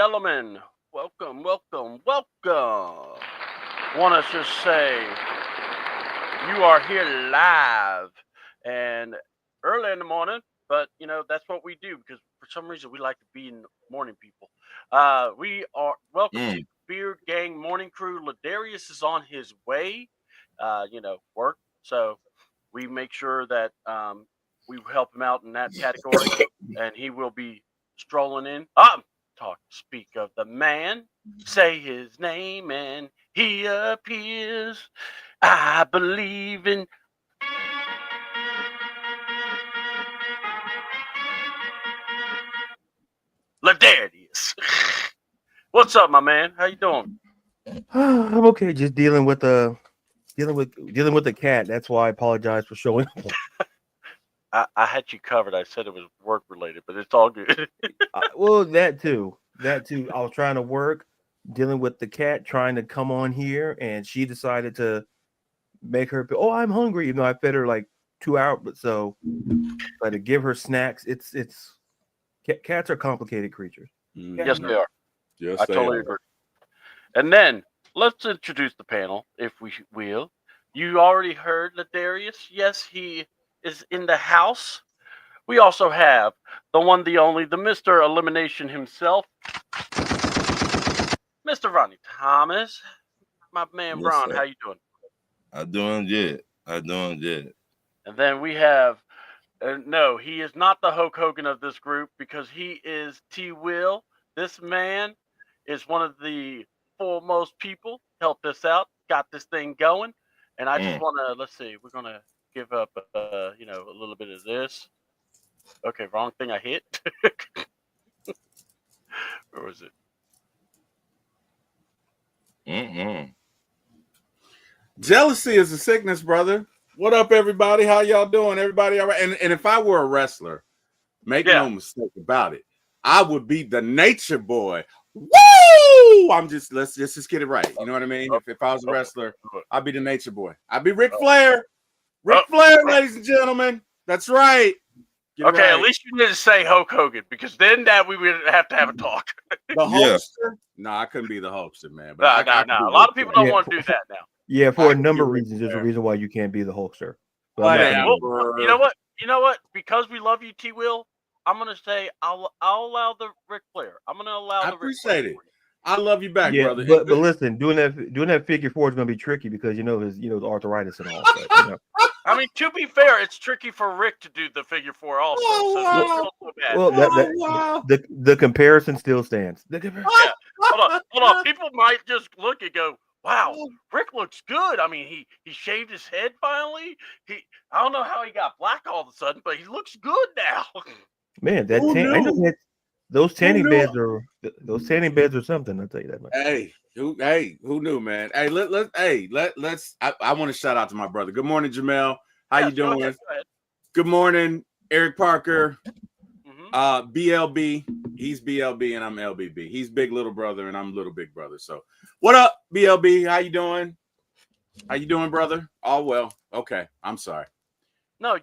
gentlemen, welcome, welcome, welcome. Want to just say you are here live and early in the morning, but that's what we do because for some reason we like to be in the morning people. We are welcome to Beard Gang Morning Crew. LaDaruis is on his way, work. So we make sure that we help him out in that category, and he will be strolling in. Speak of the man, say his name, and he appears. I believe in. There it is. What's up, my man? How you doing? I'm okay. Just dealing with the cat. That's why I apologize for showing. I had you covered. I said it was work related, but it's all good. Well, that too. That too. I was trying to work, dealing with the cat, trying to come on here, and she decided to make her. Oh, I'm hungry. Even though I fed her like 2 hours, but to give her snacks. It's cats are complicated creatures. Yes, they are. Yes, I totally agree. And then let's introduce the panel, if we will. You already heard LaDaruis. Yes, he is in the house. We also have the one, the only, the Mr. Elimination himself, Mr. Ronnie Thomas. My man, Yes, Ron, sir. how you doing? I'm doing good. And then we have, no, he is not the Hulk Hogan of this group because he is TWill. This man is one of the foremost people, helped us out, got this thing going. And I just want to, let's see, we're going to give up, a little bit of this. Okay, wrong thing I hit. Where was it? Jealousy is a sickness, brother. What up, everybody? How y'all doing? Everybody all right? And if I were a wrestler, make no mistake about it, I would be the nature boy. Woo! Let's just get it right. You know what I mean? If I was a wrestler, I'd be the nature boy. I'd be Ric Flair. Ric Flair, ladies and gentlemen. That's right. Okay, at least you didn't say Hulk Hogan, because then we would have to have a talk. The Hulkster? No, I couldn't be the Hulkster, man. But no. A lot of people don't want to do that now. Yeah, for a number of reasons. There's a reason why you can't be the Hulkster. You know what? Because we love you, TWill, I'm gonna say I'll allow the Ric Flair. I'm gonna allow the Ric Flair. I appreciate it. I love you back, brother. But listen, doing that figure four is gonna be tricky because his arthritis and all. But, I mean, to be fair, it's tricky for Rick to do the figure four also. The comparison still stands. Hold on. People might just look and go, "Wow, Rick looks good." I mean, he shaved his head finally. I don't know how he got black all of a sudden, but he looks good now. Man, those tanning beds are something. I'll tell you that much. Who knew, man? Hey, let's. I want to shout out to my brother. Good morning, Jamel. How you doing? Go ahead. Good morning, Eric Parker. BLB. He's BLB and I'm LBB. He's big little brother and I'm little big brother. So, what up, BLB? How you doing? How you doing, brother? All well. Okay. I'm sorry. No,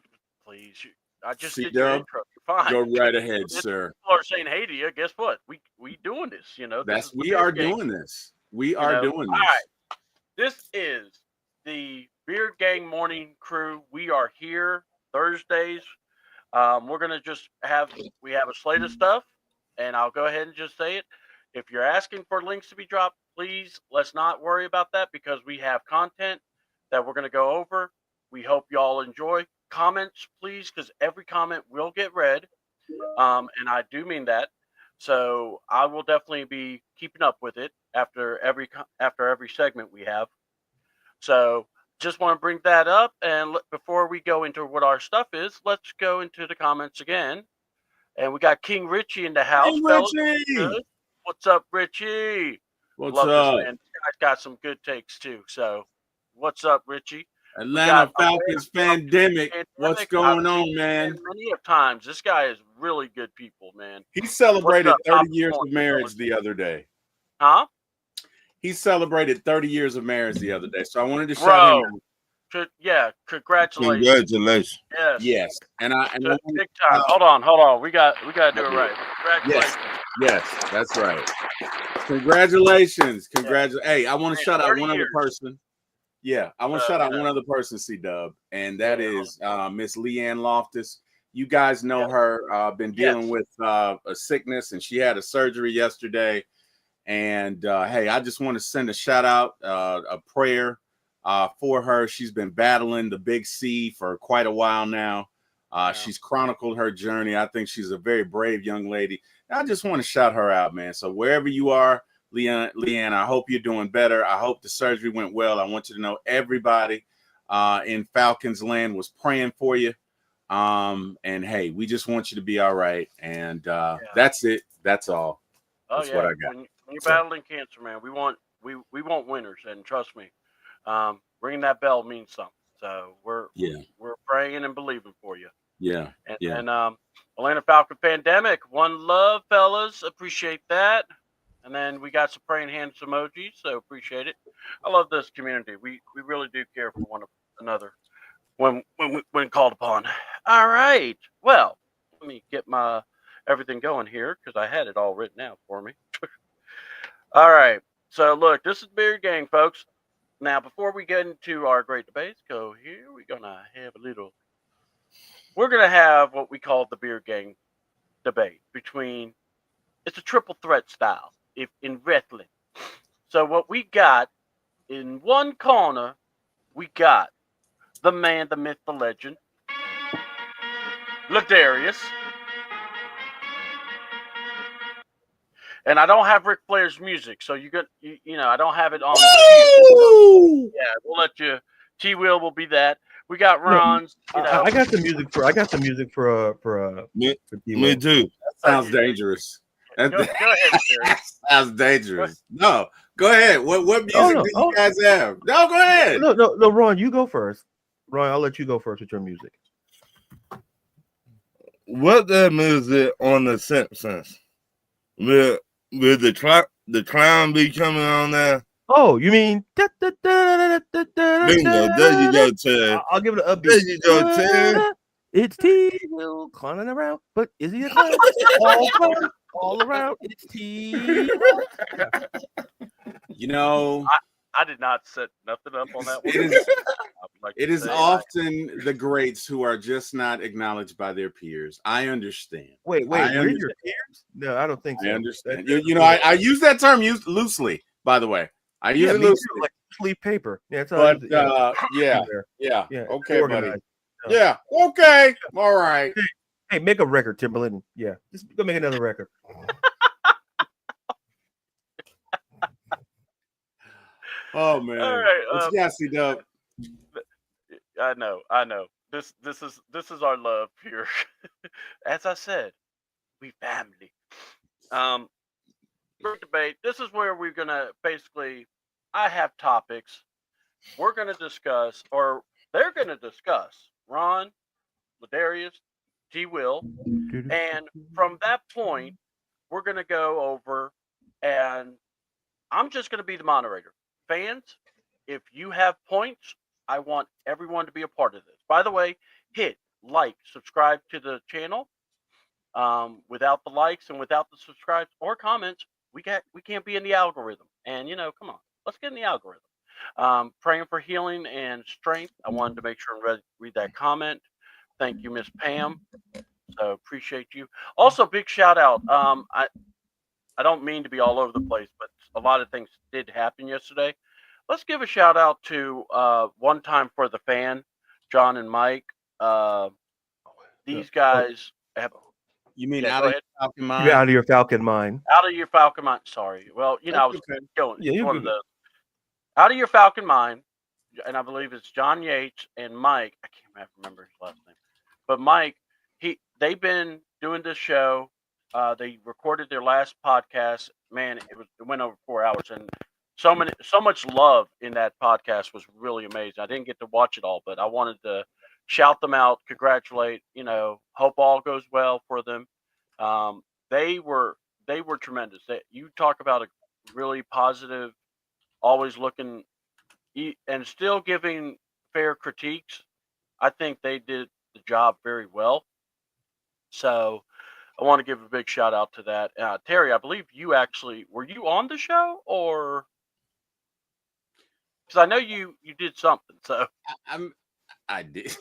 please. I just did your intro. You're fine. Go right ahead, sir. People are saying hey to you. Guess what? We doing this. We are doing this. We are doing this. All right. This is the Beard Gang Morning Crew. We are here Thursdays. We're gonna we have a slate of stuff, and I'll go ahead and just say it. If you're asking for links to be dropped, please let's not worry about that because we have content that we're gonna go over. We hope y'all enjoy. Comments, please, because every comment will get read, and I do mean that. So I will definitely be keeping up with it after every segment we have. So just want to bring that up, and before we go into what our stuff is, let's go into the comments again. And we got King Richie in the house. Hey, Richie! What's up, Richie? What's up? This man. This guy's got some good takes too. So what's up, Richie? Atlanta Falcons pandemic. What's going on, man? Many of times, this guy is really good people, man. He celebrated 30 years of marriage the other day. Huh? He celebrated 30 years of marriage the other day. So I wanted to shout him out. Yeah, congratulations. Congratulations. Yes. And big time. Hold on. We got to do it right. Congratulations. Yes, that's right. Congratulations. Hey, I want to shout out one other person. Yeah, I want to shout out one other person, C-Dub, and that is Miss Leanne Loftus. You guys know her, been dealing with a sickness, and she had a surgery yesterday. And hey, I just want to send a shout out, a prayer for her. She's been battling the big C for quite a while now. She's chronicled her journey. I think she's a very brave young lady. I just want to shout her out, man. So wherever you are, Leanne, I hope you're doing better. I hope the surgery went well. I want you to know everybody in Falcon's land was praying for you. And hey, we just want you to be all right. And that's it. That's all. That's what I got. When you're battling cancer, man, we want winners, and trust me, ringing that bell means something. So we're praying and believing for you. Yeah. And Atlanta Falcon Pandemic, one love, fellas. Appreciate that. And then we got some praying hands emojis, so appreciate it. I love this community. We really do care for one another when called upon. All right. Well, let me get my everything going here because I had it all written out for me. All right. So look, this is Beard Gang, folks. Now, before we get into our great debates, we're gonna have what we call the Beard Gang debate between. It's a triple threat style in wrestling. So what we got in one corner, we got the man, the myth, the legend, LaDaruis. And I don't have Ric Flair's music, so I don't have it on. Yeah, we'll let you. TWill will be that. We got Ron's. I got the music for. Me too. That sounds dangerous. Go ahead, that sounds dangerous. No, go ahead. What music do you guys have? No, go ahead. No, Ron, you go first. Ron, I'll let you go first with your music. What that music on The Simpsons? Will the clown be coming on there? Oh, you mean Bingo, there you go, Ted. I'll give it an upbeat. There you go, Ted. It's TWill clowning around, but is he a clown? all around, it's TWill. I did not set nothing up on that one. It is often the greats who are just not acknowledged by their peers. I understand. Wait, we're your peers? No, I don't think so. I understand. I use that term loosely, by by I use it loosely. Like sleep paper. Yeah, it's but yeah. Okay, buddy. Yeah. Okay. All right. Hey, make a record, Timberland. Yeah, just go make another record. Oh man. All right. What you got, C-Dub? I know. This is our love here. As I said, we family. Great debate. This is where we're gonna basically. I have topics. We're gonna discuss, or they're gonna discuss. Ron, LaDaruis, TWill, and from that point, we're gonna go over, and I'm just gonna be the moderator. Fans, if you have points, I want everyone to be a part of this. By the way, hit like, subscribe to the channel. Without the likes and without the subscribes or comments, we can't be in the algorithm. And come on, let's get in the algorithm. Praying for healing and strength. I wanted to make sure and read that comment. Thank you, Miss Pam. So appreciate you. Also, big shout out. I don't mean to be all over the place, but a lot of things did happen yesterday. Let's give a shout out to One Time for the Fan, John and Mike. These guys have. You mean out of your Falcon mind? You're out of your Falcon mind. Out of your Falcon mind. Sorry. Well, I was going. Yeah, one of those. Out of your Falcon mind, and I believe it's John Yates and Mike. I can't remember his last name, but Mike. They've been doing this show. They recorded their last podcast. Man, it went over 4 hours, and so much love in that podcast was really amazing. I didn't get to watch it all, but I wanted to shout them out, congratulate. Hope all goes well for them. They were tremendous. You talk about a really positive, always looking, and still giving fair critiques. I think they did the job very well. So I want to give a big shout out to that. Terry, I believe you actually were you on the show or because I know you did something. So I did.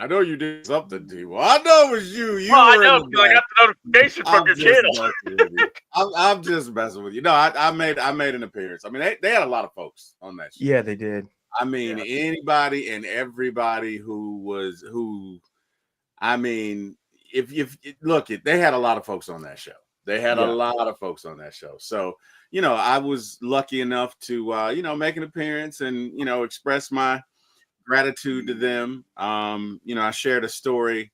I know you did something, D. Well, I know it was you. You well, I were know in the because I got the notification from your channel. I'm just messing with you. No, I made an appearance. I mean, they had a lot of folks on that show. Yeah, they did. I mean, anybody and everybody who. I mean, if look, they had a lot of folks on that show. They had a lot of folks on that show. So, I was lucky enough to, make an appearance and, express my gratitude to them. I shared a story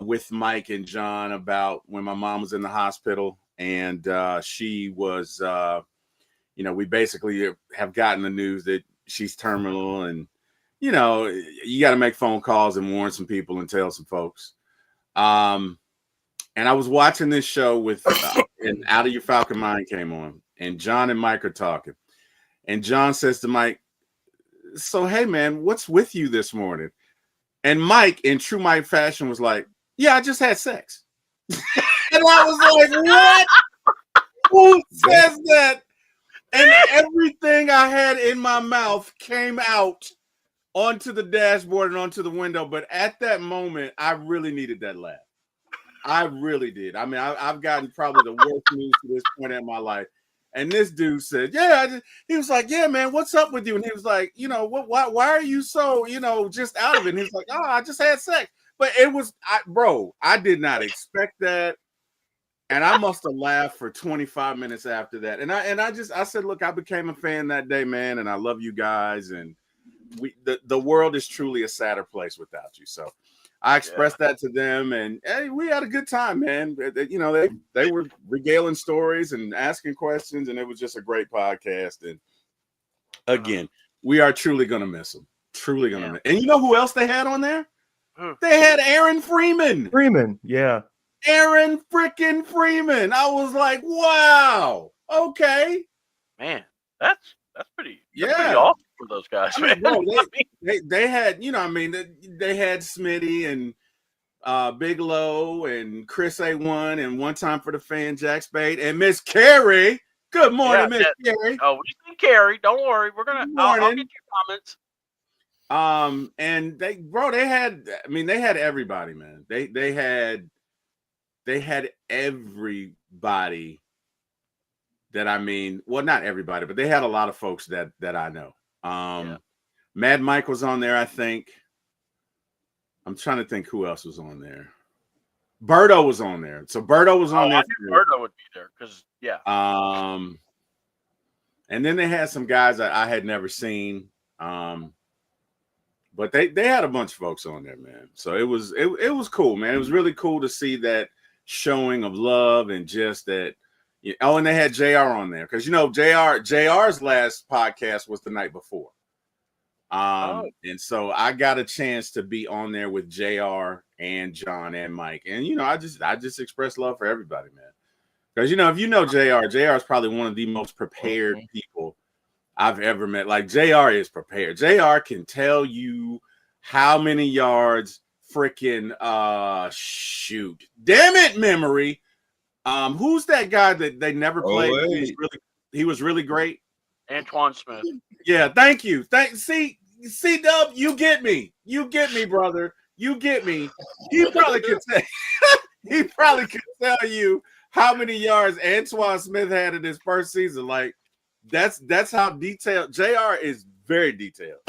with Mike and John about when my mom was in the hospital and she was, we basically have gotten the news that she's terminal and, you got to make phone calls and warn some people and tell some folks. And I was watching this show with and Out of Your Falcon Mind came on and John and Mike are talking. And John says to Mike, so, hey, man, what's with you this morning? And Mike, in true Mike fashion, was like, yeah, I just had sex. And I was like, what? Who says that? And everything I had in my mouth came out onto the dashboard and onto the window. But at that moment, I really needed that laugh. I really did. I mean, I've gotten probably the worst news to this point in my life. And this dude said, he was like, yeah, man, what's up with you? And he was like, why are you so, just out of it? And he was like, oh, I just had sex. But it was, I did not expect that. And I must have laughed for 25 minutes after that. And I said, look, I became a fan that day, man. And I love you guys. And the world is truly a sadder place without you. So I expressed that to them, and hey, we had a good time, man. They were regaling stories and asking questions, and it was just a great podcast. And again, we are truly gonna miss them. Truly gonna miss. And you know who else they had on there? They had Aaron Freeman. Yeah. Aaron freaking Freeman. I was like, wow. Okay. Man, that's pretty awesome for those guys. I mean, bro, they had, they had Smitty and Bigelow and Chris A1 and One Time for the Fan, Jack Spade, and Miss Carrie. Good morning, Miss Carrie. Oh, we see Carrie. Don't worry. We're gonna I'll get your comments. And they had everybody, man. They had everybody that not everybody, but they had a lot of folks that I know. Mad Mike was on there, I think. I'm trying to think who else was on there. Berto was on there. So Berto was on there. I knew Berto would be there because and then they had some guys that I had never seen. But they had a bunch of folks on there, man. So it was cool, man. It was really cool to see that showing of love and just that. Oh, and they had JR on there because JR's last podcast was the night before. And so I got a chance to be on there with JR and John and Mike. And I just express love for everybody, man. Because if you know JR is probably one of the most prepared people I've ever met. Like JR is prepared. JR can tell you how many yards freaking shoot. Damn it, memory. Who's that guy that they never played? He was really great. Antoine Smith. Yeah, thank you. C-Dub, you get me. You get me, brother. You get me. He probably could say he probably could tell you how many yards Antoine Smith had in his first season. Like that's how detailed JR is. Very detailed.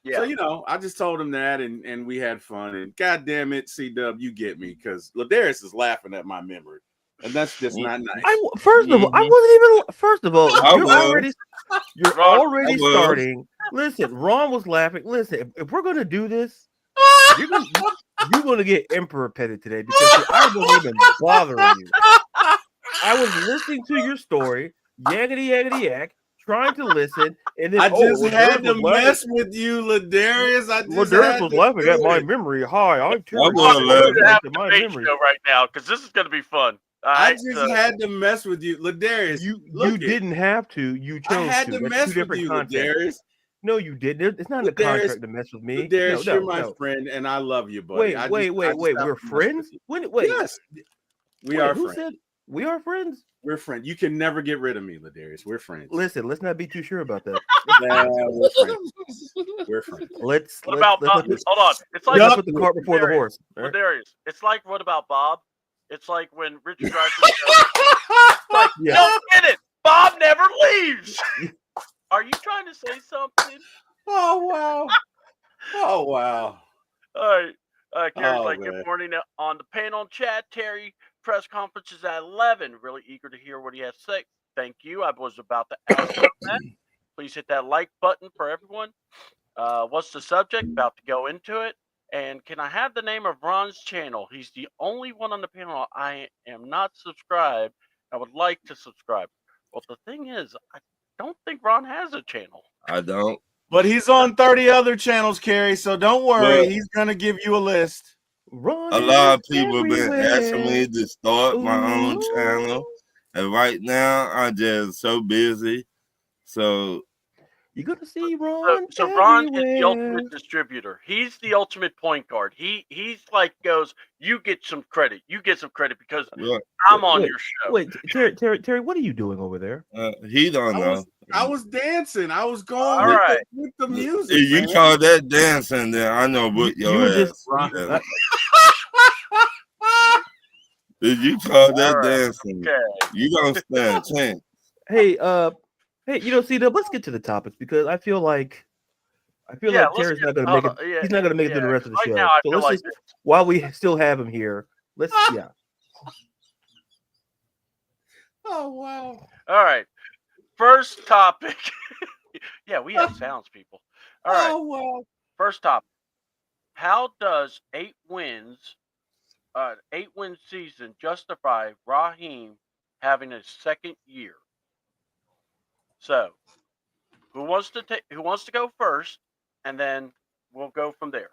Yeah. So I just told him that and we had fun. And God damn it, C-Dub, you get me because LaDaruis is laughing at my memory. And that's just not nice. First of all, I wasn't even. First of all, you're already starting. Listen, Ron was laughing. Listen, if we're gonna do this, you're gonna get Emperor petted today because I wasn't even bothering you. I was listening to your story, yakety yak, trying to listen, and then I just had to mess with you, LaDaruis. LaDaruis was laughing at my memory. Hi, I'm Terry. We're gonna have a debate show right now because this is gonna be fun. I just had to mess with you, LaDaruis. You didn't have to. You chose I had to mess with you, LaDaruis. No, you didn't. It's not a contract to mess with me. LaDaruis, you're my friend, and I love you, buddy. Wait. We're friends? Wait. Yes. We are who friends. said we are friends? We're friends. You can never get rid of me, LaDaruis. We're friends. Listen, let's not be too sure about that. Yeah, we're friends. We're friends. What about Bob? Hold on. It's like let's put the cart before the horse. All right? LaDaruis. It's like what about Bob? It's like when Richard Dreyfuss goes, like, Yeah. don't get it. Bob never leaves. Are you trying to say something? Oh wow. Oh wow. All right. Gary's Oh, like, man. good morning on the panel chat. Terry, press conference is at 11. Really eager to hear what he has to say. Thank you. I was about to ask about that. Please hit that like button for everyone. What's the subject? About to go into it. And can I have the name of Ron's channel? He's the only one on the panel I am not subscribed. I would like to subscribe. Well, the thing is, I don't think Ron has a channel. I don't. But he's on 30 other channels, Kerry, so don't worry. But- He's going to give you a list. Ron A lot of is people been asking everywhere. me to start my own Ooh. channel, and right now I'm just so busy. So You're gonna see Ron. So Ron is everywhere. the ultimate distributor. He's the ultimate point guard. He's like goes, you get some credit. You get some credit because look, I'm on Wait, your show. Wait, Terry, what are you doing over there? he don't know. I was dancing. I was going All with, right. the music. If you man. call that dancing, then I know what You your were ass. just- is. If you call that All right. dancing, Okay. you don't stand a chance. Hey, C-Dub, let's get to the topics because I feel like let's Terry's get- not gonna hold make it. on, yeah, He's not gonna make it through the rest of the right show. now, I So feel let's like just while we still have him here, let's Oh wow. All right. First topic. Yeah, we have sounds, people. All right. Oh wow. First topic. How does 8-win season justify Raheem having a second year? So, who wants to go first, and then we'll go from there.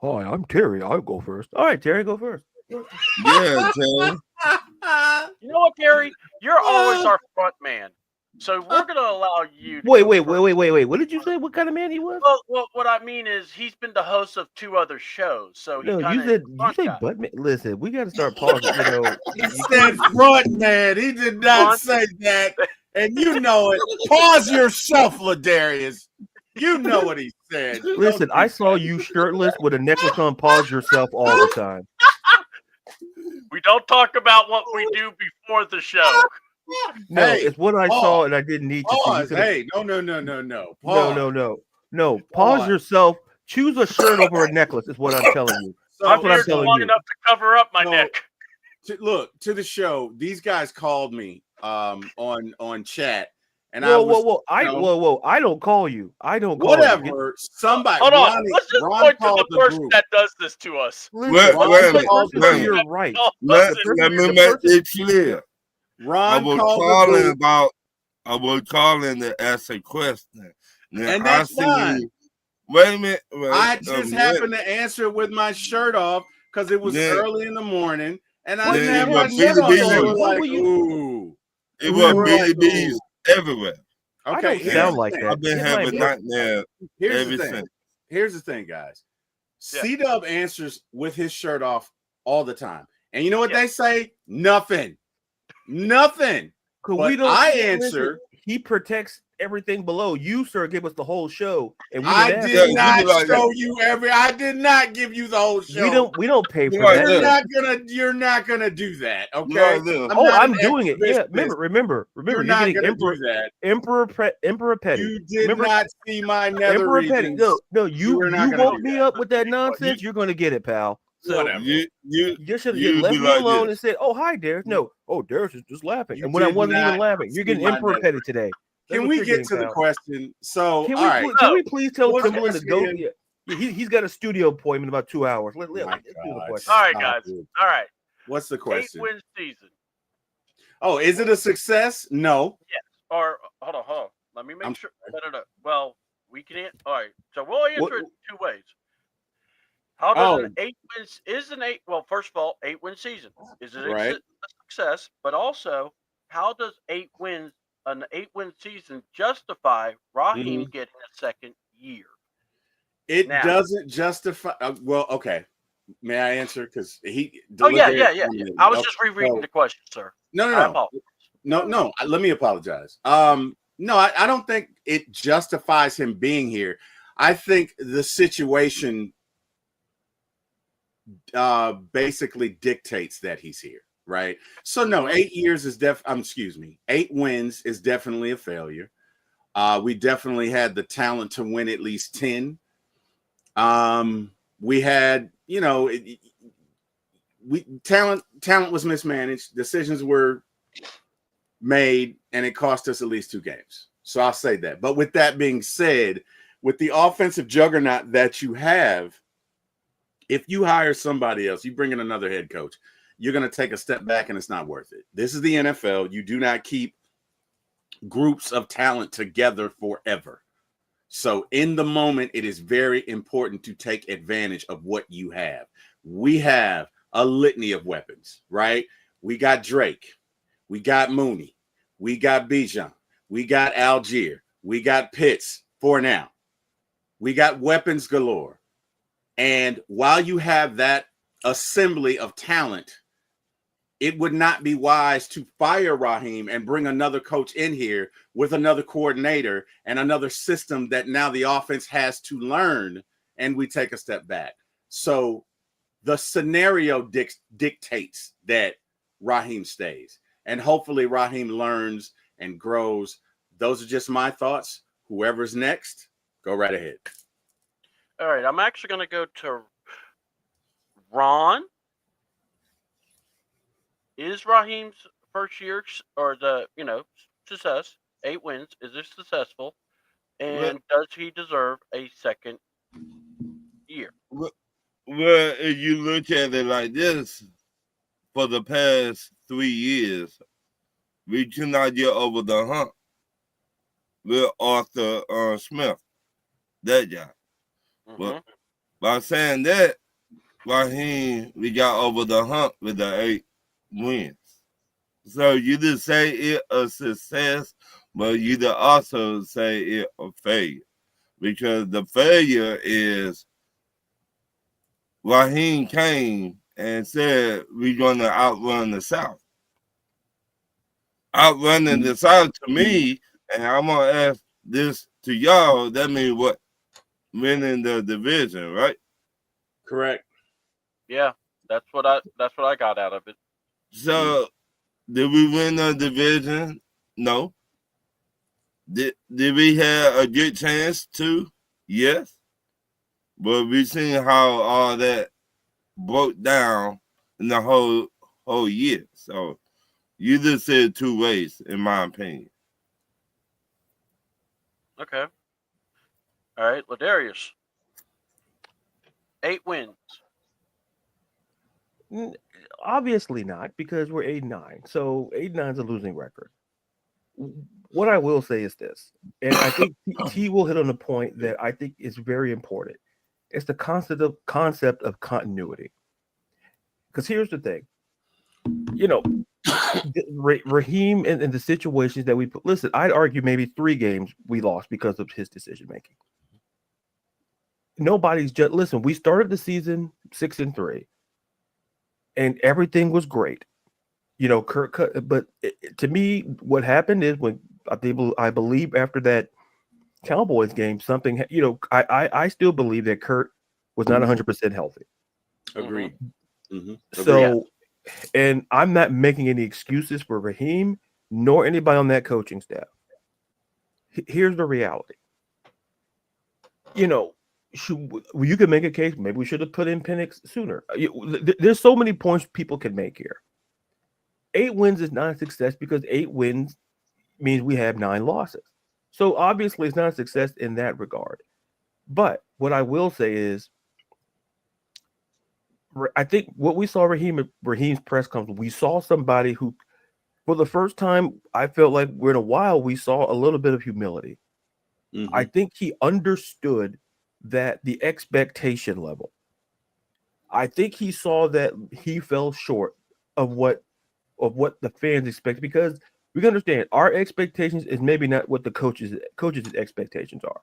Hi, I'm Terry. I'll go first. All right, Terry, go first. Yeah, Terry. You know what, Gary? You're always our front man, so we're gonna allow you. To Wait. go first. What did you say? What kind of man he was? Well, what I mean is he's been the host of 2 other shows, so he No, kinda you said front guy. butt man. Listen, we got to start pausing. He said front man. He did not Front. say that. And you know it. Pause yourself, LaDaruis. You know what he said. Listen, Don't I do saw that. you shirtless with a necklace on. Pause yourself all the time. We don't talk about what we do before the show. No, Hey, it's what I pause. saw, and I didn't need to see. You Pause. could've- Hey, no. Pause. No. Pause Pause. yourself. Choose a shirt over a necklace. Is what I'm telling you. So, I'm what I'm here telling long you. enough to cover up my No. neck. look to the show. These guys called me on chat, and I was Whoa. I don't call you. I don't call you. whatever. Somebody. Hold on. Ronnie- Let's just Ron point to called the the person group. that does this to us. Listen, Wait Ron, a minute, the person wait a you're minute. right. Oh, Let listen, me make it clear. Ron I was called the calling group, I was calling to ask a question. Now, and that's fine. Wait a minute. I just happened to answer with my shirt off because it was Yeah. early in the morning, and I Yeah, didn't have it my was shirt on. busy. So it was What like, were you- ooh. It was Ooh. BDBs everywhere. I Okay, don't here's sound the like thing. that. I've been Get my having opinion. nightmares Here's ever the thing. since. Here's the thing, guys. Yeah. C-Dub answers with his shirt off all the time. And you know what Yeah. they say? Nothing. Nothing. 'Cause But we don't. I listen, answer. He protects everything below. You, sir, give us the whole show, and we I didn't ask Yeah, did you. not you like that. show you I did not give you the whole show. We don't pay for You like that. that. You're not gonna do that, You okay? like this. Oh, not I'm an doing it. Yeah, exhibitionist. remember. You're You're not getting gonna do that. Emperor Petty. You did Remember- not see my nether Emperor Petty. regions. No, You you were not gonna woke do me that. up with that nonsense. You're gonna get it, pal. So Whatever. You you should have you just left be me like alone this. and said, "Oh, hi, Darius." No, Darius is just laughing. You And when I did wasn't even not laughing, you're see getting my Emperor nether Petty today. That's Can what we you're get getting, to the pal. question? So, Can all right. we please tell What Timberland to go? question- Yeah, he's got a studio appointment in about 2 hours. Let's do the My question. All right, Stop guys. it. All right. What's the question? 8-win season. Oh, is it a success? No. Or hold on. Let me make I'm sure. No. Well, we can. All right. So we'll answer it 2 ways. How does an 8-win is an 8? Well, first of all, 8-win season is it Right. a success? But also, how does an 8-win season justify Raheem getting a second year? It Now- doesn't justify. Well, okay. May I answer? Because he. Oh yeah. I was Okay, just rereading so- the question, sir. No, I no, no. apologize. No. Let me apologize. No, I don't think it justifies him being here. I think the situation basically dictates that he's here, right? So no, 8 years is 8 wins is definitely a failure. We definitely had the talent to win at least 10. We had, talent was mismanaged, decisions were made, and it cost us at least 2 games. So I'll say that. But with that being said, with the offensive juggernaut that you have, if you hire somebody else, you bring in another head coach, you're going to take a step back and it's not worth it. This is the NFL. You do not keep groups of talent together forever. So in the moment, it is very important to take advantage of what you have. We have a litany of weapons, right? We got Drake. We got Mooney. We got Bijan. We got Algier. We got Pitts for now. We got weapons galore. And while you have that assembly of talent, it would not be wise to fire Raheem and bring another coach in here with another coordinator and another system that now the offense has to learn, and we take a step back. So the scenario dictates that Raheem stays, and hopefully Raheem learns and grows. Those are just my thoughts. Whoever's next, go right ahead. All right, I'm actually going to go to Ron. Is Raheem's first year or success, 8 wins, is it successful? And does he deserve a second year? Well, if you look at it like this, for the past 3 years, we cannot get over the hump with Arthur Smith, that guy. But by saying that, Raheem, we got over the hump with the 8 wins. So you just say it a success, but you just also say it a failure. Because the failure is Raheem came and said we're going to outrun the South. Outrunning the South to me, and I'm going to ask this to y'all, that means what? Winning the division, right? Correct. Yeah, that's what I got out of it. So, did we win the division? No. Did we have a good chance to? Yes. But we seen how all that broke down in the whole year. So, you just said 2 ways, in my opinion. Okay. All right, LaDaruis. 8 wins. Obviously not, because we're 8-9. So 8-9 is a losing record. What I will say is this, and I think T will hit on the point that I think is very important. It's the concept of continuity. Because here's the thing, Raheem and the situations that we put. Listen, I'd argue maybe 3 games we lost because of his decision making. Nobody's just listen. We started the season 6-3, and everything was great. Kirk cut, but to me, what happened is when I believe after that Cowboys game, something. I still believe that Kurt was not 100% healthy. Agreed. Mm-hmm. So, and I'm not making any excuses for Raheem nor anybody on that coaching staff. Here's the reality. You can make a case. Maybe we should have put in Penix sooner. There's so many points people can make here. 8 wins is not a success because 8 wins means we have 9 losses. So obviously it's not a success in that regard. But what I will say is, I think what we saw Raheem's press conference, we saw somebody who, for the first time, I felt like we're in a while, we saw a little bit of humility. Mm-hmm. I think he understood that the expectation level. I think he saw that he fell short of what the fans expect, because we can understand our expectations is maybe not what the coaches' expectations are.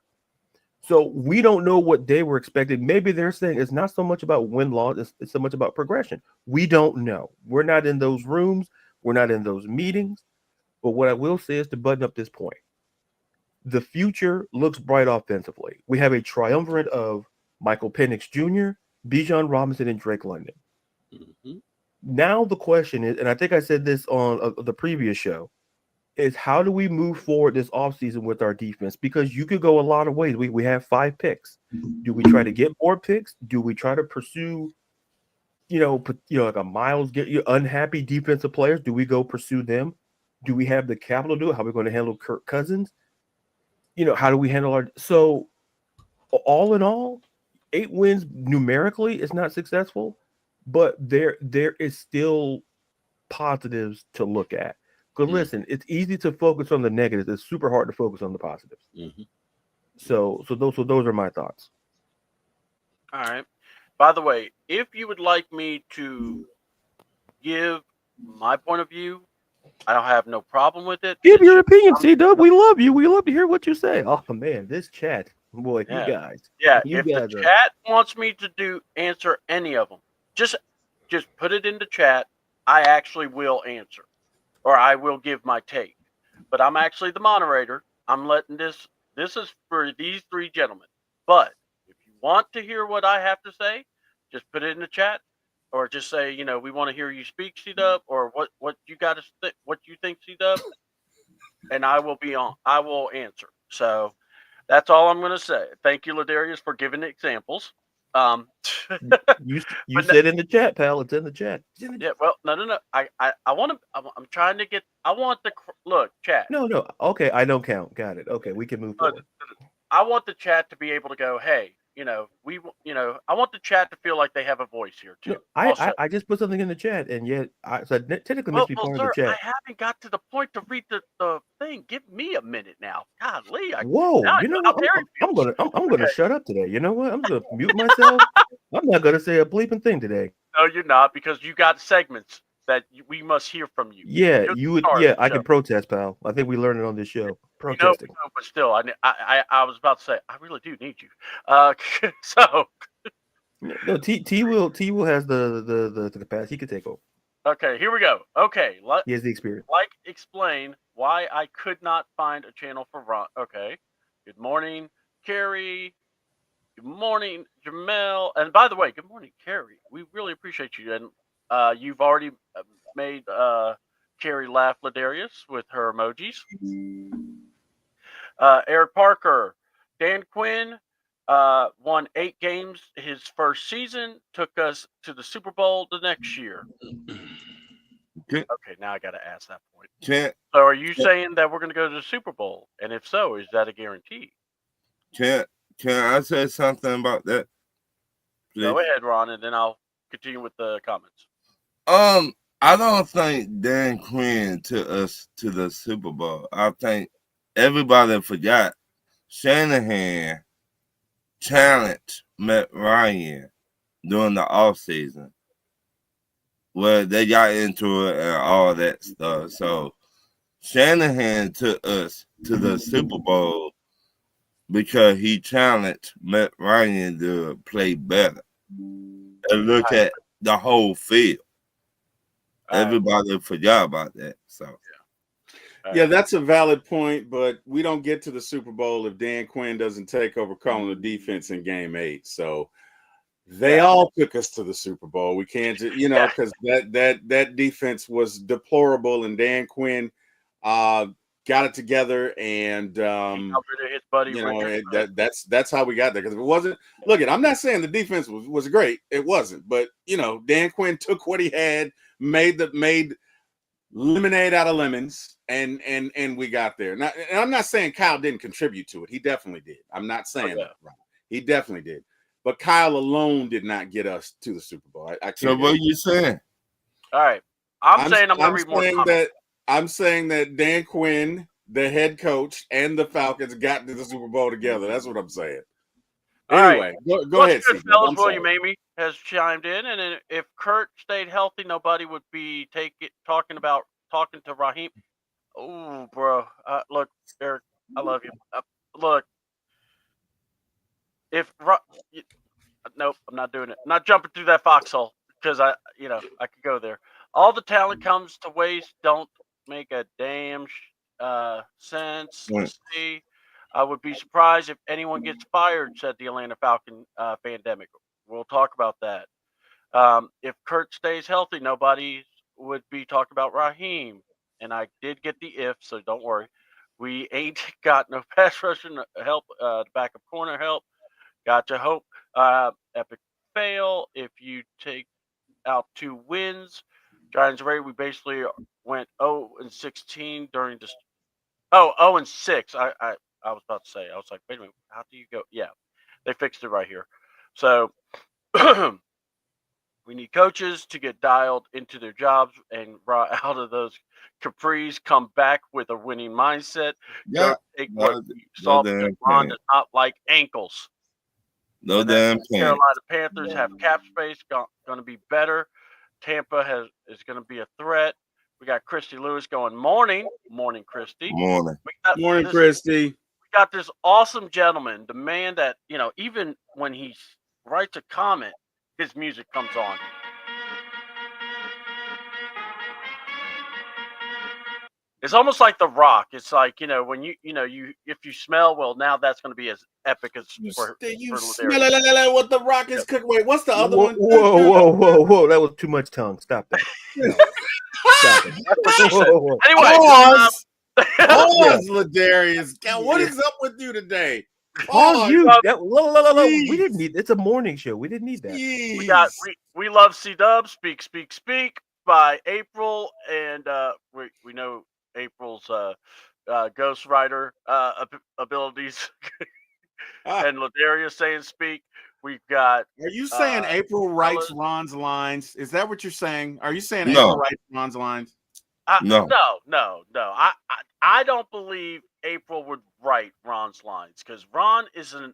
So we don't know what they were expecting. Maybe they're saying it's not so much about win-loss, it's so much about progression. We don't know. We're not in those rooms. We're not in those meetings. But what I will say is to button up this point. The future looks bright offensively. We have a triumvirate of Michael Penix Jr., Bijan Robinson, and Drake London. Mhm. Now the question is, and I think I said this on the previous show, is how do we move forward this offseason with our defense? Because you could go a lot of ways. We have 5 picks. Do we try to get more picks? Do we try to pursue, like a Miles, get you unhappy defensive players? Do we go pursue them? Do we have the capital to do it? How are we going to handle Kirk Cousins? How do we handle our so all in all, 8 wins numerically is not successful, but there is still positives to look at. Because listen, it's easy to focus on the negatives. It's super hard to focus on the positives. Mm-hmm. So those are my thoughts. All right. By the way, if you would like me to give my point of view, I don't have no problem with it. Give your opinion, C-Dub. We love you. We love to hear what you say. Oh man, this chat, boy, Yeah. you guys. Yeah, You if guys the are- chat wants me to answer any of them, just put it in the chat. I actually will answer, or I will give my take. But I'm actually the moderator. I'm letting this is for these 3 gentlemen. But if you want to hear what I have to say, just put it in the chat, or just say, we want to hear you speak, C-Dub, or what you got to what you think, C-Dub, and I will answer. So that's all I'm going to say. Thank you, LaDaruis, for giving examples. you said in the chat, pal. It's in the chat. Yeah, well, no. I want to. I'm trying to get. I want the look chat. No. Okay, I don't count. Got it. Okay, we can move forward. I want the chat to be able to go, hey, I want the chat to feel like they have a voice here too. No, I just put something in the chat, and yet so technically makes me part of the chat. I haven't got to the point to read the thing. Give me a minute now. Golly. Whoa, you know what? I'm gonna shut up today. You know what? I'm gonna mute myself. I'm not gonna say a bleeping thing today. No, you're not, because you got segments that we must hear from you. Yeah, you would. Yeah, I can protest, pal. I think we learned it on this show. Protesting. But still, I was about to say, I really do need you. So. No, TWill has the capacity. He could take over. Okay, here we go. Okay, he has the experience. Explain why I could not find a channel for Ron. Okay. Good morning, Carrie. Good morning, Jamel. And by the way, good morning, Carrie. We really appreciate you. And you've already made Carrie laugh, LaDaruis, with her emojis. Eric Parker, Dan Quinn won 8 games his first season, took us to the Super Bowl the next year. Okay, now I got to ask that point. So are you saying that we're going to go to the Super Bowl? And if so, is that a guarantee? Can I say something about that? Please? Go ahead, Ron, and then I'll continue with the comments. I don't think Dan Quinn took us to the Super Bowl. I think everybody forgot Shanahan challenged Matt Ryan during the offseason, where they got into it and all that stuff. So Shanahan took us to the Super Bowl because he challenged Matt Ryan to play better and look at the whole field. Everybody forgot about that. So yeah, that's a valid point, but we don't get to the Super Bowl if Dan Quinn doesn't take over calling the defense in Game 8. So they all took us to the Super Bowl. We can't, because that defense was deplorable, and Dan Quinn got it together, and his buddy, that's how we got there. Because if it wasn't, I'm not saying the defense was great. It wasn't, but Dan Quinn took what he had, made lemonade out of lemons, and we got there. Now, and I'm not saying Kyle didn't contribute to it. He definitely did. I'm not saying that. Right. He definitely did. But Kyle alone did not get us to the Super Bowl. I can't. So what are you saying? All right. I'm saying I'm going to read more comments. I'm saying that Dan Quinn, the head coach, and the Falcons got to the Super Bowl together. That's what I'm saying. Anyway, go ahead. Good fellas, William Amy has chimed in, and if Kurt stayed healthy, nobody would be talking to Raheem. Oh, bro. Look, Eric, I love you. Look, Nope, I'm not doing it. I'm not jumping through that foxhole because I could go there. All the talent comes to waste. Don't make a damn sense. Right. Let's see. I would be surprised if anyone gets fired, said the Atlanta Falcon pandemic. We'll talk about that. If Kurt stays healthy, nobody would be talking about Raheem. And I did get the if, so don't worry. We ain't got no pass rushing help, backup corner help. Got to hope. Epic fail. If you take out 2 wins, Giants rate, we basically went 0-16 during this. Oh, 0-6. I was about to say. I was like, wait a minute. How do you go? Yeah, they fixed it right here. So we need coaches to get dialed into their jobs and out of those capris, come back with a winning mindset. Yeah. Don't take what we saw because Ron does not like ankles. No damn Carolina Panthers have cap space, going to be better. Tampa is going to be a threat. We got Christy Lewis going morning, Christy. Morning, Christy. We got this awesome gentleman, the man that even when he writes a comment, his music comes on. It's almost like The Rock. It's like when you if you smell, well, now that's going to be as epic as You for smell what The Rock is cooking. Wait, what's the other one? Whoa! That was too much tongue. Stop that. No. Stop it. Whoa. Anyway, pause, LaDaruis. God, what is up with you today? Pause you. We didn't need. It's a morning show. We didn't need that. We love C-Dub. Speak by April, and we know April's ghostwriter abilities. And LaDaruis saying speak. We've got. Are you saying April writes Ron's lines? Is that what you're saying? Are you saying No. April writes Ron's lines? No. I don't believe April would write Ron's lines because Ron is an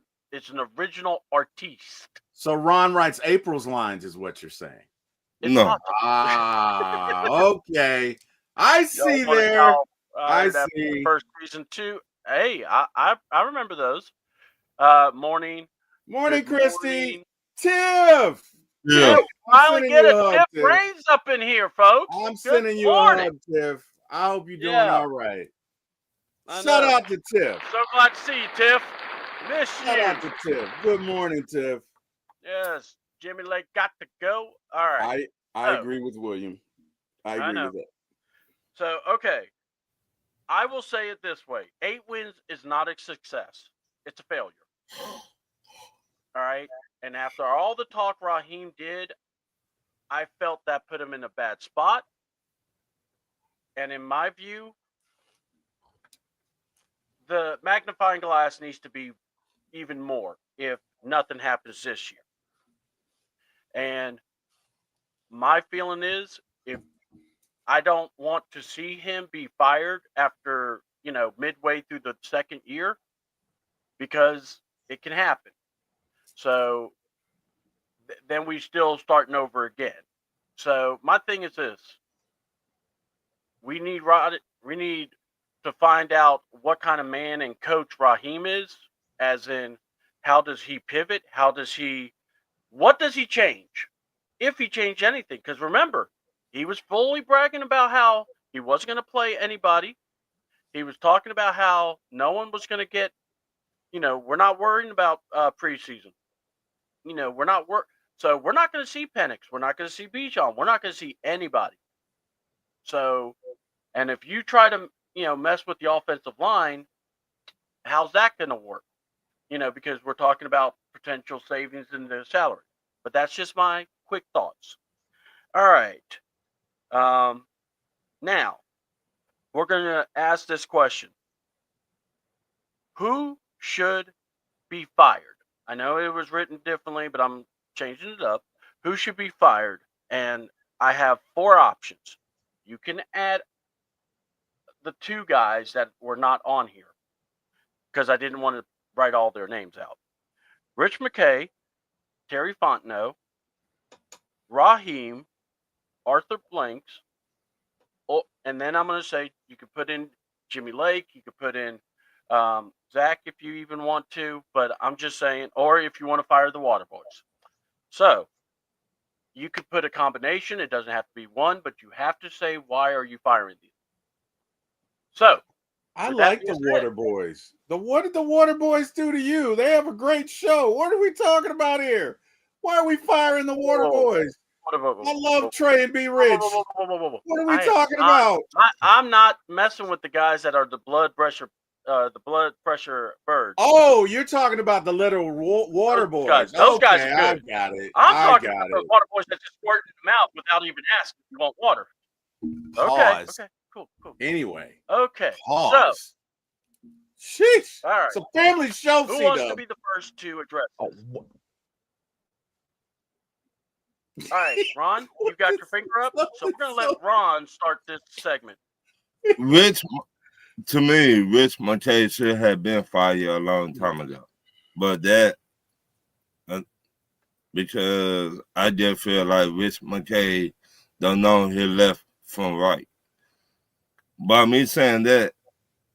original artiste. So Ron writes April's lines, is what you're saying? No. Okay. I see there. I see. First season 2. Hey, I remember those. Morning, Christy. Tiff. Yeah. Finally get a Tiff Brains up in here, folks. I'm sending you a hug, Tiff. I hope you're doing all right. Shout out to Tiff. So glad to see you, Tiff. Miss you. Shout out to Tiff. Good morning, Tiff. Yes, Jimmy Lake got to go. All right. I agree with William. I agree with that. So, okay. I will say it this way. 8 wins is not a success. It's a failure. All right? And after all the talk Raheem did, I felt that put him in a bad spot. And in my view, the magnifying glass needs to be even more if nothing happens this year. And my feeling is if I don't want to see him be fired after, midway through the second year because it can happen. So then we still starting over again. So my thing is this. We need to find out what kind of man and coach Raheem is, as in how does he pivot? What does he change? If he changed anything. Because remember, he was fully bragging about how he wasn't going to play anybody. He was talking about how no one was going to get, we're not worrying about preseason. We're not so we're not going to see Penix. We're not going to see Bijan. We're not going to see anybody. So, and if you try to, mess with the offensive line, how's that going to work? Because we're talking about potential savings in the salary. But that's just my quick thoughts. All right. Now, we're going to ask this question. Who should be fired? I know it was written differently, but I'm changing it up. Who should be fired? And I have 4 options. You can add the 2 guys that were not on here because I didn't want to write all their names out. Rich McKay, Terry Fontenot, Raheem, Arthur Blanks, and then I'm going to say you could put in Jimmy Lake, you could put in Zach, if you even want to, but I'm just saying, or if you want to fire the Water Boys. So you could put a combination. It doesn't have to be one, but you have to say, why are you firing these? So I with that like the being said- Water Boys. What did the Water Boys do to you? They have a great show. What are we talking about here? Why are we firing the Water Boys? I love Trey and Be Rich. What are we talking about? I'm not messing with the guys that are the blood pressure birds. Oh, you're talking about the little Water Boys. Those guys are I good. got it. I'm talking about the Water Boys that just squirt in the mouth without even asking if you want water. Pause. Okay, cool. Anyway. Okay. Pause. So, sheesh. All right. It's a family show. Who wants to be the first to address it? All right, Ron, you got your finger up, so we're gonna let Ron start this segment. To me, Rich McKay should have been fired a long time ago, but that because I just feel like Rich McKay don't know his left from right. By me saying that,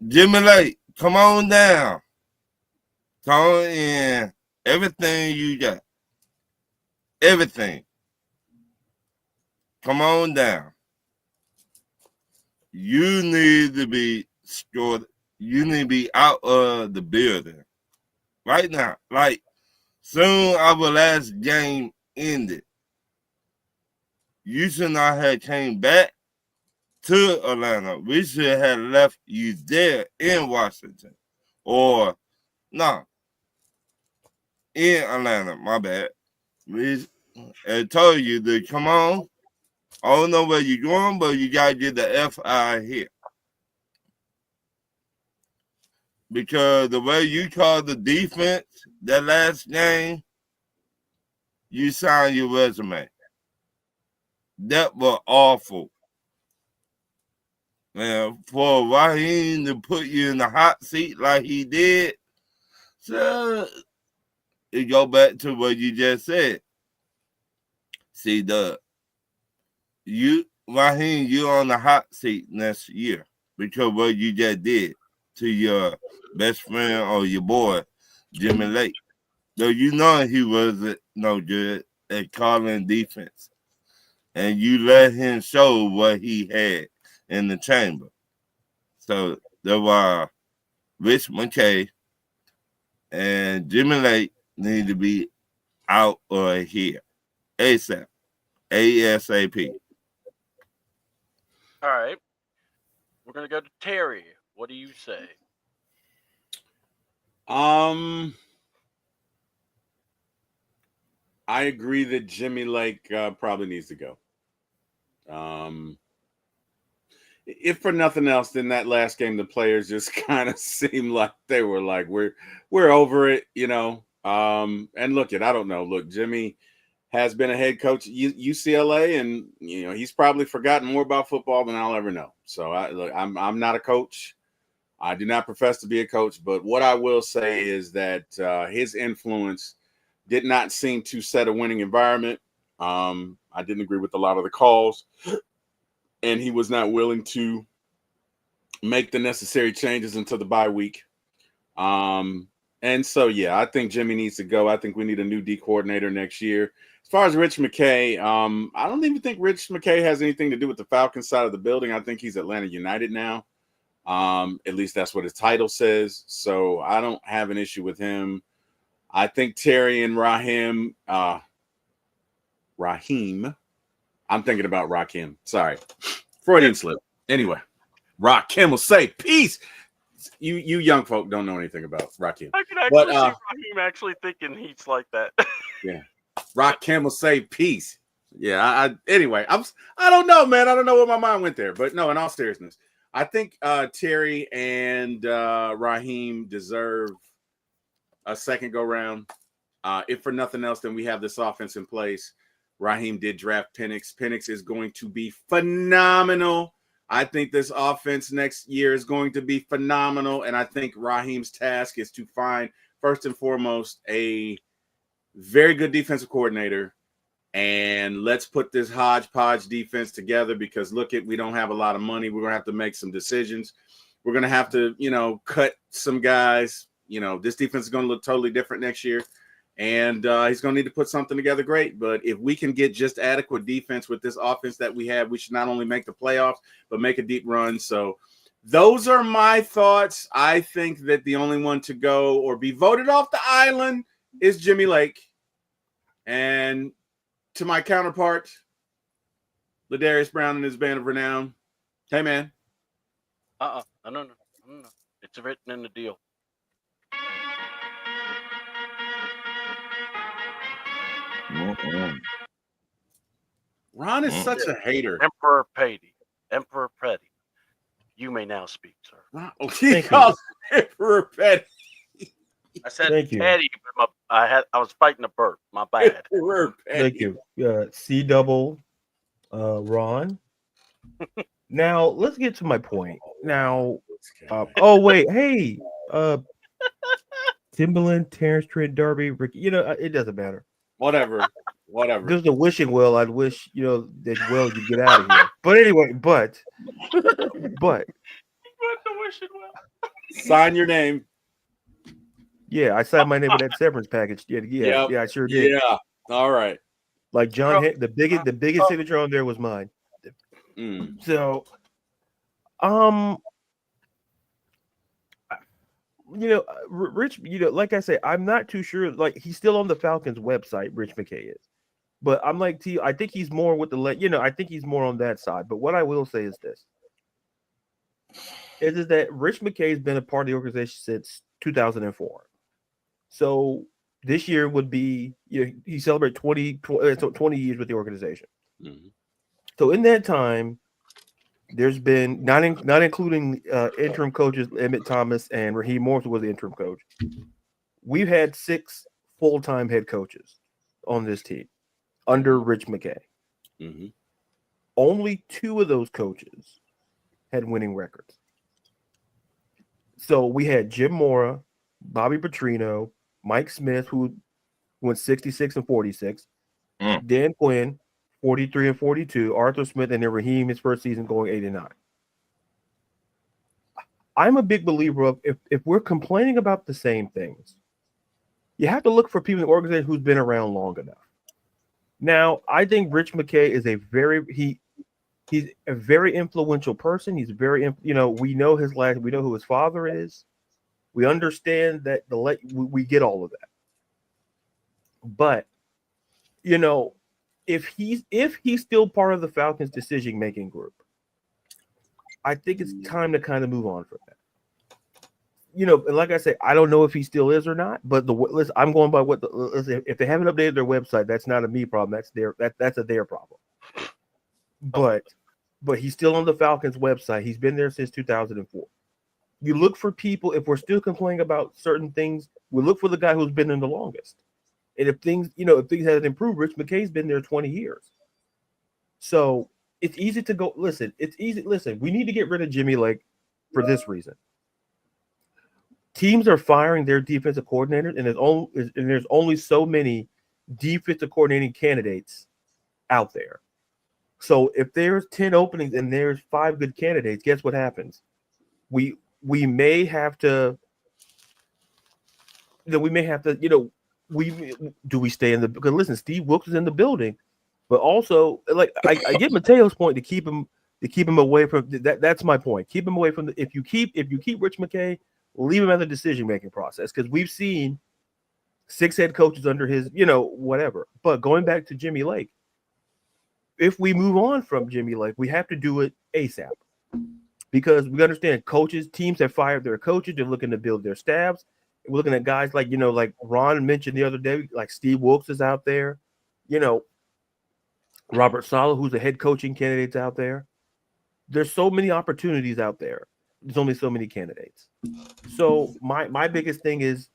Jimmy Lake, come on down, come in, everything you got, everything. Come on down. You need to be scored. You need to be out of the building right now. Like soon our last game ended. You should not have came back to Atlanta. We should have left you there in Washington. Or no. In Atlanta, my bad. I told you to come on. I don't know where you're going, but you gotta get the F out here. Because the way you called the defense that last game, you signed your resume. That was awful. Man, for Raheem to put you in the hot seat like he did, so it go back to what you just said. See, Raheem, you're on the hot seat next year because what you just did to your best friend or your boy, Jimmy Lake. So you know he wasn't no good at calling defense. And you let him show what he had in the chamber. So there were Rich McKay and Jimmy Lake need to be out or here. ASAP. ASAP. All right. We're going to go to Terry. What do you say? I agree that Jimmy Lake probably needs to go. If for nothing else, then that last game, the players just kind of seemed like they were like, we're over it, you know. And look, I don't know. Look, Jimmy has been a head coach at UCLA, and you know he's probably forgotten more about football than I'll ever know. So I'm not a coach. I do not profess to be a coach, but what I will say is that his influence did not seem to set a winning environment. I didn't agree with a lot of the calls, and he was not willing to make the necessary changes until the bye week. And so, yeah, I think Jimmy needs to go. I think we need a new D coordinator next year. As far as Rich McKay, I don't even think Rich McKay has anything to do with the Falcon side of the building. I think he's Atlanta United now. At least that's what his title says. So I don't have an issue with him. I think Terry and Raheem. I'm thinking about Rakim. Sorry. Freudian slip. Anyway, Rakim will say peace. You young folk don't know anything about Rakim. I can actually see Raheem actually thinking he's like that. Yeah. Rakim will say peace. Yeah. Anyway, I don't know, man. I don't know where my mind went there. But no, in all seriousness, I think Terry and Raheem deserve a second go round. If for nothing else, then we have this offense in place. Raheem did draft Penix. Penix is going to be phenomenal. I think this offense next year is going to be phenomenal. And I think Raheem's task is to find, first and foremost, a very good defensive coordinator. And let's put this hodgepodge defense together because we don't have a lot of money. We're going to have to make some decisions. We're going to have to, cut some guys. This defense is going to look totally different next year. And he's going to need to put something together great. But if we can get just adequate defense with this offense that we have, we should not only make the playoffs, but make a deep run. So those are my thoughts. I think that the only one to go or be voted off the island is Jimmy Lake. And to my counterpart, LaDaruis Brown and his band of renown. Hey, man. No. It's written in the deal. Ron is such a hater. Emperor Petty. You may now speak, sir. Ron, he calls Emperor Petty. I said Petty, but I was fighting a burp. My bad. Emperor Petty. Thank you. C double Ron. Now let's get to my point. Now, wait, hey, Timberland, Terrence Trent, Darby, Ricky. It doesn't matter. Whatever. There's a wishing well. I'd wish that Will you get out of here. But anyway, but the wishing well. Sign your name. Yeah, I signed my name with that severance package. Yeah, I sure did. Yeah. All right. Like John, the biggest signature on there was mine. So, Rich, like I say, I'm not too sure. Like he's still on the Falcons website. Rich McKay is, but I'm like T. I think he's more with I think he's more on that side. But what I will say is this: is that Rich McKay has been a part of the organization since 2004. So this year would be he celebrated 20 years with the organization. Mm-hmm. So in that time, there's been not including interim coaches Emmett Thomas and Raheem Morris was the interim coach. We've had 6 full-time head coaches on this team under Rich McKay. Mm-hmm. Only 2 of those coaches had winning records. So we had Jim Mora, Bobby Petrino, Mike Smith, who went 66 and 46, Dan Quinn, 43 and 42, Arthur Smith, and then Raheem his first season going 8-9. I'm a big believer of if we're complaining about the same things, you have to look for people in the organization who's been around long enough. Now, I think Rich McKay is he's a very influential person. He's very we know his life, we know who his father is. We understand that we get all of that. But if he's still part of the Falcons decision-making group, I think it's time to kind of move on from that. And like I say, I don't know if he still is or not, but I'm going by if they haven't updated their website, that's not a me problem. That's a their problem. But he's still on the Falcons website. He's been there since 2004. You look for people, if we're still complaining about certain things, we look for the guy who's been in the longest. And if things haven't improved, Rich McKay's been there 20 years. So it's easy to go, listen, we need to get rid of Jimmy Lake for this reason. Teams are firing their defensive coordinators, and there's only so many defensive coordinating candidates out there. So if there's 10 openings and there's 5 good candidates, guess what happens? We may have to we stay in the, because listen, Steve Wilkes is in the building, but also like I get Mateo's point to keep him away from that. That's my point. Keep him away from if you keep Rich McKay, leave him out of the decision-making process, because we've seen 6 head coaches under his, whatever. But going back to Jimmy Lake, if we move on from Jimmy Lake, we have to do it ASAP, because we understand teams have fired their coaches. They're looking to build their staffs. We're looking at guys like, like Ron mentioned the other day, like Steve Wilkes is out there, Robert Saleh, who's a head coaching candidate's out there. There's so many opportunities out there. There's only so many candidates. So my biggest thing is,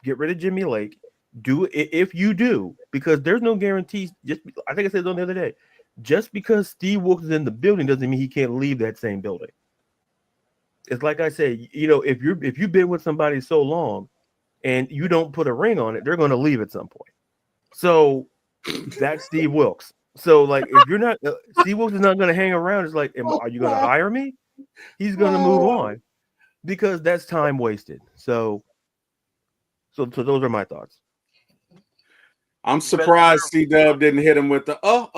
get rid of Jimmy Lake. If you do, because there's no guarantees. I think I said it on the other day. Just because Steve Wilkes is in the building doesn't mean he can't leave that same building. It's like I say, if you've been with somebody so long and you don't put a ring on it, they're going to leave at some point. So that's Steve Wilkes. So like, if you're not, Steve Wilkes is not going to hang around. It's like, are you going to hire me? He's going to move on. because that's time wasted. So those are my thoughts. I'm surprised C-Dub didn't hit him with the I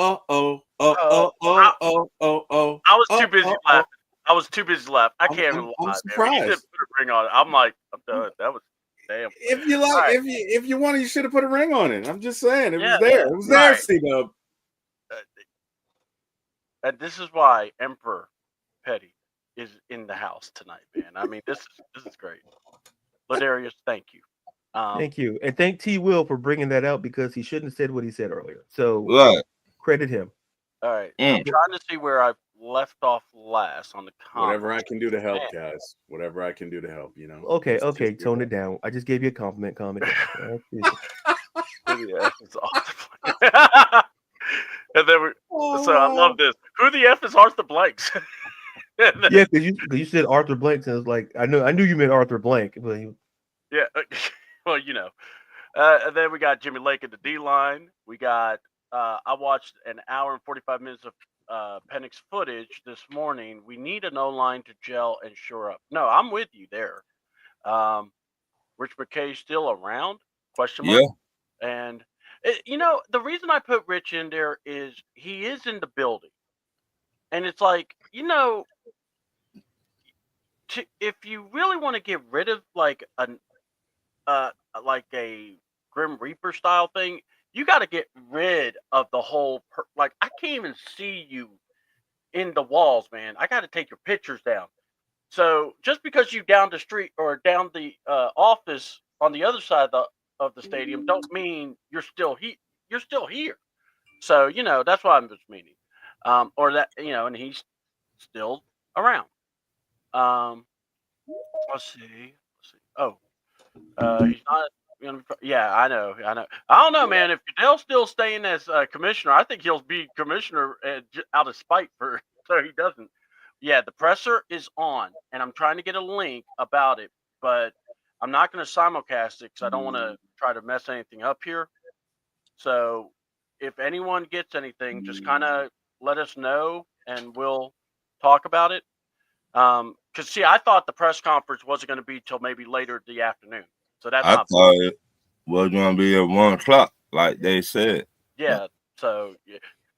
was too busy laughing. I was too busy laughing. I can't even lie. I'm Man. surprised. He didn't put a ring on it. I'm like, I'm done. That was damn. If you like, Right. if you wanted, you should have put a ring on it. I'm just saying, it Yeah, was there. It was there, right. C-Dub. And this is why Emperor Petty is in the house tonight, man. I mean, this is great. LaDaruis, thank you. Thank you, and thank TWill for bringing that out because he shouldn't have said what he said earlier. So Right. credit him. All right, I'm trying to see where I left off last on the comments. Whatever I can do to help, guys. Whatever I can do to help, you know. Okay, Just tone it down. I just gave you a compliment. Calm it down. Yeah, it's awesome. And then I love this. Who the F is Arthur Blanks? Yeah, because you said Arthur Blank, and it's like I knew you meant Arthur Blank, but yeah, well, you know. And then we got Jimmy Lake at the D line. We got I watched an hour and 45 minutes of Penix footage this morning. We need an O-line to gel and shore up. No, I'm with you there. Rich McKay's still around? Question mark. Yeah. And you know, the reason I put Rich in there is he is in the building, and it's like, you know, if you really want to get rid of like a Grim Reaper style thing, you got to get rid of the whole like I can't even see you in the walls, man. I got to take your pictures down. So just because you down the street or down the office on the other side of the stadium, don't mean you're still You're still here. So you know that's what I'm just meaning, or that you know, and he's still around. Let's see. Oh, he's not. Yeah, I know. I don't know, man. If Goodell's still staying as commissioner, I think he'll be commissioner out of spite for so he doesn't. Yeah, the presser is on, and I'm trying to get a link about it, but I'm not going to simulcast it because I don't want to try to mess anything up here. So if anyone gets anything, just kind of let us know, and we'll talk about it. Because see, I thought the press conference wasn't going to be till maybe later the afternoon. So that's I thought it was going to be at 1 o'clock, like they said. Yeah. So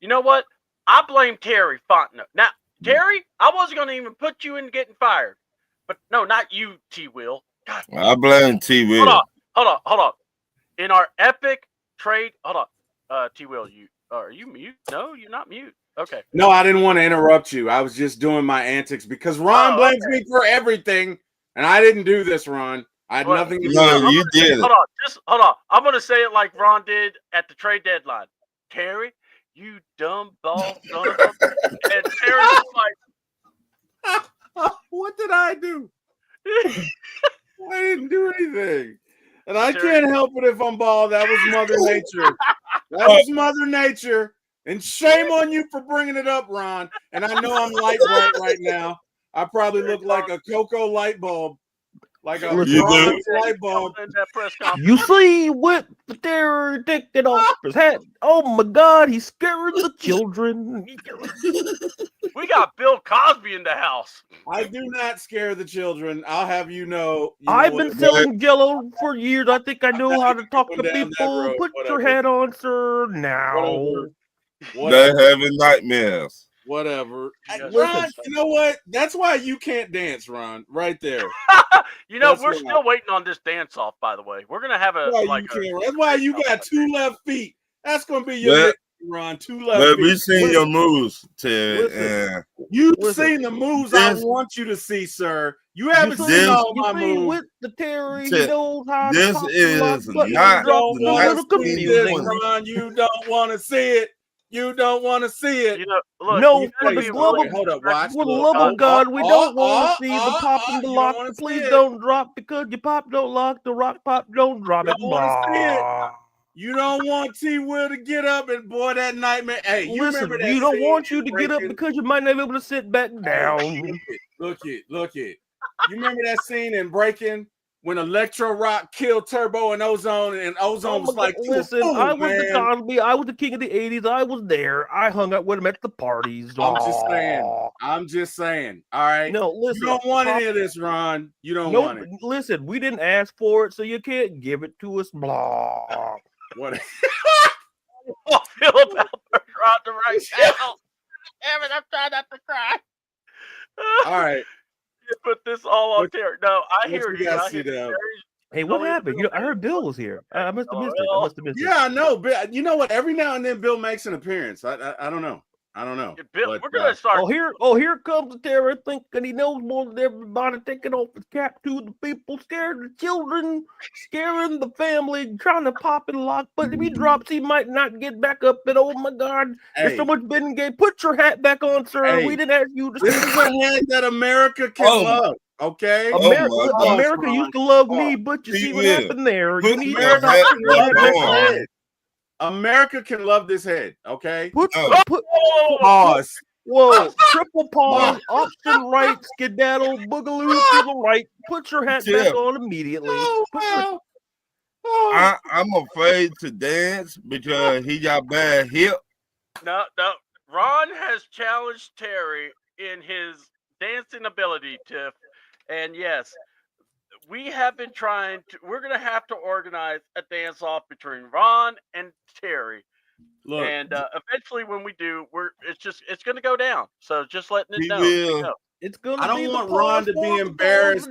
you know what? I blame Terry Fontenot. Now, Terry, I wasn't going to even put you in getting fired, but no, not you, TWill. God. I blame TWill. Hold on. In our epic trade, hold on. TWill, are you mute? No, you're not mute. Okay. No, I didn't want to interrupt you. I was just doing my antics because Ron blames me for everything, and I didn't do this, Ron. I had nothing to do. No, you did it. Hold on. I'm going to say it like Ron did at the trade deadline. Terry, you dumb ball son of a... And Terry's like... What did I do? I didn't do anything. And I can't help it if I'm bald. That was Mother Nature. That was Mother Nature. And shame on you for bringing it up, Ron. And I know I'm light bright right now. I probably look like a cocoa light bulb. Like a light bulb. You see what the terror taking off his hat? Oh my God, he's scaring the children. We got Bill Cosby in the house. I do not scare the children. I'll have you know. I've been selling Jello for years. I think I know how to talk to people. Put your hat on, sir. Now. They're having nightmares. Whatever. Ron, you know what? That's why you can't dance, Ron. Right there. You know, we're still waiting on this dance off, by the way. We're going to have a... That's why you got 2 left feet. That's going to be your Ron. 2 left feet. But we've seen your moves, Ted. You've seen the moves I want you to see, sir. You haven't seen all my moves. With the terror, he knows how to this is not confusing, Ron. You don't want to see it. You don't want to see it. You know, look, no, for the love of God, we don't want to see the pop and the lock. Please don't drop because your pop don't lock, the rock pop don't drop it. You don't want TWill to get up, and boy, that nightmare. Hey, you remember that? You don't want you to get up because you might not be able to sit back down. Look it. You remember that scene in Breaking when Electro Rock killed Turbo and Ozone, and Ozone was like, listen, fool, I was the man. Cosby. I was the king of the 80s. I was there. I hung out with him at the parties. I'm just saying. All right. No, listen. You don't want any of this, Ron. You don't want it. Listen, we didn't ask for it, so you can't give it to us. Blah. What? I feel about Ron the right now. Damn it, I'm trying not to cry. All right. You put this all on Terry. No, I hear you. I hear you. Hey, what happened? You know, I heard Bill was here. I must have missed it. Yeah, I know. But you know what? Every now and then, Bill makes an appearance. I don't know. Bill, we're gonna start. Here comes the terror thinking he knows more than everybody, taking off his cap to the people, scaring the children, scaring the family, trying to pop and lock. But if he drops, he might not get back up. And oh my God, there's so much been gay. Put your hat back on, sir. We didn't ask you to. This is a hat that America can love. Okay, America used to love me, but you see what happened there. You need to America can love this head, okay? Pause. Whoa, triple pause, option right, skedaddle, boogaloo to the right. Put your hat back on immediately. I'm afraid to dance because he got bad hip. No. Ron has challenged Terry in his dancing ability, Tiff. And yes, we have been trying to. We're gonna have to organize a dance-off between Ron and Terry. Look, and eventually, when we do, it's gonna go down. So just letting it know. It's gonna. I don't want Ron to be embarrassed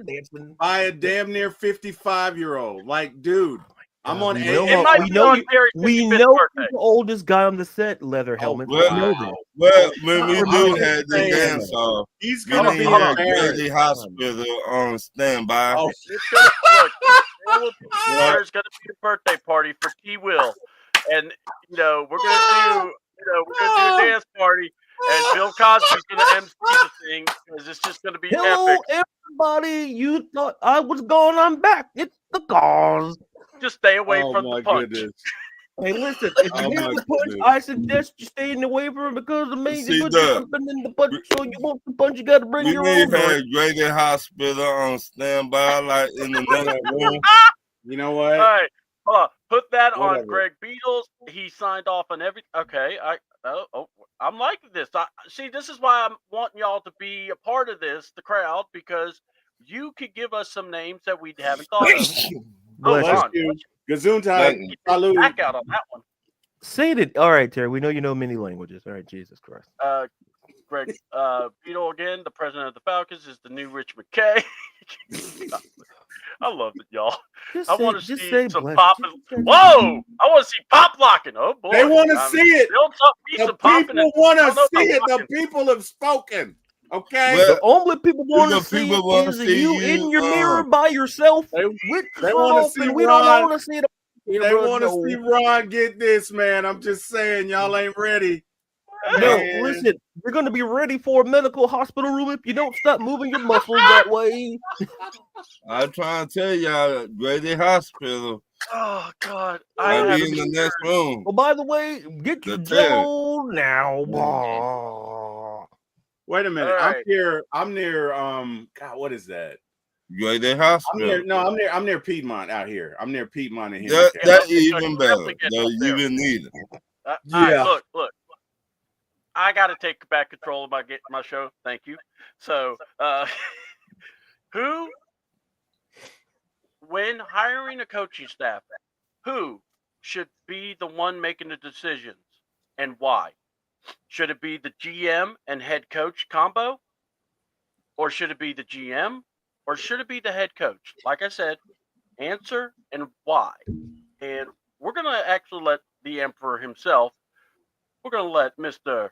by a damn near 55-year-old. Like, dude, I'm on. We know the oldest guy on the set, leather helmet. Well, when we do have the dance off, he's gonna be Grady Hospital on standby. There's gonna be a birthday party for TWill, and we're gonna do a dance party, and Bill Cosby's gonna MC the thing because it's just gonna be epic. Everybody! You thought I was gone? I'm back. It's the cause. Just stay away from the punch. Goodness. Hey, listen, if you get the punch, I suggest you staying away from it because the major jumping in the punch. So you want the punch, you got to bring your own. We had Grady Hospital on standby, like in the next room. You know what? All right, hold on. Put that on Greg Beatles. He signed off on every. Okay, I'm liking this. See, this is why I'm wanting y'all to be a part of this, the crowd, because you could give us some names that we haven't thought of. Bless you. Gazoon time. Back out on that one. Say it. All right, Terry. We know you know many languages. All right, Jesus Christ. Greg Beetle again, the president of the Falcons, is the new Rich McKay. I love it, y'all. I want to see some pop. Whoa! I want to see pop locking. Oh boy, they want to see it. The people want to see it. The people have spoken. Okay. Well, the only people want to see it is you in your mirror by yourself. They want to see Ron. We don't want to see it. They want to see Ron get this, man. I'm just saying, y'all ain't ready. No, listen, you're going to be ready for a medical hospital room if you don't stop moving your muscles that way. I'm trying to tell y'all, Grady Hospital. Oh, God. I'll be in the next room. Well, by the way, get your jello now. Wait a minute. Right. I'm near God, what is that? Grady Hospital. I'm near Piedmont out here. I'm near Piedmont in here. That's even better. You even need it. All right, look. I got to take back control of my show. Thank you. So, when hiring a coaching staff, who should be the one making the decisions and why? Should it be the GM and head coach combo? Or should it be the GM? Or should it be the head coach? Like I said, answer and why. And we're going to actually let the Emperor himself, we're going to let Mr.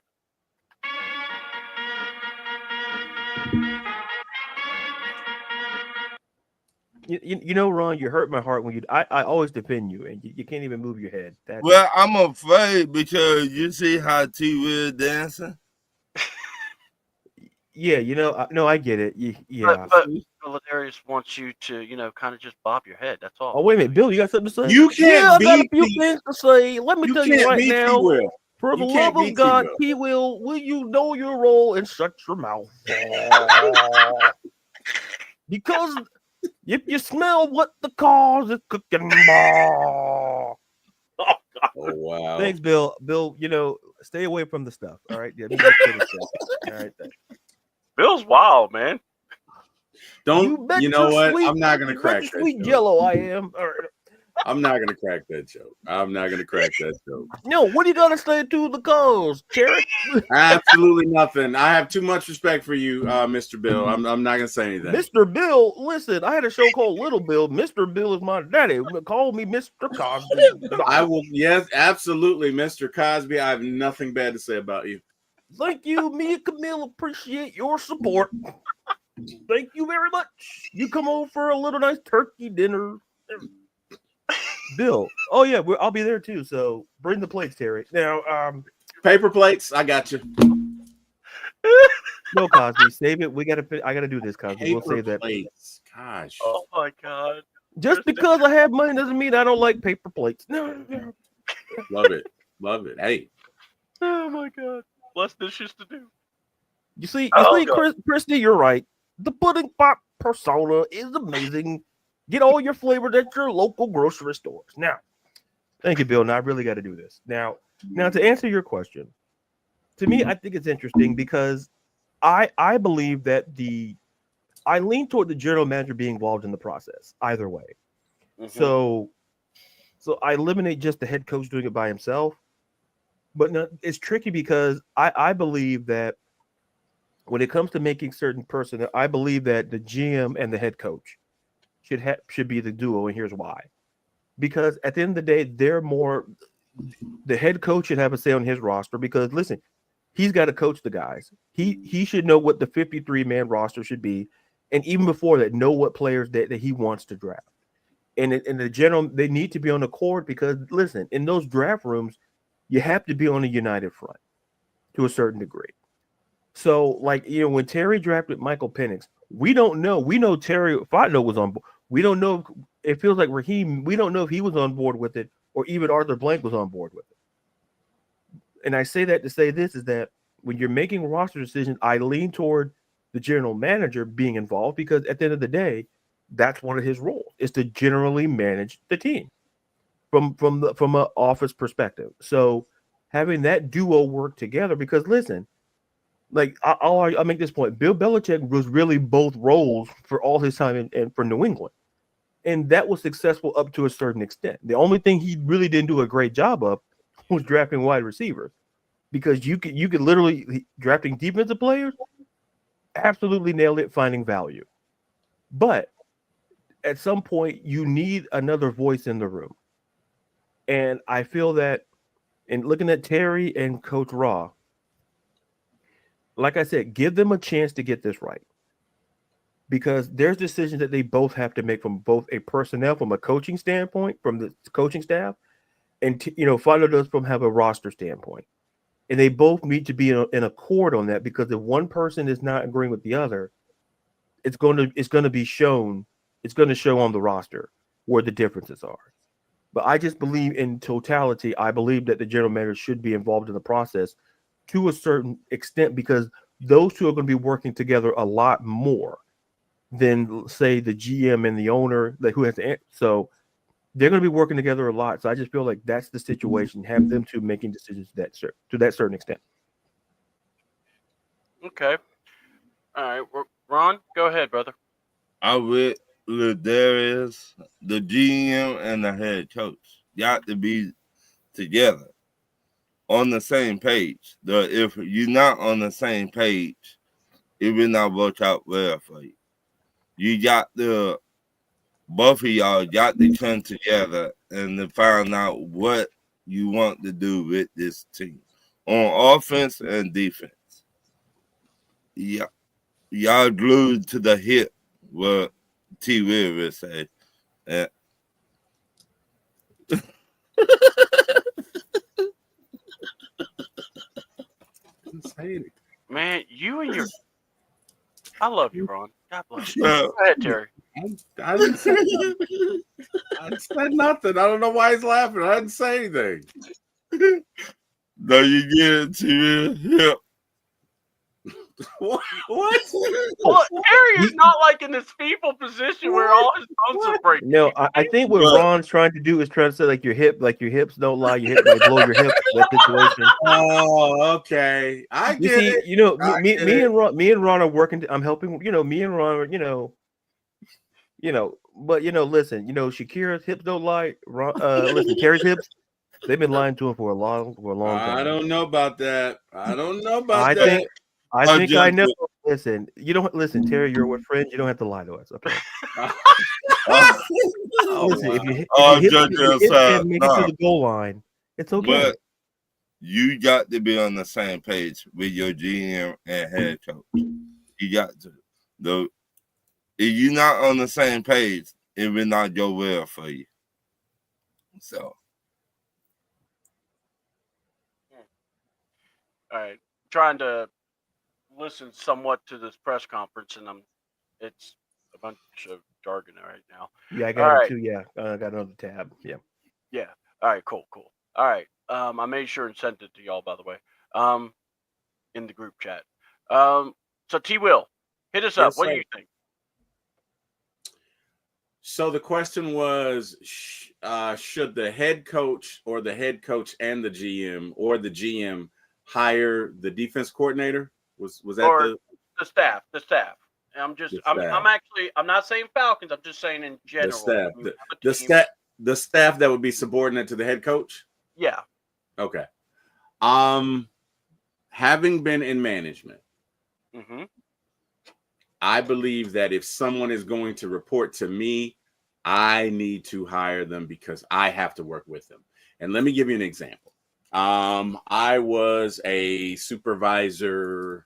You know, Ron, you hurt my heart when you. I always defend you, and you can't even move your head. Well, I'm afraid because you see how TWill dancing. Yeah, I get it. Yeah, but LaDaruis wants you to, kind of just bob your head. That's all. Oh, wait a minute, Bill, you got something to say? You can't. I got a few things to say. Let me tell you right now. TWill. For the love of God, TWill, will you know your role and shut your mouth? Because If you smell what the cause is cooking, Oh, God. Oh wow. thanks, Bill. Bill, stay away from the stuff. All right. Yeah, me just kidding. All right. Thanks. Bill's wild, man. Don't bet you know your what? sweet- I'm not gonna you bet crack your that sweet joke. jello. I am. All right. I'm not gonna crack that joke. I'm not gonna crack that joke. No, what are you gonna say to the cause, Terry? Absolutely nothing. I have too much respect for you, Mr. Bill. I'm not gonna say anything. Mr. Bill, listen, I had a show called Little Bill. Mr. Bill is my daddy. Call me Mr. Cosby. I will. Yes, absolutely, Mr. Cosby. I have nothing bad to say about you. Thank you, me and Camille appreciate your support. Thank you very much. You come over for a little nice turkey dinner. Bill, oh yeah, I'll be there too. So bring the plates, Terry. Now, Paper plates. I got you. no, Cosby, save it. I gotta do this, Cosby. We'll Paper save that. plates. Gosh. Oh, my God. Just because I have money doesn't mean I don't like paper plates. No. Love it. Love it. Hey. Oh, my God. Less dishes to do. You see, God. Christy, you're right. The pudding pop persona is amazing. Get all your flavors at your local grocery stores. Now, thank you, Bill. Now I really got to do this. Now to answer your question, to me, I think it's interesting because I believe that I lean toward the general manager being involved in the process either way. Mhm. So I eliminate just the head coach doing it by himself. But no, it's tricky because I believe that when it comes to making certain personnel, I believe that the GM and the head coach should be the duo, and here's why. Because at the end of the day, the head coach should have a say on his roster because listen, he's got to coach the guys. He should know what the 53-man roster should be, and even before that, know what players that he wants to draft. And in the general, they need to be on accord because listen, in those draft rooms, you have to be on a united front to a certain degree. So, like, when Terry drafted Michael Penix, we don't know. We know Terry Fontenot was on board. We don't know. It feels like Raheem. We don't know if he was on board with it or even Arthur Blank was on board with it. And I say that to say this is that when you're making roster decisions, I lean toward the general manager being involved because at the end of the day, that's one of his roles is to generally manage the team from an office perspective. So having that duo work together, because listen, like I'll make this point. Bill Belichick was really both roles for all his time in for New England. And that was successful up to a certain extent. The only thing he really didn't do a great job of was drafting wide receivers. Because you could literally drafting defensive players, absolutely nailed it, finding value. But at some point, you need another voice in the room. And I feel that in looking at Terry and Coach Raw, like I said, give them a chance to get this right. Because there's decisions that they both have to make from both a personnel, from a coaching standpoint, from the coaching staff, and Fontenot does from have a roster standpoint. And they both need to be in accord on that because if one person is not agreeing with the other, it's going to be shown. It's going to show on the roster where the differences are. But I just believe in totality. I believe that the general manager should be involved in the process to a certain extent because those two are going to be working together a lot more than say the GM and the owner, like who has to. So they're going to be working together a lot. So I just feel like that's the situation. Have them two making decisions to that certain extent. Okay. All right. Ron, go ahead, brother. I with LaDaruis, the GM and the head coach got to be together on the same page. If you're not on the same page, it will not work out well for you. You got both of y'all got to come together and to find out what you want to do with this team on offense and defense. Yeah, y'all glued to the hip, what TWill will say. Man, you and your I love you, Ron. God bless you. Uh, Go ahead, Terry. I didn't say nothing. I said nothing. I don't know why he's laughing. I didn't say anything. No, you get it to hip. What? Well, Terry is not like in this feeble position where all his bones are breaking. No, I think what But- Ron's trying to do is trying to say like your hips don't lie. Your hip might blow your hip. That situation. Oh, okay. I You get see, it. you know, I me get it. and Ron are working. I'm helping. You know, me and Ron are, but listen, Shakira's hips don't lie. Listen, Terry's hips, they've been lying to him for a long time. I don't know about that. I don't know about I that. think I just- know. Listen, you don't listen, Terry. You're with friends. You don't have to lie to us, okay? Listen, if you joking aside, can't make it to the goal line, it's okay. But you got to be on the same page with your GM and head coach. You got to. If you're not on the same page, it will not go well for you. So. All right, trying to listen somewhat to this press conference, and it's a bunch of jargon right now. Yeah, I All got it right. too. Yeah, I got another tab. Yeah. Yeah. All right. Cool. All right. I made sure and sent it to y'all, by the way. In the group chat. So TWill, hit us up. Yes, What do sir. you think? So the question was, should the head coach or the head coach and the GM or the GM hire the defense coordinator? Was that Or the staff? The staff. I'm not saying Falcons. I'm just saying in general. staff. when you have a the team- the staff that would be subordinate to the head coach? Yeah. Okay. Having been in management, Mm-hmm. I believe that if someone is going to report to me, I need to hire them because I have to work with them. And let me give you an example. I was a supervisor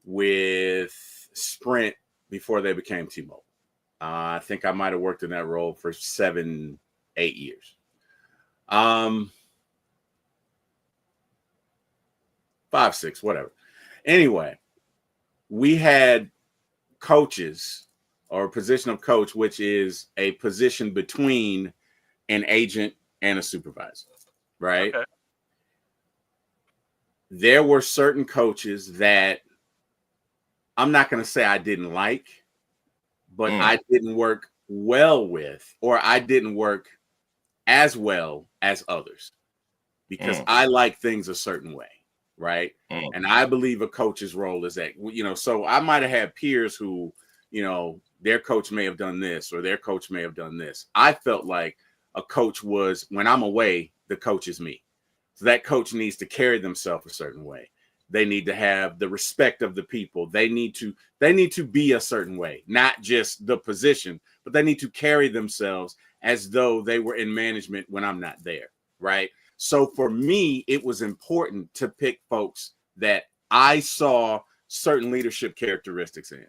with Sprint before they became T-Mobile. I think I might have worked in that role for 7-8 years. 5, 6, whatever. Anyway, we had coaches or a position of coach, which is a position between an agent and a supervisor, right? Okay. There were certain coaches that I'm not going to say I didn't like, but I didn't work well with, or I didn't work as well as others because I like things a certain way, right? And I believe a coach's role is that, so I might have had peers who, their coach may have done this or their coach may have done this. I felt like a coach was, when I'm away, the coach is me. So that coach needs to carry themselves a certain way. They need to have the respect of the people. They need to be a certain way, not just the position, but they need to carry themselves as though they were in management when I'm not there, right? So for me, it was important to pick folks that I saw certain leadership characteristics in.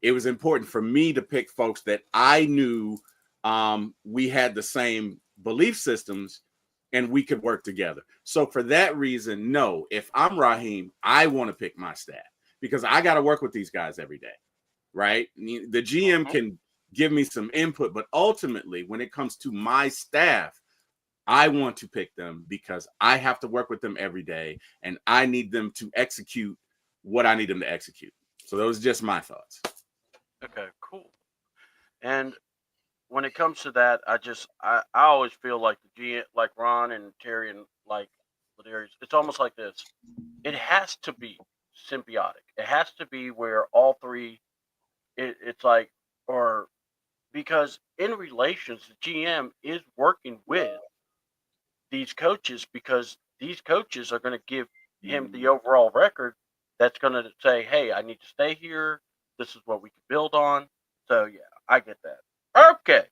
It was important for me to pick folks that I knew we had the same belief systems and we could work together. So for that reason, no, if I'm Raheem, I want to pick my staff because I got to work with these guys every day, right? The GM can give me some input, but ultimately when it comes to my staff, I want to pick them because I have to work with them every day and I need them to execute what I need them to execute. So those are just my thoughts. Okay, cool. And when it comes to that, I always feel like the GM, like Ron and Terry and like LaDaruis, it's almost like this. It has to be symbiotic. It has to be where all three, it's like, or because in relations, the GM is working with these coaches because these coaches are going to give him the overall record that's going to say, hey, I need to stay here. This is what we can build on. So yeah, I get that. Okay.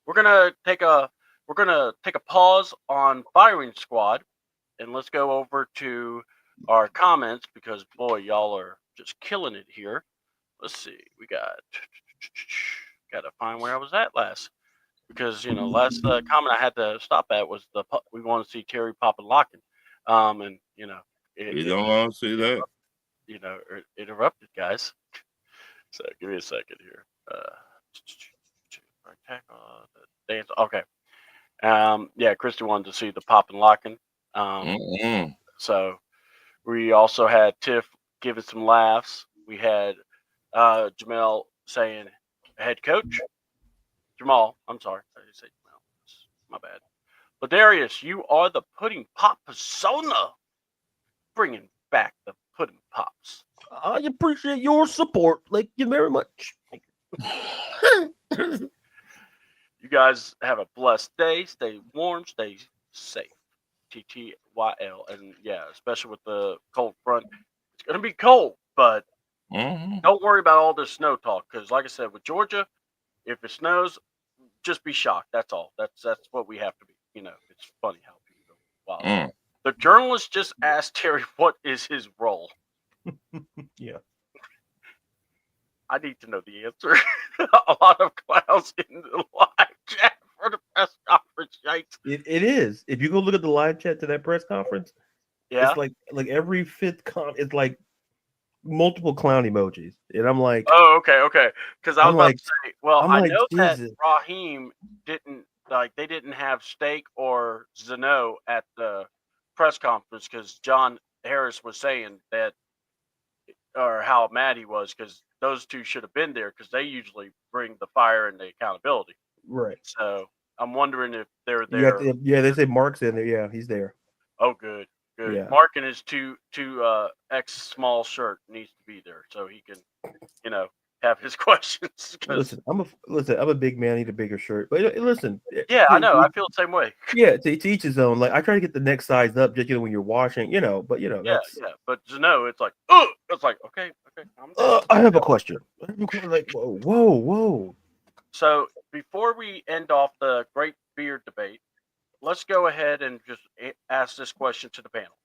We're gonna take a pause on Firing Squad, and let's go over to our comments because boy, y'all are just killing it here. Let's see, we got to find where I was at last because last comment I had to stop at was we want to see Terry popping locking, and You don't want to see that. it interrupted, guys. So give me a second here. Dance. Okay. Yeah, Christy wanted to see the pop and locking. So we also had Tiff giving some laughs. We had Jamel saying head coach. Jamal, I'm sorry. I didn't say Jamal. It's my bad. LaDaruis, you are the Pudding Pop persona. Bringing back the Pudding Pops. I appreciate your support. Thank you very much. You guys have a blessed day. Stay warm. Stay safe. TTYL. And yeah, especially with the cold front. It's going to be cold, but don't worry about all this snow talk. Because like I said, with Georgia, if it snows, just be shocked. That's all. That's what we have to be. You know, it's funny how people go wild. The journalist just asked Terry, what is his role? Yeah. I need to know the answer. A lot of clowns in the live chat for the press conference. Yikes. It is. If you go look at the live chat to that press conference, it's like every fifth it's like multiple clown emojis. And I'm like, oh, okay. Because I was about to say, well, I know that Jesus. Raheem didn't they didn't have Steak or Zeno at the press conference because John Harris was saying that, or how mad he was because those two should have been there because they usually bring the fire and the accountability. Right. So I'm wondering if they're there. They say Mark's in there. Yeah, he's there. Oh, good. Yeah. Mark in his two X small shirt needs to be there so he can, have his questions. Listen, I'm a big man. I need a bigger shirt. But listen. Yeah, I know. I feel the same way. Yeah, to each his own. Like I try to get the next size up, just when you're washing, but that's yeah. But Zeno, it's like, oh, it's like, okay. I have a question. Like, whoa. So before we end off the great beard debate, let's go ahead and just ask this question to the panel.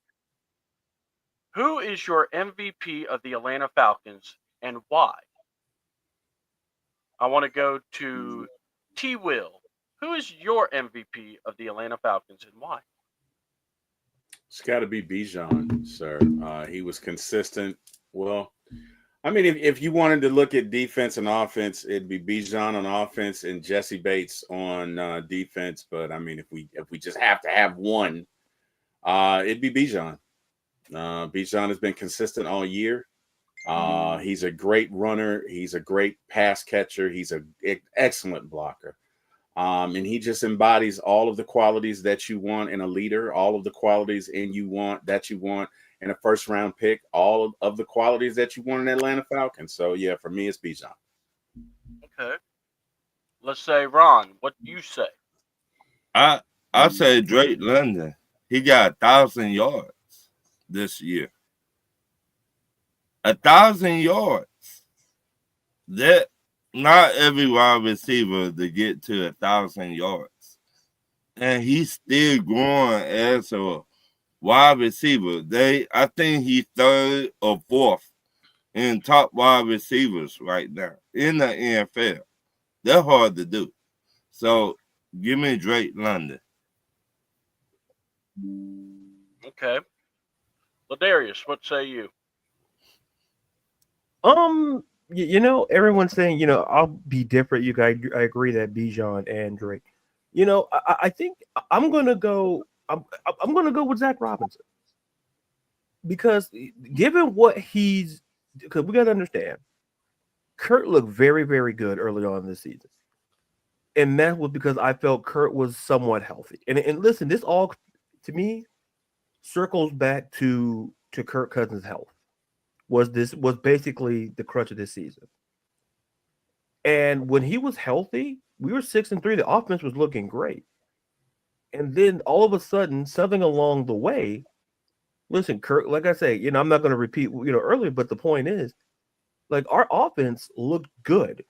Who is your MVP of the Atlanta Falcons and why? I want to go to TWill. Who is your MVP of the Atlanta Falcons and why? It's got to be Bijan, sir. He was consistent. Well, I mean, if you wanted to look at defense and offense, it'd be Bijan on offense and Jesse Bates on defense. But I mean, if we just have to have one, it'd be Bijan. Bijan has been consistent all year. He's a great runner. He's a great pass catcher. He's an excellent blocker. And he just embodies all of the qualities that you want in a leader, all of the qualities that you want in a first round pick, all of the qualities that you want in Atlanta Falcons. So yeah, for me, it's Bijan. Okay. Let's say, Ron, what do you say? I say Drake London. He got 1,000 yards this year. 1,000 yards. That not every wide receiver to get to 1,000 yards. And he's still growing as a wide receiver. I think he's third or fourth in top wide receivers right now in the NFL. They're hard to do. So give me Drake London. Okay. LaDaruis, what say you? Everyone's saying, I'll be different. You guys, I agree that Bijan and Drake. I think I'm gonna go. I'm gonna go with Zach Robinson because given what because we gotta understand, Kurt looked very, very good early on this season, and that was because I felt Kurt was somewhat healthy. And listen, this all to me circles back to Kirk Cousins' health. Was basically the crutch of this season. And when he was healthy, we were 6-3. The offense was looking great. And then all of a sudden, something along the way, listen, Kirk, like I say, I'm not going to repeat, earlier, but the point is, like, our offense looked good,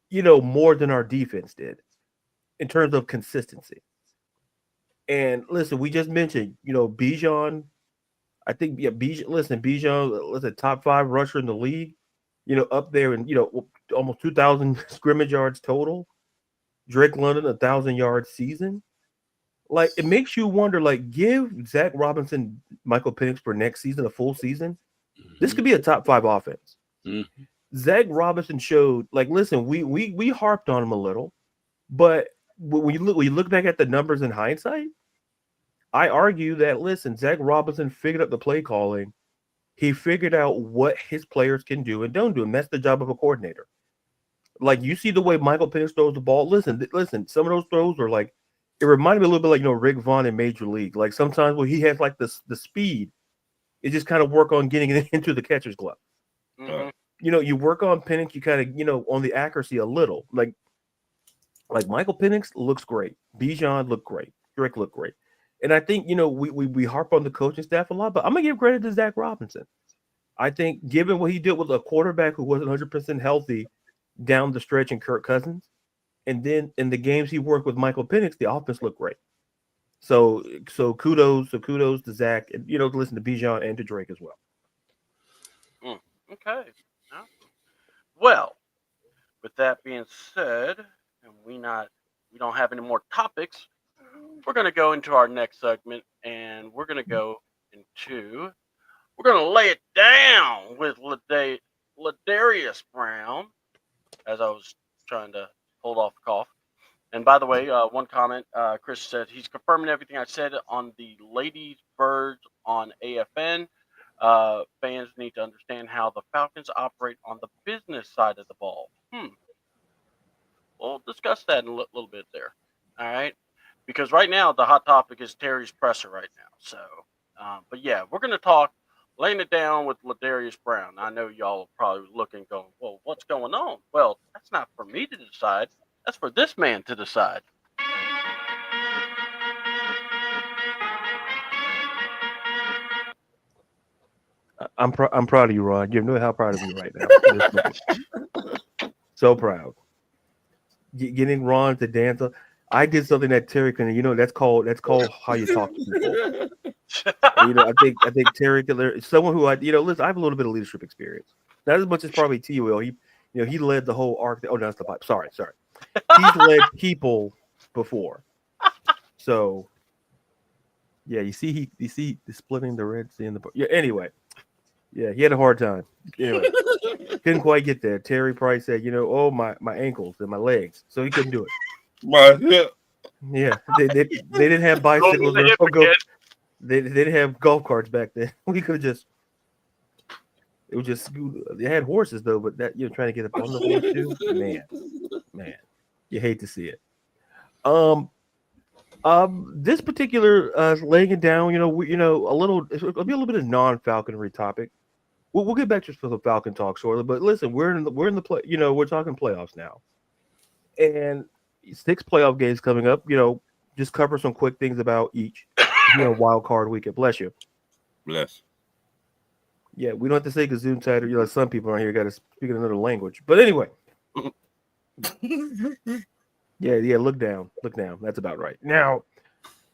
more than our defense did in terms of consistency. And listen, we just mentioned, Bijan. I think, Bijan, top 5 rusher in the league, up there and, almost 2,000 scrimmage yards total. Drake London, 1,000-yard season. Like, it makes you wonder, like, give Zach Robinson, Michael Penix for next season, a full season. This could be a top 5 offense. Mm-hmm. Zach Robinson showed, like, listen, we harped on him a little, but when you look back at the numbers in hindsight, I argue that, listen, Zach Robinson figured out the play calling He figured out what his players can do and don't do, and that's the job of a coordinator. Like you see the way Michael Penix throws the ball. Listen. Some of those throws are like it reminded me a little bit like Rick Vaughn in Major League. Like sometimes when he has like the speed, it just kind of work on getting it into the catcher's glove. Mm-hmm. You work on Penix, you kind of on the accuracy a little. Like Michael Penix looks great. Bijan looked great. Drake looked great. And I think we harp on the coaching staff a lot, but I'm gonna give credit to Zach Robinson. I think given what he did with a quarterback who wasn't 100% healthy down the stretch in Kirk Cousins, and then in the games he worked with Michael Penix, the offense looked great. So kudos to Zach, and listen to Bijan and to Drake as well. Okay. Yeah. Well, with that being said, and we don't have any more topics, we're going to go into our next segment, and we're going to lay it down with LaDaruis Brown, as I was trying to hold off a cough. And by the way, one comment, Chris said he's confirming everything I said on the Ladies Birds on AFN. Fans need to understand how the Falcons operate on the business side of the ball. We'll discuss that in a little bit there. All right. Because right now the hot topic is Terry's presser right now. So, but yeah, we're going to talk laying it down with LaDaruis Brown. I know y'all are probably looking, going, well, what's going on? Well, that's not for me to decide. That's for this man to decide. I'm proud of you, Ron. You know how proud of you right now. So proud. Getting Ron to dance. I did something that Terry couldn't. That's called how you talk to people. I think Terry could. Someone who listen. I have a little bit of leadership experience. Not as much as probably TWill. He led the whole arc. Oh, no, that's the pipe. Sorry. He's led people before. So yeah, you see the splitting the Red Sea in the anyway. Yeah, he had a hard time. Anyway, couldn't quite get there. Terry probably said, oh my ankles and my legs, so he couldn't do it. My hip. Yeah, they didn't have bicycles or they didn't have golf carts back then. We could have just. It was just they had horses though, but that trying to get up on the horse too, man, you hate to see it. This particular laying it down, it'll be a little bit of non-falconry topic. We'll get back to the Falcon talk shortly, but listen, we're in the play. We're talking playoffs now, and 6 playoff games coming up. Just cover some quick things about each. Wild card weekend. Bless you. Bless. Yeah, we don't have to say Gesundheit or some people around here got to speak another language. But anyway. Yeah, look down. That's about right. Now,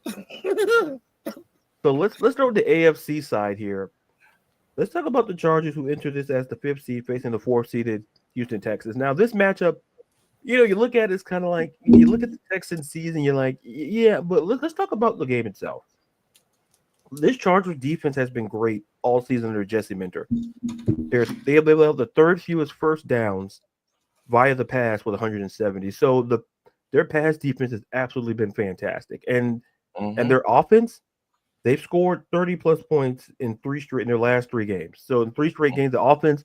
so let's throw the AFC side here. Let's talk about the Chargers who entered this as the 5th seed facing the 4th seeded Houston Texans. Now, this matchup, you look at it, it's kind of like you look at the Texans season, you're like, yeah, but let's talk about the game itself. This Chargers defense has been great all season under Jesse Minter. They have the 3rd fewest first downs via the pass with 170. So their pass defense has absolutely been fantastic. And their offense, they've scored 30 plus points in their last 3 games. So in 3 straight games, the offense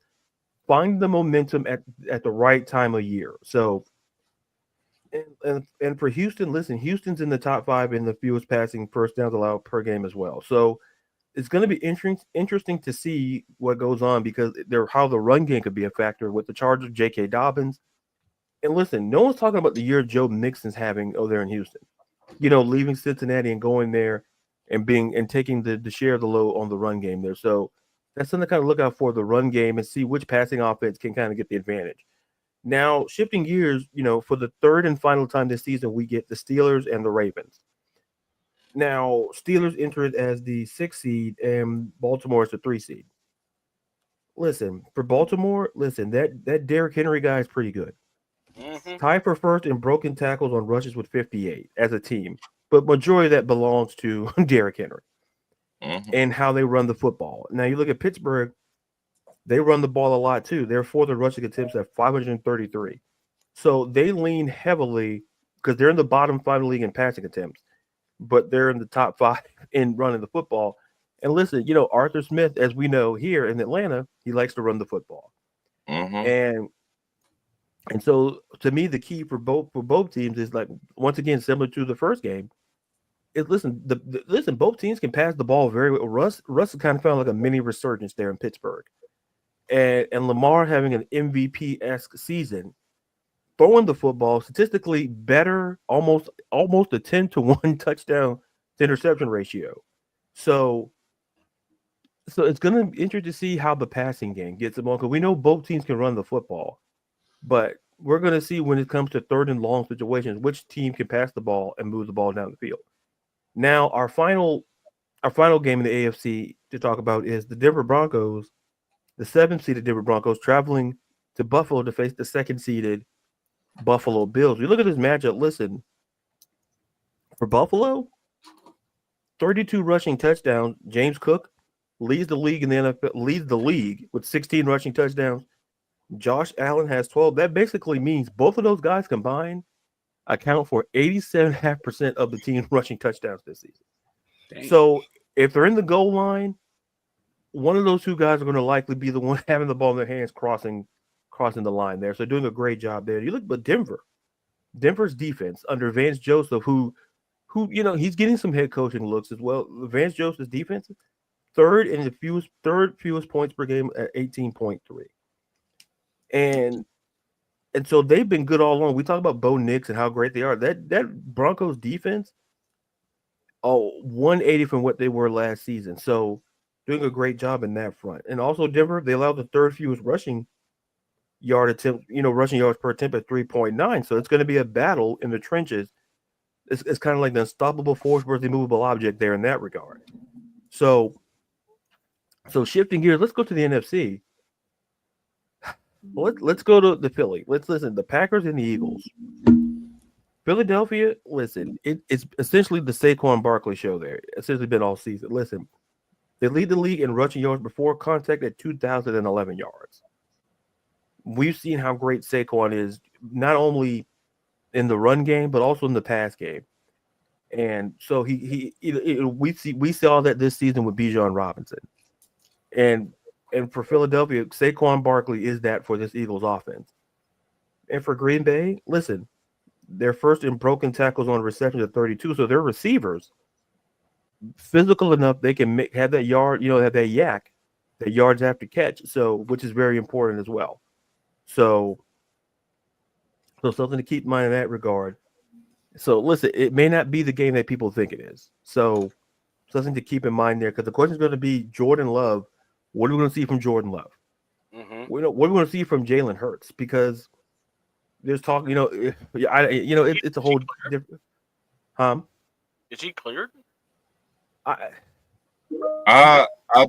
find the momentum at the right time of year. So and for Houston, listen, Houston's in the top 5 in the fewest passing first downs allowed per game as well. So it's going to be interesting to see what goes on because how the run game could be a factor with the Chargers, J.K. Dobbins. And listen, no one's talking about the year Joe Mixon's having there in Houston. Leaving Cincinnati and going there and taking the share of the load on the run game there. So that's something to kind of look out for the run game and see which passing offense can kind of get the advantage. Now, shifting gears, for the 3rd and final time this season, we get the Steelers and the Ravens. Now, Steelers entered as the 6th seed and Baltimore is the 3 seed. Listen, for Baltimore, that Derrick Henry guy is pretty good. Tied for 1st in broken tackles on rushes with 58 as a team, but majority of that belongs to Derrick Henry and how they run the football. Now, you look at Pittsburgh, they run the ball a lot too. They're 4th in rushing attempts at 533. So they lean heavily because they're in the bottom 5 of the league in passing attempts, but they're in the top 5 in running the football. And listen, Arthur Smith, as we know here in Atlanta, he likes to run the football. Mm-hmm. And so to me, the key for both teams is like once again similar to the first game. Is listen, both teams can pass the ball very well. Russ kind of found like a mini resurgence there in Pittsburgh, and Lamar having an MVP-esque season, throwing the football statistically better, almost a 10-1 touchdown to interception ratio. So it's going to be interesting to see how the passing game gets them on because we know both teams can run the football, but we're going to see when it comes to third and long situations which team can pass the ball and move the ball down the field. Now our final game in the AFC to talk about is the Denver Broncos, the 7th-seeded Denver Broncos, traveling to Buffalo to face the 2nd-seeded Buffalo Bills. We look at this matchup. Listen, for Buffalo, 32 rushing touchdowns. James Cook leads the league in the NFL, leads the league with 16 rushing touchdowns. Josh Allen has 12. That basically means both of those guys combined account for 87.5% of the team's rushing touchdowns this season. Dang. So if they're in the goal line, one of those two guys are going to likely be the one having the ball in their hands crossing the line there. So doing a great job there. You look at Denver's defense under Vance Joseph, who he's getting some head coaching looks as well. Vance Joseph's defense, third fewest points per game at 18.3. And so they've been good all along. We talk about Bo Nix and how great they are. That Broncos defense, 180 from what they were last season. So doing a great job in that front. And also Denver, they allowed the third fewest rushing yards per attempt at 3.9. So it's going to be a battle in the trenches. It's kind of like the unstoppable force versus the immovable object there in that regard. So shifting gears, let's go to the NFC. Let's go to the Philly. Let's listen. The Packers and the Eagles. Philadelphia, listen, it's essentially the Saquon Barkley show there. It's essentially been all season. Listen, they lead the league in rushing yards before contact at 2,011 yards. We've seen how great Saquon is, not only in the run game, but also in the pass game. And so we saw that this season with Bijan Robinson. And for Philadelphia, Saquon Barkley is that for this Eagles offense. And for Green Bay, listen, they're first in broken tackles on receptions at 32. So their receivers, physical enough, they can have that yard, have that yak, that yards after catch. So which is very important as well. So something to keep in mind in that regard. So listen, it may not be the game that people think it is. So something to keep in mind there, because the question is going to be Jordan Love. What are we going to see from Jordan Love? Mm-hmm. What are we going to see from Jalen Hurts? Because there's talk, it's a whole different. Is he cleared? I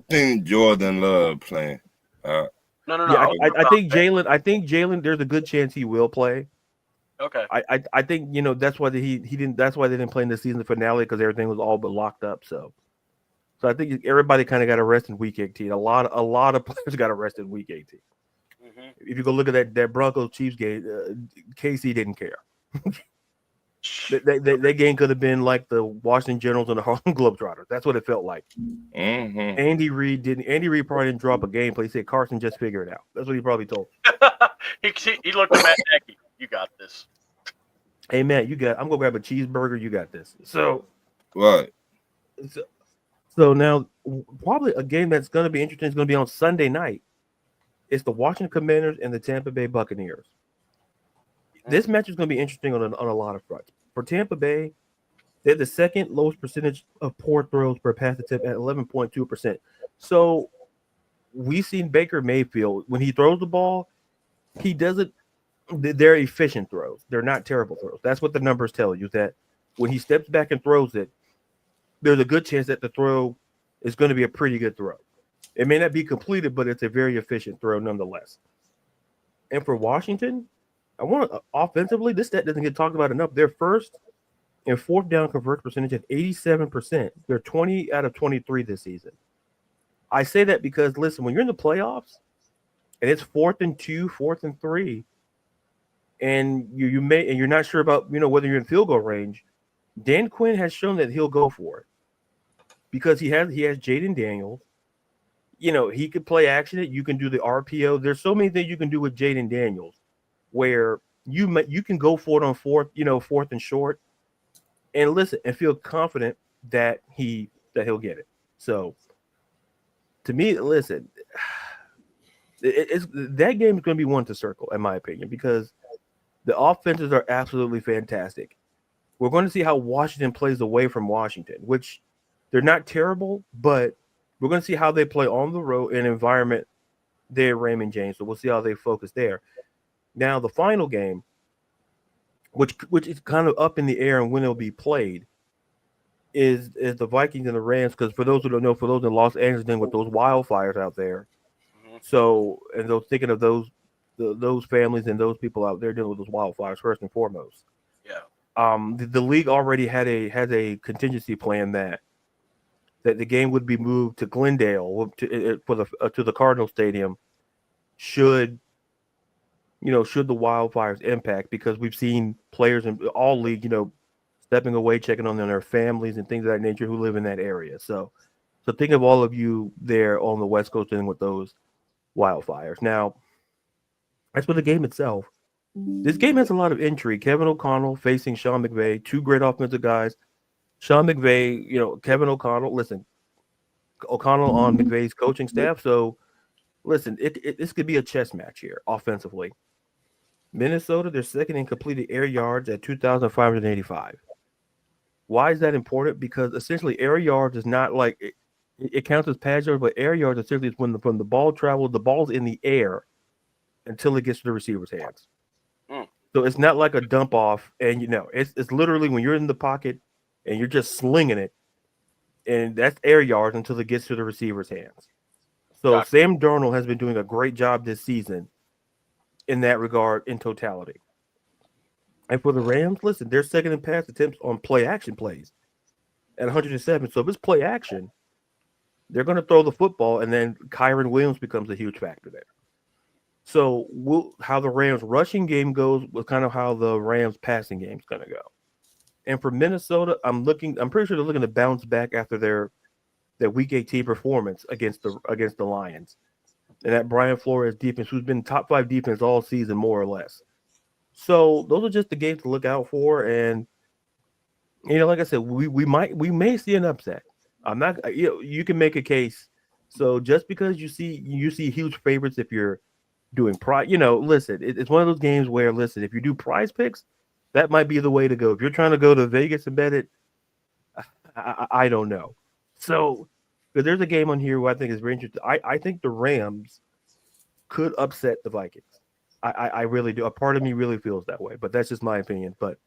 think Jordan Love playing. No. Yeah, I think Jalen. I think Jalen. There's a good chance he will play. Okay. I think that's why he didn't. That's why they didn't play in the season finale, because everything was all but locked up. So I think everybody kind of got arrested in Week 18. A lot of players got arrested in Week 18. Mm-hmm. If you go look at that Broncos Chiefs game, KC didn't care. That game could have been like the Washington Generals and the Harlem Globetrotters. That's what it felt like. Mm-hmm. Andy Reid probably didn't drop a gameplay. He said, Carson, just figure it out. That's what he probably told. He looked at Matt Nagy. You got this. Hey man, I'm gonna grab a cheeseburger. You got this. So right. So now probably a game that's gonna be interesting is gonna be on Sunday night. It's the Washington Commanders and the Tampa Bay Buccaneers. This match is going to be interesting on a lot of fronts. For Tampa Bay, they're the second lowest percentage of poor throws per pass attempt at 11.2%. So we've seen Baker Mayfield, when he throws the ball, they're efficient throws. They're not terrible throws. That's what the numbers tell you, that when he steps back and throws it, there's a good chance that the throw is going to be a pretty good throw. It may not be completed, but it's a very efficient throw nonetheless. And for Washington, offensively, this stat doesn't get talked about enough. They're first in fourth down conversion percentage at 87%. They're 20 out of 23 this season. I say that because, listen, when you're in the playoffs and it's 4th and 2, 4th and 3, and you're not sure about whether you're in field goal range, Dan Quinn has shown that he'll go for it. because he has Jaden Daniels. You know, he could play action it. You can do the RPO. There's so many things you can do with Jaden Daniels where you can go for it on fourth and short, and listen and feel confident that he'll get it. So to me, listen, it's that game is going to be one to circle, in my opinion, because the offenses are absolutely fantastic. We're going to see how Washington plays away from Washington, which they're not terrible, but we're going to see how they play on the road in an environment there, Raymond James. So we'll see how they focus there. Now, the final game, which is kind of up in the air and when it'll be played, is the Vikings and the Rams. Because for those who don't know, for those in Los Angeles dealing with those wildfires out there, so and those thinking of those families and those people out there dealing with those wildfires first and foremost. Yeah. The league already has a contingency plan that the game would be moved to Glendale to the Cardinal Stadium should the wildfires impact, because we've seen players in all league, stepping away, checking on their families and things of that nature who live in that area. So think of all of you there on the West Coast dealing with those wildfires. Now, as for the game itself, this game has a lot of intrigue. Kevin O'Connell facing Sean McVay, two great offensive guys. Sean McVay, Kevin O'Connell. Listen, O'Connell on McVay's coaching staff. So, listen, this could be a chess match here offensively. Minnesota, they're second in completed air yards at 2,585. Why is that important? Because essentially, air yards is not like it counts as pass yards, but air yards essentially is when from the ball travels, the ball's in the air until it gets to the receiver's hands. So it's not like a dump off, and it's literally when you're in the pocket and you're just slinging it, and that's air yards until it gets to the receiver's hands. So gotcha. Sam Darnold has been doing a great job this season in that regard in totality. And for the Rams, listen, they're second in pass attempts on play action plays at 107. So if it's play action, they're going to throw the football, and then Kyron Williams becomes a huge factor there. So how the Rams rushing game goes with kind of how the Rams passing game is going to go. And for Minnesota, I'm pretty sure they're looking to bounce back after their Week 18 performance against the Lions. And that Brian Flores defense, who's been top 5 defense all season, more or less. So those are just the games to look out for. And, like I said, we may see an upset. I'm not, you can make a case. So just because you see huge favorites if you're doing listen, it's one of those games where, listen, if you do prize picks, that might be the way to go. If you're trying to go to Vegas and bet it, I don't know. So, but there's a game on here who I think is very interesting. I think the Rams could upset the Vikings. I really do. A part of me really feels that way, but that's just my opinion. But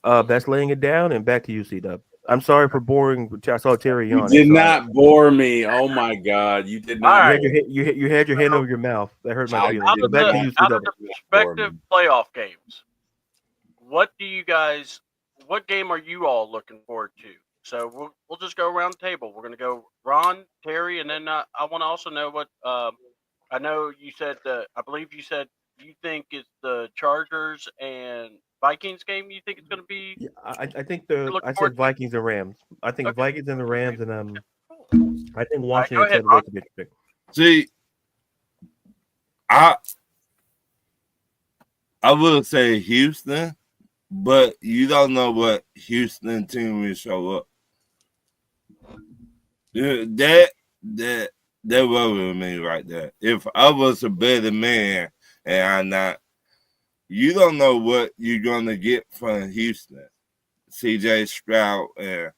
that's laying it down, and back to you, C-Dub. I'm sorry for boring. I saw Terry yawning. You did not bore me. Oh my God, you did not. Right. You had your hand over your mouth. That hurt my feelings. Out of the prospective playoff games, what game are you all looking forward to? So we'll just go around the table. We're going to go Ron, Terry, and then I want to also know what I know you said. I believe you said you think it's the Chargers and Vikings game. You think it's going to be? Yeah, I think I said Vikings and Rams. I think Vikings and the Rams, and I think Washington said the interesting. See, I would say Houston, but you don't know what Houston team will show up. That worries me right there. If I was a better man and I'm not, you don't know what you're gonna get from Houston, CJ Stroud and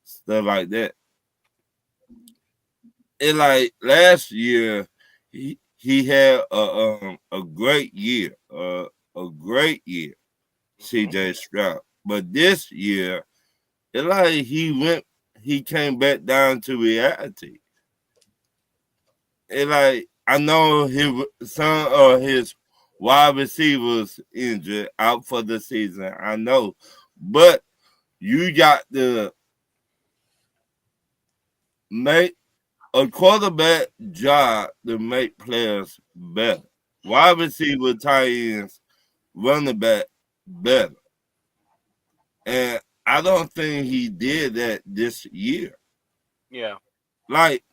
stuff like that. And like last year, he had a great year, CJ Stroud. But this year, it's like he came back down to reality. And like I know some of his wide receivers injured out for the season. I know, but you got to make a quarterback job to make players better. Wide receiver, tight ends, running back better. And I don't think he did that this year. Yeah. Like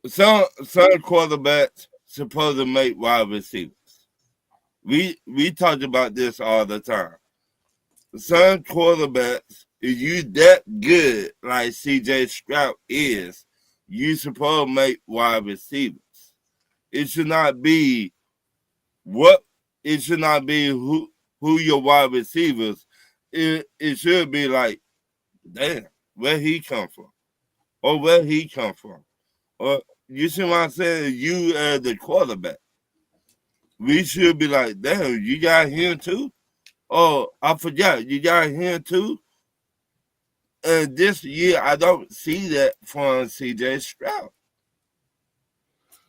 some quarterbacks supposed to make wide receivers. We talk about this all the time. Some quarterbacks, if you that good like CJ Stroud is, you supposed to make wide receivers. It should not be who your wide receivers. It should be like, damn, where he come from, or where he come from, or you see what I'm saying? You as the quarterback, we should be like, damn, you got him too. Oh, I forgot, you got him too. And this year, I don't see that from CJ Stroud.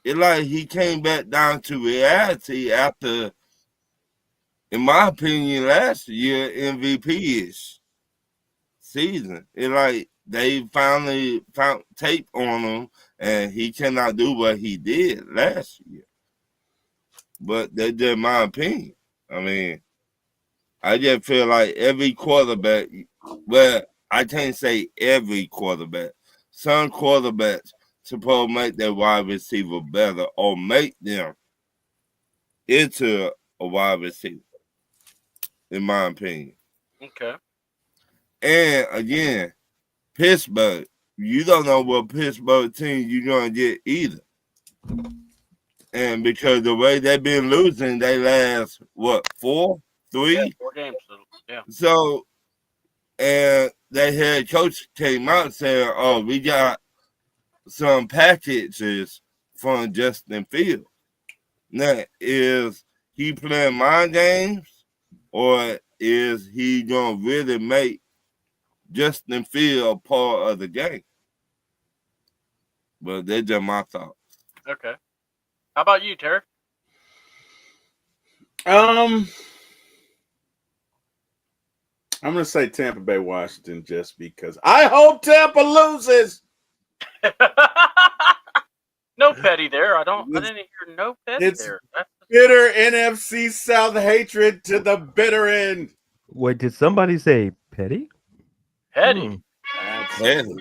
It's like he came back down to reality after, in my opinion, last year MVP-ish season. It's like they finally found tape on him, and he cannot do what he did last year. But that's just my opinion. I mean, I just feel like every quarterback, well, I can't say every quarterback. Some quarterbacks supposed to make their wide receiver better or make them into a wide receiver, in my opinion. Okay. And again, Pittsburgh, you don't know what Pittsburgh team you're going to get either. And because the way they've been losing, they last, what, 4? 3? Yeah, 4 games. So, yeah. So, and their head coach came out saying, oh, we got some packages from Justin Fields. Now, is he playing mind games, or is he going to really make Justin Fields part of the game? But that's just my thoughts. Okay. How about you, Terry? I'm gonna say Tampa Bay, Washington, just because I hope Tampa loses. No petty there. I didn't hear no petty It's there. bitter NFC South hatred to the bitter end. Wait, did somebody say petty? Petty. Hmm. Man.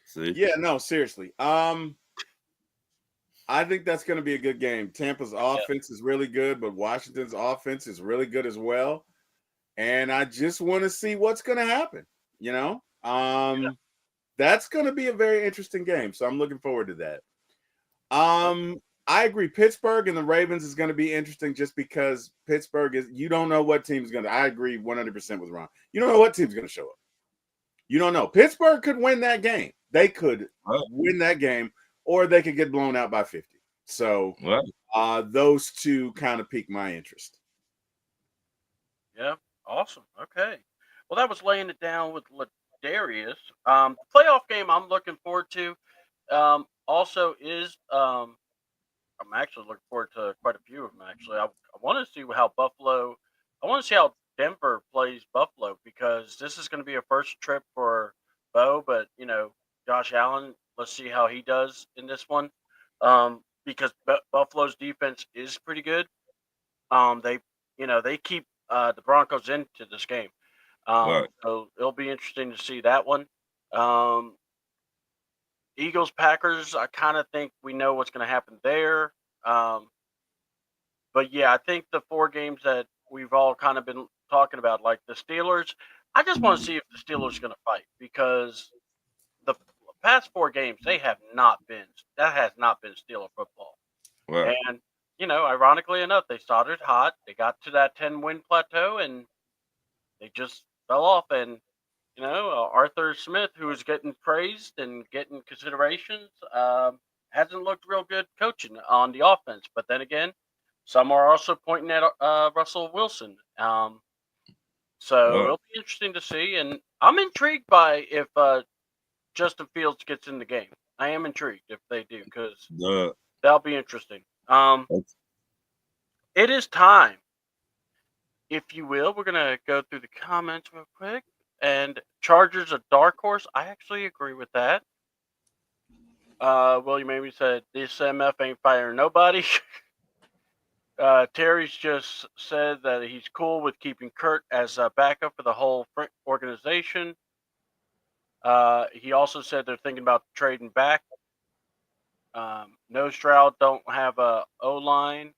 See? Yeah, no, seriously. I think that's going to be a good game. Tampa's offense is really good, but Washington's offense is really good as well. And I just want to see what's going to happen. You know, that's going to be a very interesting game. So I'm looking forward to that. I agree. Pittsburgh and the Ravens is going to be interesting just because Pittsburgh is, you don't know what team's going to, I agree 100% with Ron. You don't know what team's going to show up. You don't know. Pittsburgh could win that game. They could win that game, or they could get blown out by 50. So those two kind of pique my interest. Yeah, awesome. Okay. Well, that was laying it down with LaDaruis. Playoff game I'm looking forward to. Also is I'm actually looking forward to quite a few of them. Actually, I want to see how Denver plays Buffalo, because this is going to be a first trip for Bo. But Josh Allen, let's see how he does in this one, because Buffalo's defense is pretty good. They keep the Broncos into this game. So it'll be interesting to see that one. Eagles, Packers, I kind of think we know what's going to happen there. But yeah, I think the 4 games that we've all kind of been talking about, like the Steelers, I just want to see if the Steelers are going to fight, because the past 4 games, that has not been Steeler football. Right. And, ironically enough, they started hot. They got to that 10-win plateau, and they just fell off. And, Arthur Smith, who is getting praised and getting considerations, hasn't looked real good coaching on the offense. But then again, some are also pointing at Russell Wilson. So it'll be interesting to see. And I'm intrigued by if Justin Fields gets in the game. I am intrigued if they do, because that'll be interesting. It is time, if you will. We're going to go through the comments real quick. And Chargers a dark horse. I actually agree with that. William Amy said, this MF ain't firing nobody. Terry's just said that he's cool with keeping Kurt as a backup for the whole organization. He also said they're thinking about trading back. No Stroud don't have a O line,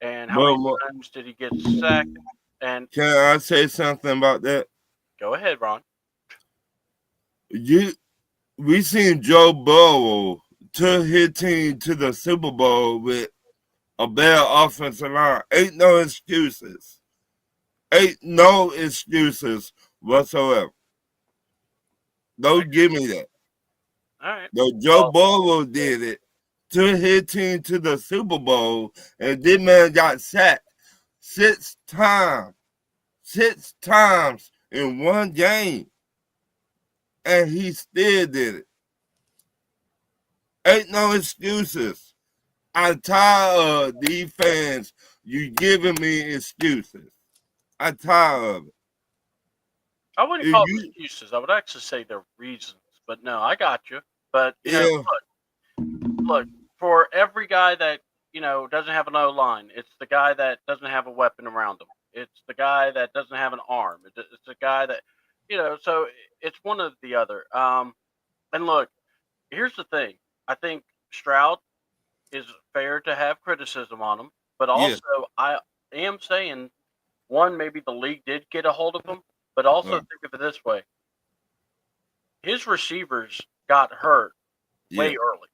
and how many times did he get sacked? And can I say something about that? Go ahead, Ron. We seen Joe Burrow took his team to the Super Bowl with a bad offensive line. Ain't no excuses. Ain't no excuses whatsoever. Don't give me that. All right. No, Joe Burrow did it. Took his team to the Super Bowl, and this man got sacked 6 times. 6 times in one game. And he still did it. Ain't no excuses. I'm tired of these fans. You giving me excuses. I'm tired of it. I wouldn't call them excuses. I would actually say they're reasons. But no, I got you. But you know, look, for every guy that doesn't have an O line, it's the guy that doesn't have a weapon around him. It's the guy that doesn't have an arm. It's the guy that So it's one or the other. And look, here's the thing. I think Stroud is fair to have criticism on him, but also I am saying, one, maybe the league did get a hold of him, but also think of it this way. His receivers got hurt way early.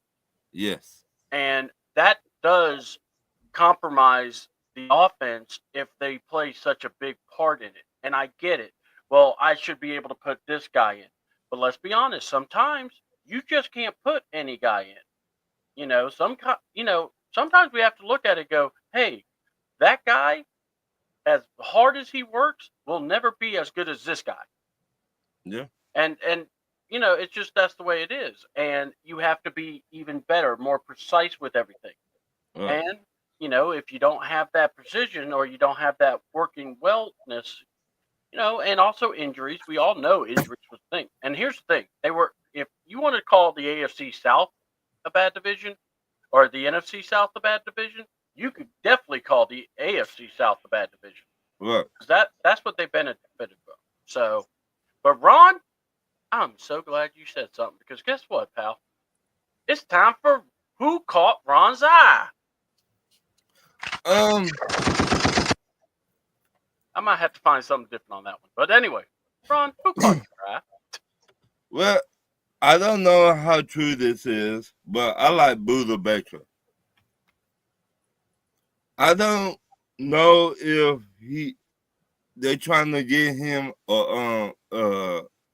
Yes. And that does compromise the offense if they play such a big part in it. And I get it. Well, I should be able to put this guy in. But let's be honest, sometimes you just can't put any guy in. Sometimes we have to look at it and go, hey, that guy, as hard as he works, will never be as good as this guy. Yeah. And it's just that's the way it is. And you have to be even better, more precise with everything. And, if you don't have that precision or you don't have that working wellness, and also injuries, we all know injuries was the thing. And here's the thing. If you want to call the AFC South a bad division or the NFC South a bad division, you could definitely call the AFC South a bad division. Right. That's what they benefited from. So, but Ron, I'm so glad you said something because guess what, pal? It's time for Who Caught Ron's Eye? I might have to find something different on that one. But anyway, Ron, who caught your eye? Well, I don't know how true this is, but I like Buddha Baker. I don't know if they're trying to get him a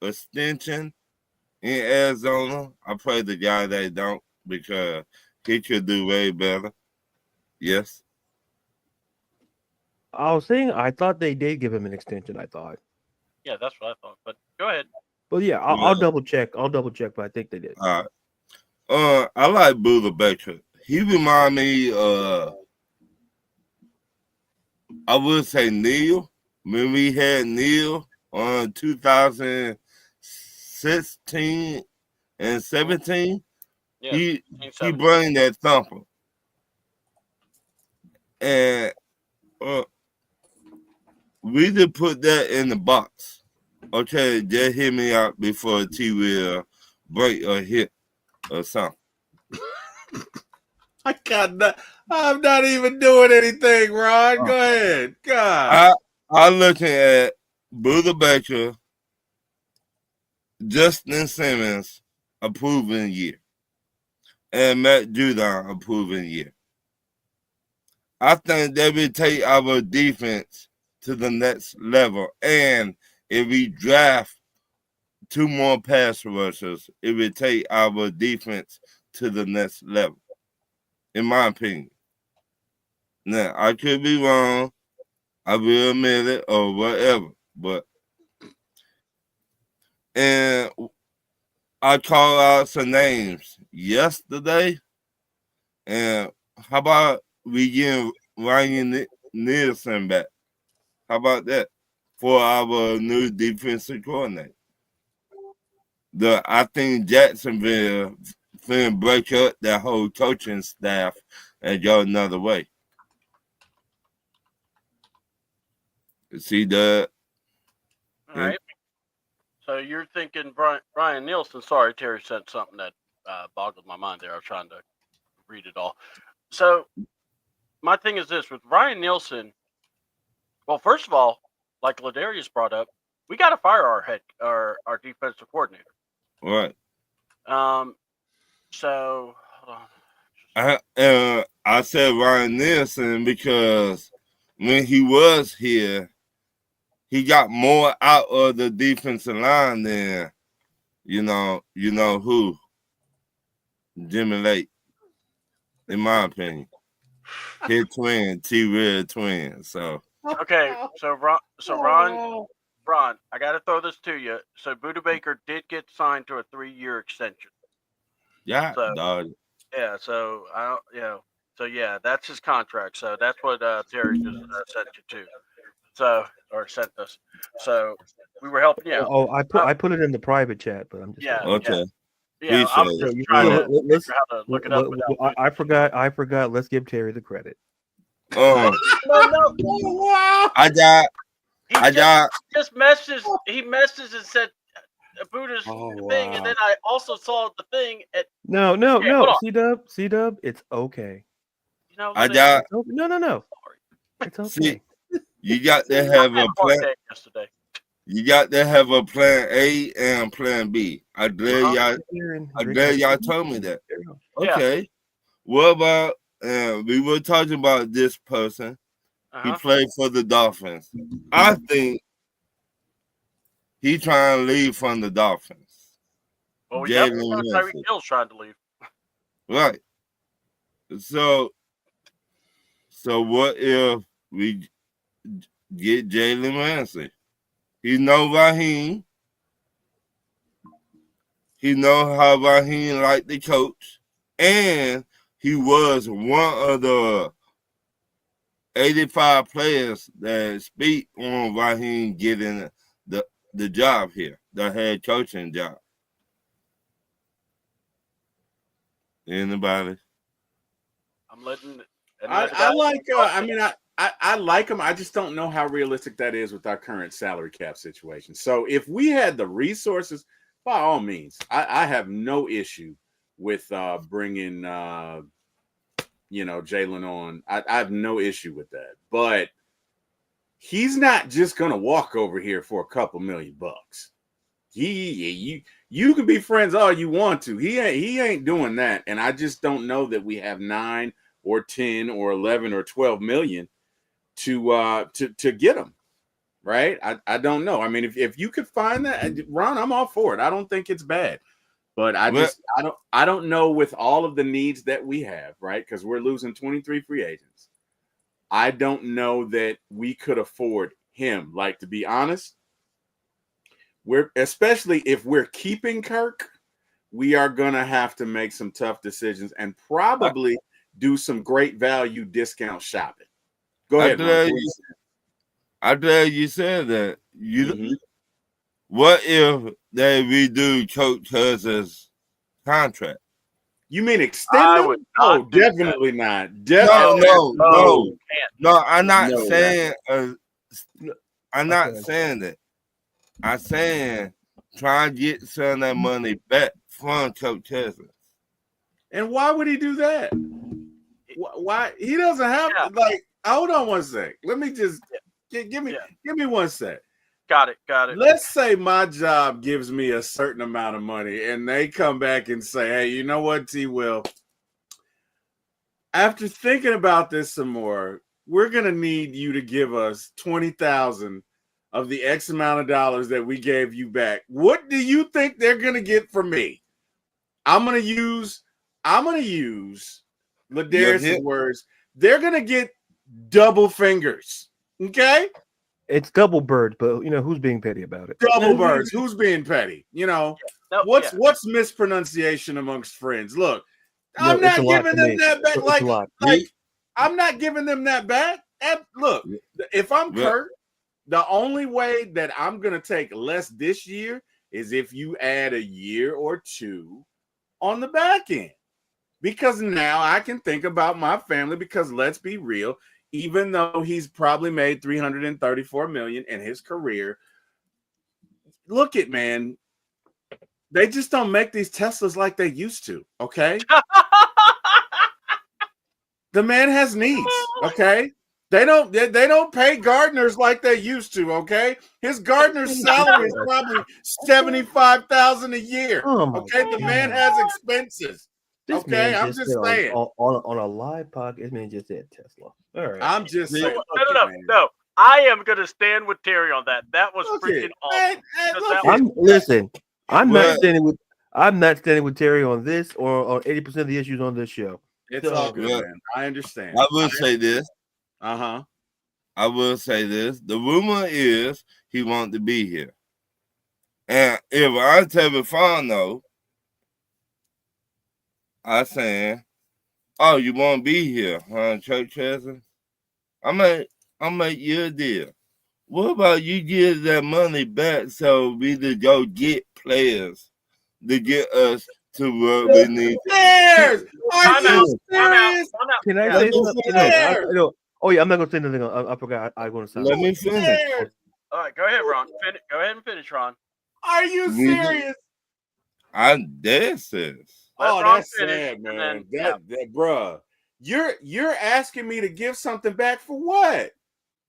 extension in Arizona. I pray the guy they don't because he could do way better. Yes. I thought they did give him an extension. I thought. Yeah, that's what I thought. But go ahead. Well, yeah, I'll double check. But I think they did. All right. I like Buddha Baker. He remind me I would say Neil. When we had Neil on 2016 and 17, he bring that thumper. And we just put that in the box. Okay, just hit me out before TWill break or hit or something. I'm not even doing anything, Ron. Go ahead. God. I'm looking at Buddha Baker, Justin Simmons, a proven year, and Matt Judon, a proven year. I think they will take our defense to the next level. And if we draft 2 more pass rushers, it will take our defense to the next level, in my opinion. Now, I could be wrong. I will admit it or whatever. And I called out some names yesterday. And how about we get Ryan Nielsen back? How about that for our new defensive coordinator? I think Jacksonville finna break up that whole coaching staff and go another way. See that? All right. So you're thinking Brian Nielsen. Sorry, Terry sent something that boggled my mind there. I was trying to read it all. So my thing is this with Ryan Nielsen. Well, first of all, like LaDaruis brought up, we got to fire our defensive coordinator. Right. So hold on. I said Ryan Nielsen because when he was here, he got more out of the defensive line than you know who, Jimmy Lake, in my opinion. His twin, TWill twin. So Okay, so Ron, I got to throw this to you. So Buda Baker did get signed to a 3-year extension. yeah, So, dog. Yeah, so I don't, so yeah, that's his contract. So that's what Terry just sent you to. So or sent us. So we were helping you out. Oh, I put it in the private chat, but I'm just Okay. Yeah, I was Appreciate just trying to let's figure how to look it up without. I forgot. Let's give Terry the credit. No. Wow. I got Just messaged. He messaged and said Buddha's thing, and then I also saw the thing at. No. hold on. C-Dub, it's okay. You know, I got No. It's okay. see, you got to have a plan. Yesterday. You got to have a plan A and plan B. I'm glad y'all told me that. Okay. What about we were talking about this person. He played for the Dolphins. I think he trying to leave from the Dolphins. Well, we definitely know Tyreek Hill's trying to leave. Right. So what if we get Jalen Ramsey? He know Raheem. He know how Raheem like the coach. And he was one of the 85 players that speak on Raheem getting the job here, the head coaching job. Anybody? I'm letting. I like. I like him. I just don't know how realistic that is with our current salary cap situation. So if we had the resources, by all means, I have no issue with bringing Jalen on. I have no issue with that. But he's not just gonna walk over here for a couple $1 million. You can be friends all you want to. He ain't doing that. And I just don't know that we have 9 or 10 or 11 or 12 million to get him, right? I don't know. I mean, if you could find that, Ron, I'm all for it. I don't think it's bad, but I don't know with all of the needs that we have, right? Because we're losing 23 free agents. I don't know that we could afford him. Like, to be honest, especially if we're keeping Kirk, we are gonna have to make some tough decisions and probably do some great value discount shopping. Go ahead. I'm glad you said that. What if they redo Coach Cousins' contract? You mean extend him? Oh, definitely not. No. I'm not saying. I'm not saying that. I'm saying try and get some of that money back from Coach Cousins. And why would he do that? Why he doesn't have like? Hold on one sec. Let me just give me 1 sec. Got it. Let's say my job gives me a certain amount of money, and they come back and say, "Hey, you know what, TWill? After thinking about this some more, we're gonna need you to give us 20,000 of the X amount of dollars that we gave you back." What do you think they're gonna get from me? I'm gonna use LaDaruis' words. They're gonna get double fingers. Okay. It's double bird, but who's being petty about it? Double birds. Who's being petty? What's mispronunciation amongst friends? Look, I'm not giving them that back. Like I'm not giving them that back. Look, if I'm Kurt, the only way that I'm gonna take less this year is if you add a year or 2 on the back end. Because now I can think about my family, because let's be real, even though he's probably made $334 million in his career. Look at, man, they just don't make these Teslas like they used to. Okay. The man has needs. Okay. They don't pay gardeners like they used to. Okay. His gardener's salary is probably $75,000 a year. Okay. The man has expenses. This okay. man I'm just just said saying. On a live podcast, this man just said Tesla. All right. I'm just saying. No. I am going to stand with Terry on that. That was freaking awesome. Listen, I'm not standing with Terry on this or on 80% of the issues on this show. It's all good, man. I understand. I will say this. I will say this. The rumor is he wants to be here. And if I tell Fano, I saying, oh, you want to be here, huh, Church Chester? I'll make you a deal. What about you give that money back so we to go get players to get us to what we need? Players! Are you serious? Can I say something? Oh yeah, I'm not gonna say anything. I forgot. I want to say. Let me finish. All right, go ahead, Ron. Go ahead and finish, Ron. Are you serious? I'm dead serious. Oh, that's sad, man. That bruh. You're asking me to give something back for what?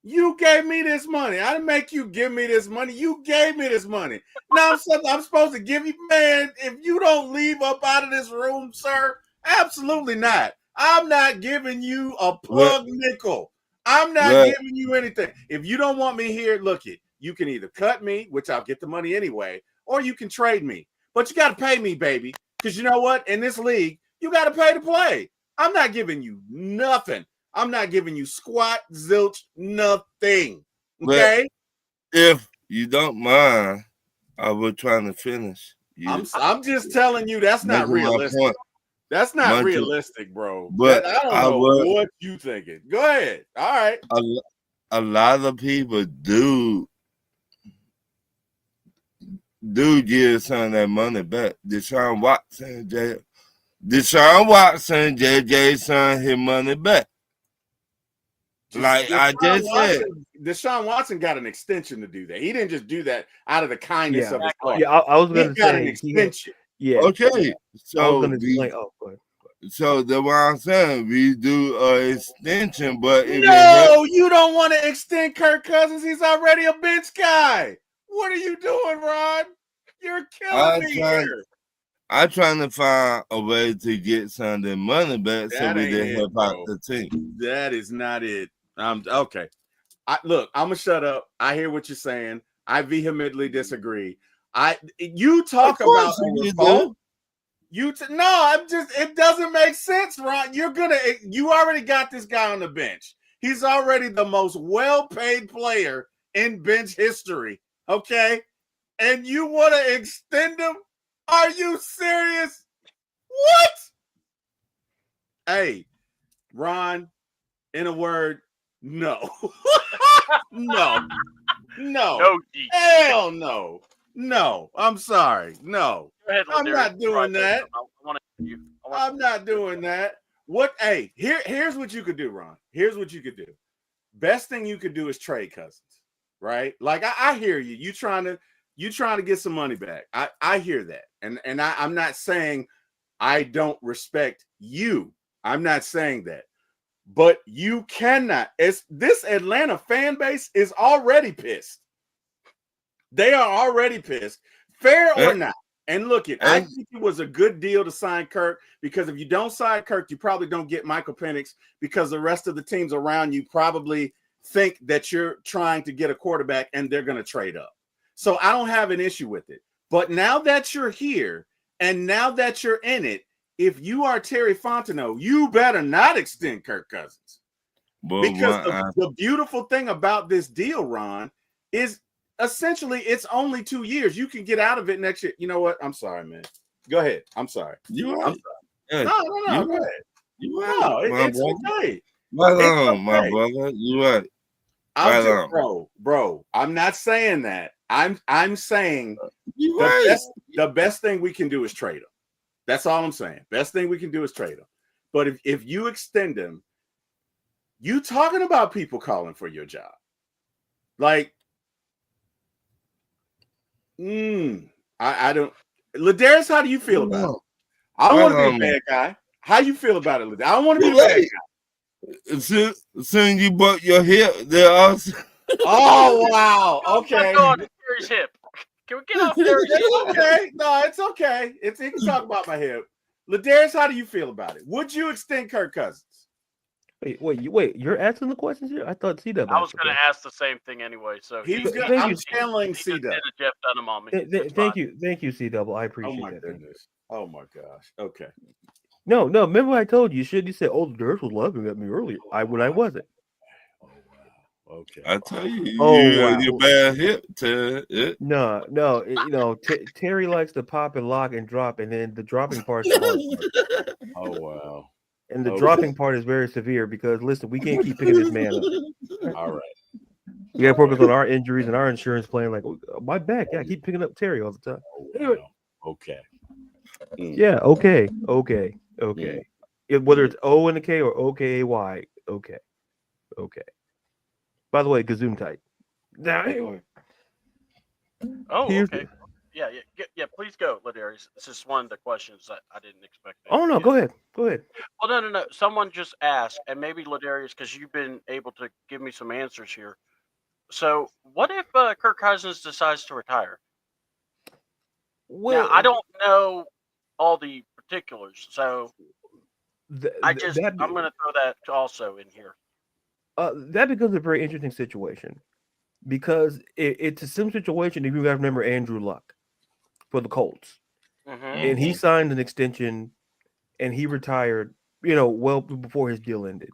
You gave me this money. I didn't make you give me this money. You gave me this money. Now I'm supposed to give you, man. If you don't leave up out of this room, sir, absolutely not. I'm not giving you a plug nickel. I'm not giving you anything. If you don't want me here, look it. You can either cut me, which I'll get the money anyway, or you can trade me. But you got to pay me, baby. Because you know what? In this league, you got to pay to play. I'm not giving you nothing. I'm not giving you squat, zilch, nothing. Okay? But if you don't mind, I was trying to finish. I'm just telling you that's not realistic. That's not realistic, bro. But I don't know what you thinking. Go ahead. All right. A lot of people do give some of that money back. Deshaun Watson, JJ son, his money back. Like I just said, Deshaun Watson got an extension to do that. He didn't just do that out of the kindness of his heart. Yeah, I was going to say an extension. Yeah. Okay. So I was going to explain. Oh, go ahead. So that's what I'm saying. We do an extension, but no, you don't want to extend Kirk Cousins. He's already a bench guy. What are you doing, Ron? You're killing me here. I'm trying to find a way to get some of the money back so we can help out the team. That is not it. Okay. Look, I'm gonna shut up. I hear what you're saying. I vehemently disagree. You talk about it doesn't make sense, Ron. You already got this guy on the bench. He's already the most well-paid player in bench history. Okay. And you want to extend him? Are you serious? What? Hey, Ron, in a word, no. No. Hell no. No. I'm sorry. No. I'm not doing that. I'm not doing that. Here's what you could do, Ron. Here's what you could do. Best thing you could do is trade Cousins, right? Like I hear you. You trying to get some money back. I hear that. And I'm not saying I don't respect you. I'm not saying that. But you cannot. This Atlanta fan base is already pissed. They are already pissed, fair or not. And look, I think it was a good deal to sign Kirk, because if you don't sign Kirk, you probably don't get Michael Penix, because the rest of the teams around you probably think that you're trying to get a quarterback and they're going to trade up. So I don't have an issue with it. But now that you're here and now that you're in it, if you are Terry Fontenot, you better not extend Kirk Cousins. Because the beautiful thing about this deal, Ron, is essentially it's only 2 years. You can get out of it next year. You know what? I'm sorry, man. Go ahead. I'm sorry. I'm sorry. No. Go ahead. It's okay. My brother. You right. Bro. I'm not saying that. I'm saying the best thing we can do is trade him. That's all I'm saying. Best thing we can do is trade him. But if you extend him, You talking about people calling for your job. Like, I don't. LaDaruis, how do you feel about it? I don't want to be a bad guy. How you feel about it, LaDaruis? I don't want to be a bad guy. Soon you butt your hip, there also. Oh wow. Okay. On Terry's hip. Can we get off Terry's hip? Okay. No, it's okay. You can talk about my hip. LaDaruis, how do you feel about it? Would you extend Kirk Cousins? Wait, you're asking the questions here? I thought C-Dub. I was going to ask the same thing anyway. So I'm channeling C-Dub. Jeff Dunham on me. Thank you, C-Dub. I appreciate that. Goodness. Oh my gosh. Okay. No. Remember I told you? You said, "Oh, Dirt was laughing at me earlier." When I wasn't. Oh wow. Okay. I tell you, wow. you bad hip to No. Terry likes to pop and lock and drop, and then the dropping part. Oh wow. And the dropping part is very severe because listen, we can't keep picking this man up. All right. We got to focus on our injuries and our insurance plan. Like my back, I keep picking up Terry all the time. Oh, wow. Okay. Yeah. Okay. Whether it's O and a K or OKAY. Okay. By the way, Gazoom tight. Now anyway. Oh, okay. Yeah. Please go, LaDaruis. This is one of the questions that I didn't expect. Oh no, go ahead. Well, no. Someone just asked, and maybe LaDaruis, because you've been able to give me some answers here. So, what if Kirk Cousins decides to retire? Well, now, I don't know all the particulars, so I'm going to throw that also in here. That becomes a very interesting situation because it's a similar situation. If you guys remember Andrew Luck for the Colts, and he signed an extension and he retired, well before his deal ended.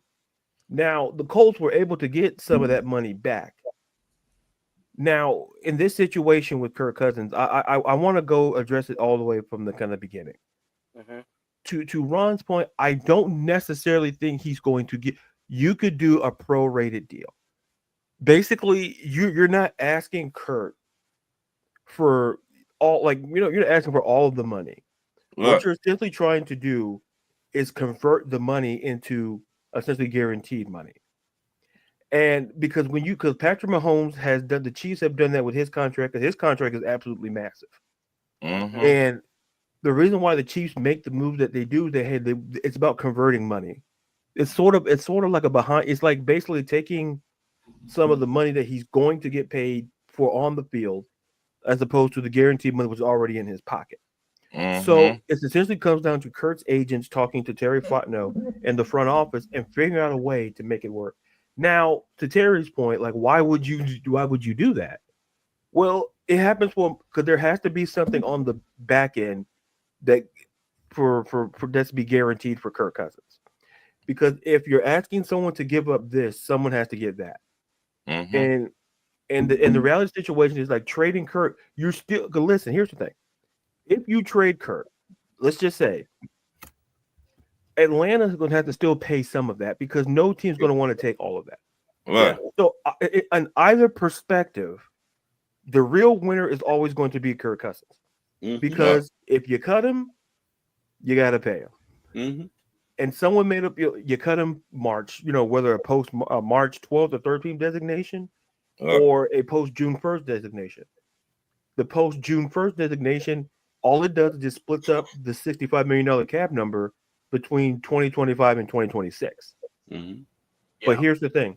Now the Colts were able to get some of that money back. Now in this situation with Kirk Cousins, I want to go address it all the way from the kind of beginning. To Ron's point, I don't necessarily think he's going to get. You could do a prorated deal. Basically, you're not asking Kirk for all, you're not asking for all of the money. Right. What you're essentially trying to do is convert the money into essentially guaranteed money. And because Patrick Mahomes has done, the Chiefs have done that with his contract, because his contract is absolutely massive. And the reason why the Chiefs make the moves that they do, it's about converting money. It's sort of like it's like basically taking some of the money that he's going to get paid for on the field, as opposed to the guaranteed money which is already in his pocket. So it essentially comes down to Kirk's agents talking to Terry Fontenot and the front office and figuring out a way to make it work. Now, to Terry's point, why would you do that? Well, it happens because there has to be something on the back end that for that to be guaranteed for Kirk Cousins. Because if you're asking someone to give up this, someone has to get that. And the reality situation is like trading Kirk. You're still listen. Here's the thing: if you trade Kirk, let's just say Atlanta's going to have to still pay some of that because no team's going to want to take all of that. Right. So, in either perspective, the real winner is always going to be Kirk Cousins because if you cut him, you got to pay him. And someone made up you cut him March, whether a post March 12th or 13th designation or a post June 1st designation. The post June 1st designation, all it does is just splits up the $65 million cap number between 2025 and 2026. But here's the thing: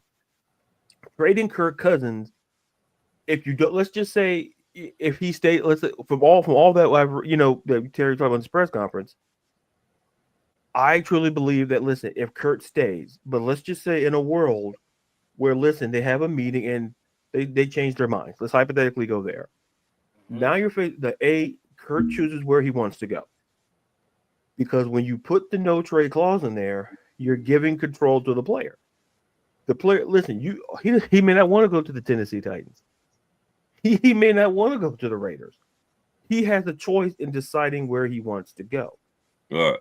trading Kirk Cousins, if you don't, let's just say if he stayed, from all that that Terry talked about in his press conference. I truly believe that, listen, if Kurt stays, but let's just say in a world where, listen, they have a meeting and they change their minds. Let's hypothetically go there. Now you're facing Kurt chooses where he wants to go. Because when you put the no trade clause in there, you're giving control to the player. The player, listen, he may not want to go to the Tennessee Titans. He may not want to go to the Raiders. He has a choice in deciding where he wants to go. Right.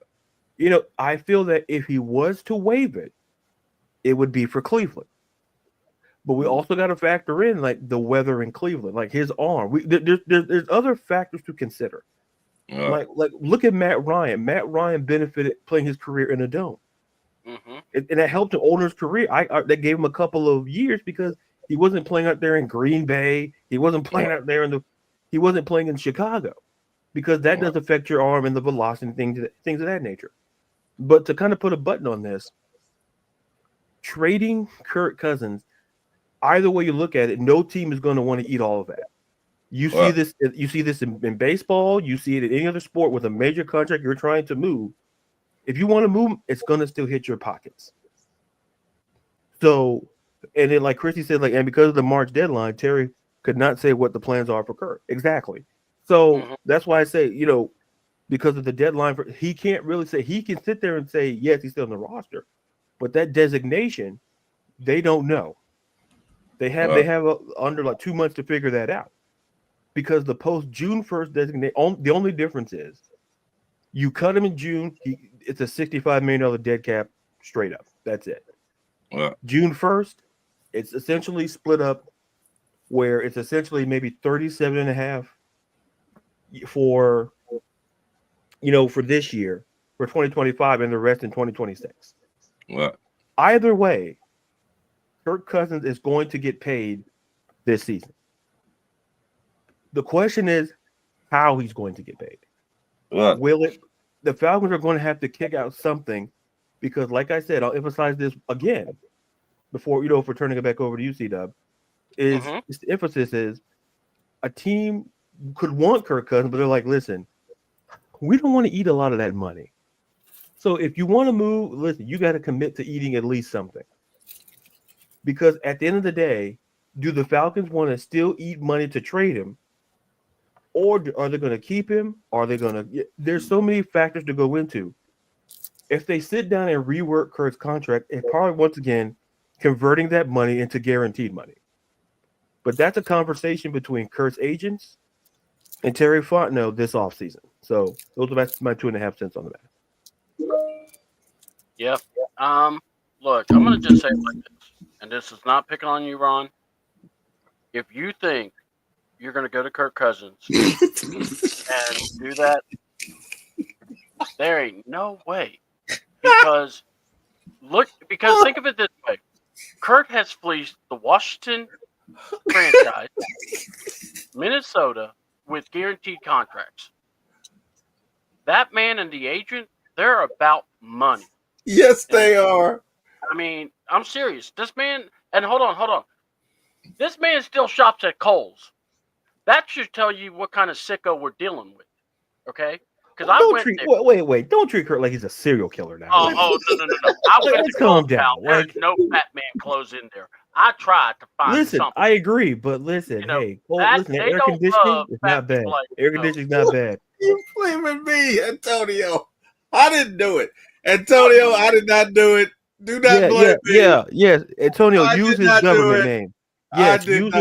I feel that if he was to waive it, it would be for Cleveland. But we also got to factor in the weather in Cleveland, like his arm. There's other factors to consider. Like look at Matt Ryan. Matt Ryan benefited playing his career in a dome. Mm-hmm. And that helped the owner's career. That gave him a couple of years because he wasn't playing out there in Green Bay. He wasn't playing out there he wasn't playing in Chicago, because that does affect your arm and the velocity and things of that nature. But to kind of put a button on this, trading Kirk Cousins, either way you look at it, no team is going to want to eat all of that. You see this. You see this in baseball. You see it in any other sport with a major contract you're trying to move. If you want to move, it's going to still hit your pockets. So, and then like Christy said, and because of the March deadline, Terry could not say what the plans are for Kirk. Exactly. So that's why I say, because of the deadline, he can't really say. He can sit there and say, yes, he's still on the roster, but that designation, they don't know. They have under like 2 months to figure that out, because the post June 1st designation. The only difference is you cut him in June. It's a $65 million dead cap straight up. That's it. June 1st, it's essentially split up, where it's essentially maybe 37.5 for this year, for 2025, and the rest in 2026. Either way, Kirk Cousins is going to get paid this season. The question is how he's going to get paid. The Falcons are going to have to kick out something, because, like I said, I'll emphasize this again before, for turning it back over to you, C-Dub, the emphasis is a team could want Kirk Cousins, but they're like, listen, we don't want to eat a lot of that money. So if you want to move, listen, you got to commit to eating at least something. Because at the end of the day, do the Falcons want to still eat money to trade him? Or are they going to keep him? Are they going to? There's so many factors to go into. If they sit down and rework Kirk's contract, it probably, once again, converting that money into guaranteed money. But that's a conversation between Kirk's agents and Terry Fontenot this offseason. So those are my 2.5 cents on that. Yeah. Look, I'm going to just say it like this, and this is not picking on you, Ron. If you think you're going to go to Kirk Cousins and do that, there ain't no way. Because think of it this way. Kirk has fleeced the Washington franchise, Minnesota, with guaranteed contracts. That man and the agent, they're about money. Yes, they are. I mean, I'm serious. This man, and hold on. This man still shops at Kohl's. That should tell you what kind of sicko we're dealing with. Okay? Because wait. Don't treat Kirk like he's a serial killer now. No. I went to calm down. There's no Batman clothes in there. I tried to find something. I agree, but listen, air conditioning is not bad. Air conditioning is not bad. You blaming me, Antonio? I didn't do it. Antonio, I did not do it. Do not blame me. Yes. Antonio, use his government name. Yes, use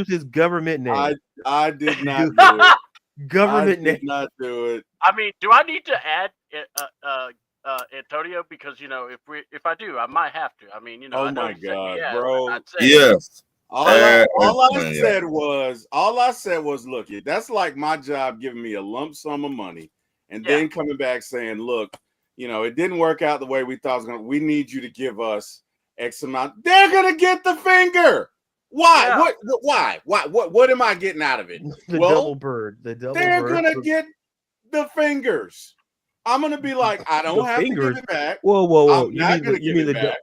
his government name. I did not do it. Government name. I did not do it. I mean, do I need to add Antonio? Because if I do, I might have to. I mean, Oh my God, bro. Yes. All I said was, look, that's like my job giving me a lump sum of money and then coming back saying, look, it didn't work out the way we thought it was going to. We need you to give us X amount. They're going to get the finger. Why? Yeah. What? Why? What am I getting out of it? Double bird. They're going to get the fingers. I'm going to be like, I don't have to give it back. Whoa. I'm not going to give it back.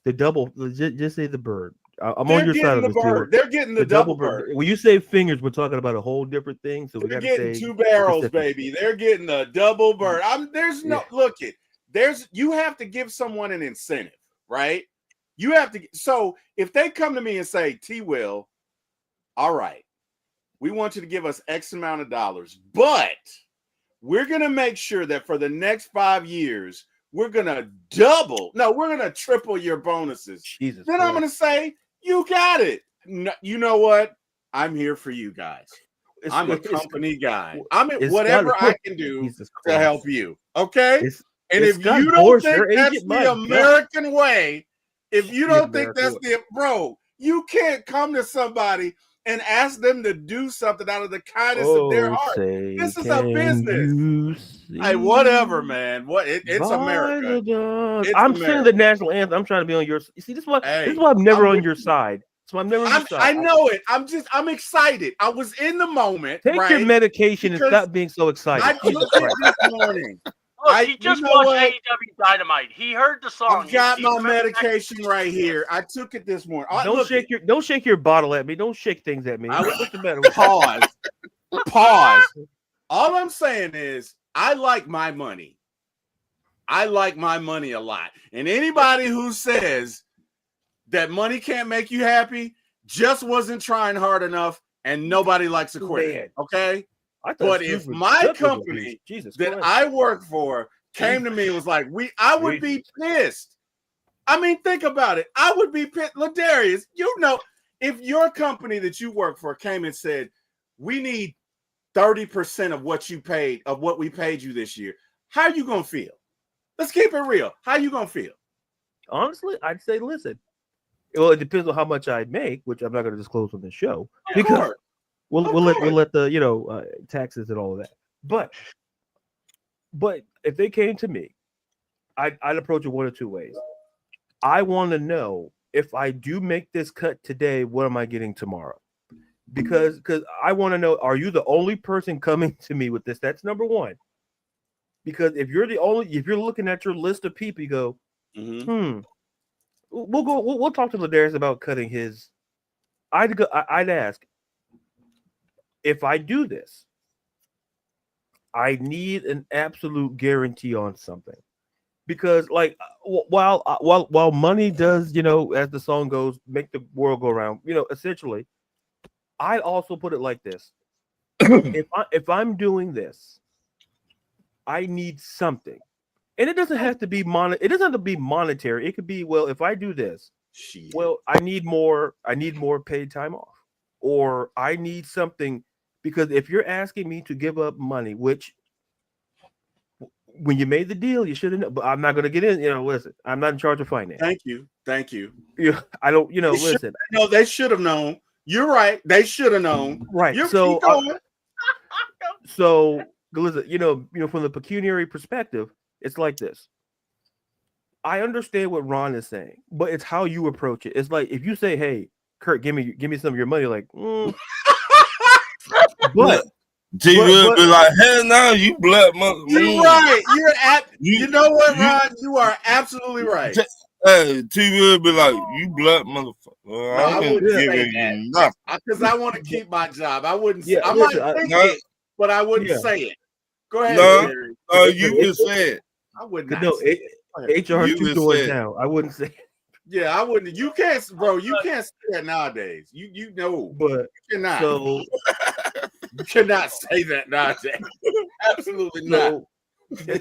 The double. Just say the bird. I'm on your side of this. They're getting the double bird. When you say fingers, we're talking about a whole different thing. So they're getting 2 barrels, baby. They're getting a double bird. You have to give someone an incentive, right? You have to. So if they come to me and say, TWill, all right, we want you to give us X amount of dollars, but we're going to make sure that for the next 5 years, we're going to we're going to triple your bonuses. Jesus then Christ. I'm going to say, you got it. No, you know what? I'm here for you guys. I'm a company guy. Whatever I can do to help you. Okay? And if you don't think that's the American way, if you don't think that's bro, you can't come to somebody and ask them to do something out of the kindness of their heart. This is a business. Hey, whatever, man. It's America. I'm singing the national anthem. I'm trying to be on your. You see, this is why I'm never on your side. So I'm never on your side. I know it. I'm excited. I was in the moment. Take your medication and stop being so excited. I took it this morning. Look, he just watched AEW Dynamite. He heard the song. I've got my medication right here. I took it this morning. Don't shake your bottle at me. Don't shake things at me. What's the matter? Pause. All I'm saying is I like my money. I like my money a lot. And anybody who says that money can't make you happy just wasn't trying hard enough, and nobody likes to quit. Okay? But if my company that I work for came to me and was like, I would be pissed. I mean, think about it. I would be pissed. LaDaruis, if your company that you work for came and said, we need 30% of what we paid you this year, how are you going to feel? Let's keep it real. How are you going to feel? Honestly, I'd say, listen. Well, it depends on how much I'd make, which I'm not going to disclose on the show. Because We'll let the taxes and all of that. But if they came to me, I'd approach it one of two ways. I want to know if I do make this cut today, what am I getting tomorrow? Because I want to know, are you the only person coming to me with this? That's number one. Because if you're looking at your list of people, you go, we'll talk to LaDaruis about cutting his. I'd ask, if I do this, I need an absolute guarantee on something, because while money does, as the song goes, make the world go around, essentially, I also put it like this: if I'm doing this, I need something, and it doesn't have to be It doesn't have to be monetary. It could be, well, if I do this, well, I need more paid time off, or I need something. Because if you're asking me to give up money, which when you made the deal, you should have known, but I'm not going to get in. Listen, I'm not in charge of finance. Thank you. I don't. Listen. No, they should have known. You're right. They should have known. Right. So listen. From the pecuniary perspective, it's like this. I understand what Ron is saying, but it's how you approach it. It's like if you say, "Hey, Kurt, give me some of your money," like. But TWill be like, hell no, you black mother. You're right. You know what, Ron? You are absolutely right. Hey, TWill be like, you black motherfucker. I wouldn't say that because I want to keep my job. I wouldn't. Yeah, I might think it, but I wouldn't say it. Go ahead. No, you can say it. I wouldn't. No, HR 2 doors down. I wouldn't say it. Yeah, I wouldn't. You can't, bro. You can't say that nowadays. You know, but you cannot. So you cannot say that nowadays. Absolutely not.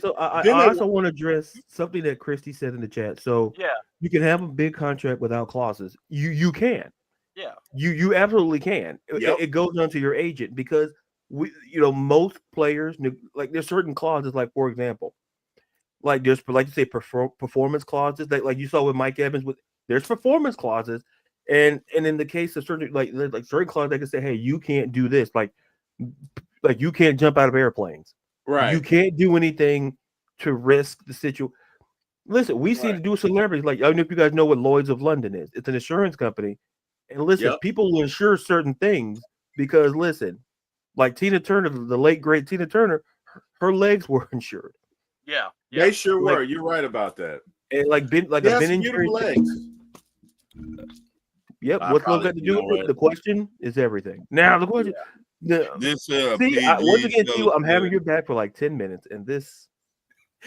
So I also want to address something that Christy said in the chat. So you can have a big contract without clauses. You can. Yeah. You absolutely can. It goes on to your agent, because most players, like, there's certain clauses, like, for example, like there's, like you say, performance clauses that, like you saw with Mike Evans, there's performance clauses, and in the case of certain like certain clauses, they can say, hey, you can't do this, like you can't jump out of airplanes, right? You can't do anything to risk the situation. Listen, we see to do celebrities, like, I don't know if you guys know what Lloyd's of London is. It's an insurance company, and listen, people will insure certain things because, listen, like Tina Turner, the late great Tina Turner, her legs were insured. Yeah. They sure were. You're right about that. And like Ben beautiful legs. Yep. What's love got to do with it? The question is everything. Now the question. Once again, I'm having your back for like 10 minutes, and this.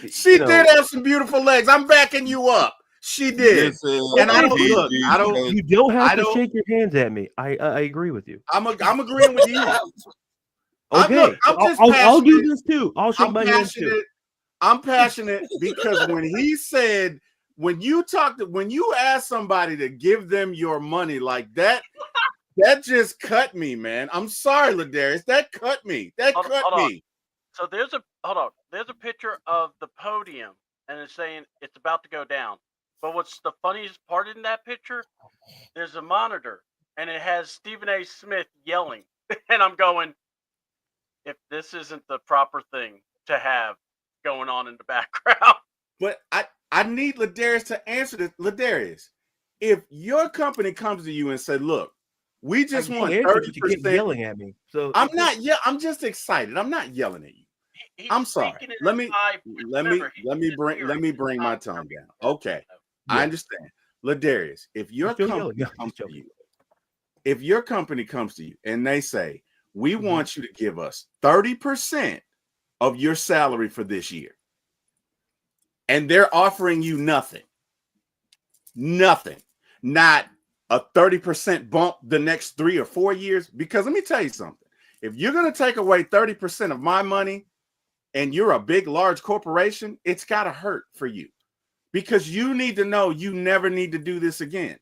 She did have some beautiful legs. I'm backing you up. She did. And I don't look. I don't. You don't have to shake your hands at me. I agree with you. I'm agreeing with you. Okay. I'll do this too. I'll shake my hands too. I'm passionate because when he said, when you ask somebody to give them your money like that, that just cut me, man. I'm sorry, LaDaruis. That cut me. Hold me. So there's a picture of the podium, and it's saying it's about to go down. But what's the funniest part in that picture? There's a monitor, and it has Stephen A. Smith yelling, and I'm going, if this isn't the proper thing to have going on in the background. But I need LaDaruis to answer this. LaDaruis, if your company comes to you and said, "Look, we just want 30%," you keep yelling at me. So I'm not. Yeah, I'm just excited. I'm not yelling at you. I'm sorry. Let me bring my tone down. Okay, yeah. I understand. LaDaruis, if your company comes to you, and they say, "We want you to give us 30% of your salary for this year," and they're offering you nothing, not a 30% bump the next 3 or 4 years, because let me tell you something. If you're going to take away 30% of my money and you're a big, large corporation, it's got to hurt for you, because you need to know you never need to do this again.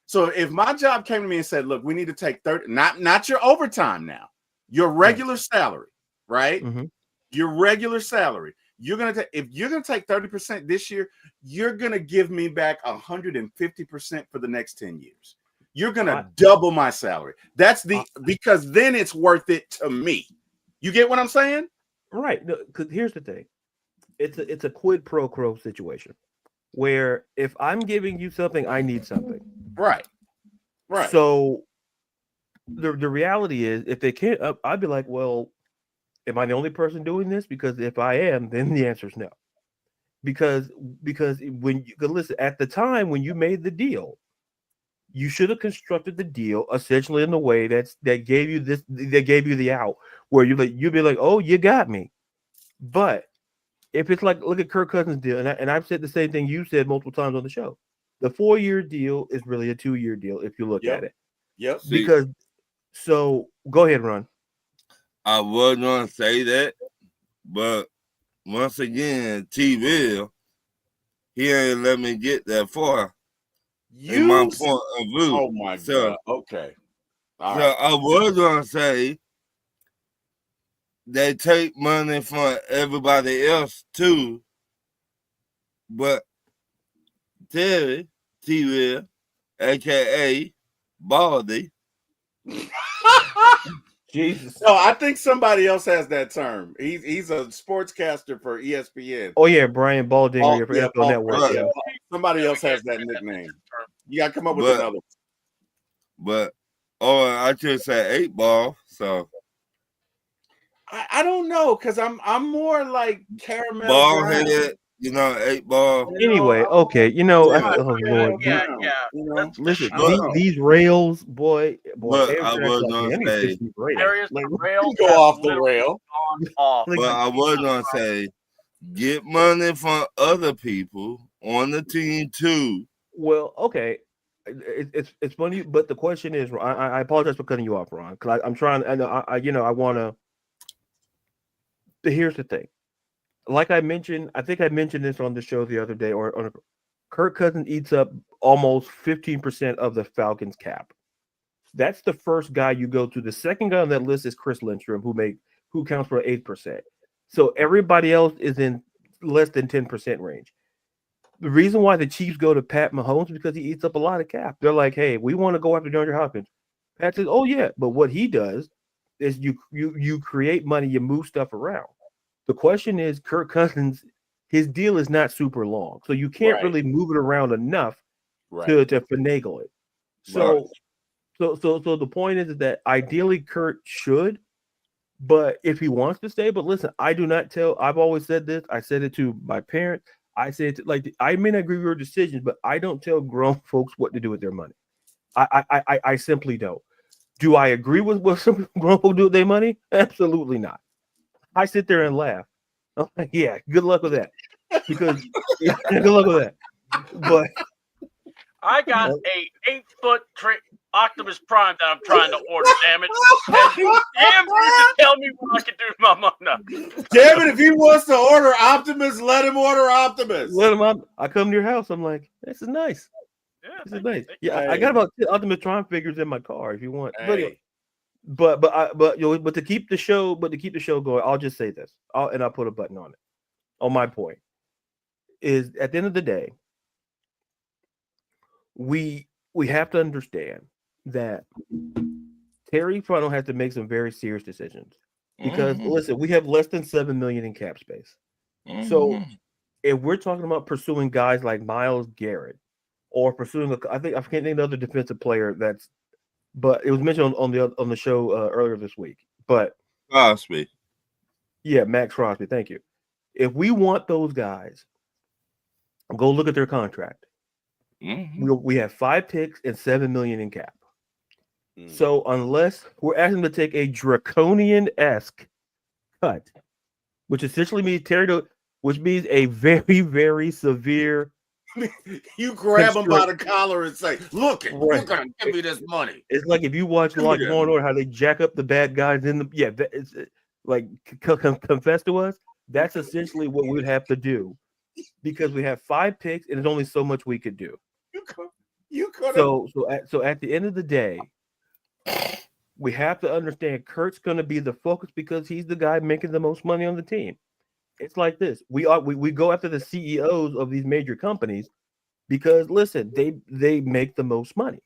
So if my job came to me and said, "Look, we need to take 30, not your overtime now, your regular salary, right? Mm-hmm. Your regular salary. You're going to take, if you're going to take 30% this year, you're going to give me back 150% for the next 10 years. You're going to double my salary." That's because then it's worth it to me. You get what I'm saying? Right. Because here's the thing. It's a quid pro quo situation where if I'm giving you something, I need something. Right. So the reality is, if they can't up, I'd be like, well, am I the only person doing this? Because if I am, then the answer is no. Because when you listen, at the time when you made the deal, you should have constructed the deal essentially in the way that gave you the out, where you'd be like, oh, you got me. But if it's like, look at Kirk Cousins' deal, and I've said the same thing you said multiple times on the show. The 4-year deal is really a 2-year deal if you look at it. Yep. Because so go ahead, Ron. I was gonna say that, but once again, TWill, he ain't let me get that far. In my point of view. Oh my God. Okay. All right. I was gonna say they take money from everybody else too, but TWill, aka Baldy. Jesus. No, I think somebody else has that term. He's a sportscaster for ESPN. Oh yeah, Brian Baldinger for NFL Network. Yeah. Somebody else has that nickname. You got to come up with another. But I should say 8-ball. So I don't know, because I'm more like caramel ball headed. 8-ball. Anyway, okay, oh Lord, Yeah. Listen, these rails, boy. But I was gonna say, go off the rail. But I was gonna say, get money from other people on the team too. Well, okay, it's funny, but the question is, I apologize for cutting you off, Ron, because I'm trying. I want to. Here's the thing. Like I mentioned, I think I mentioned this on the show the other day, or Kirk Cousins eats up almost 15% of the Falcons cap. That's the first guy you go to. The second guy on that list is Chris Lindstrom, who counts for 8%. So everybody else is in less than 10% range. The reason why the Chiefs go to Pat Mahomes is because he eats up a lot of cap. They're like, hey, we want to go after DeAndre Hopkins. Pat says, oh yeah, but what he does is you create money, you move stuff around. The question is, Kirk Cousins, his deal is not super long, so you can't really move it around enough to finagle it. So the point is that ideally Kurt should, but if he wants to stay, but listen, I do not tell. I've always said this. I said it to my parents. I said it to, I may not agree with your decisions, but I don't tell grown folks what to do with their money. I simply don't. Do I agree with what some grown folks do with their money? Absolutely not. I sit there and laugh. I'm like, yeah, good luck with that. Because good luck with that. But I got a 8-foot Optimus Prime that I'm trying to order. Damn it! And you damn to tell me what I can do with my money. Damn it! If he wants to order Optimus, let him order Optimus. Let him up. I come to your house. I'm like, this is nice. Yeah, this is nice. Yeah, I got about 10 Optimus Prime figures in my car if you want. But to keep the show going, I'll just say this. I'll put a button on it. On my point is, at the end of the day, we have to understand that Terry Frontal has to make some very serious decisions because listen, we have less than $7 million in cap space. So if we're talking about pursuing guys like Myles Garrett or pursuing, I can't name another defensive player but it was mentioned on the show earlier this week. But Crosby, yeah, Max Crosby. Thank you. If we want those guys, go look at their contract. We have 5 picks and $7 million in cap. So unless we're asking them to take a draconian-esque cut, which essentially means which means a very, very severe. You grab them by the collar and say, "Look, you're gonna give me this money." It's like if you watch Law and Order, how they jack up the bad guys in the it's like confess to us. That's essentially what we'd have to do because we have 5 picks and there's only so much we could do. You could. So at the end of the day, we have to understand Kurt's going to be the focus because he's the guy making the most money on the team. It's like this. We go after the CEOs of these major companies because listen, they make the most money.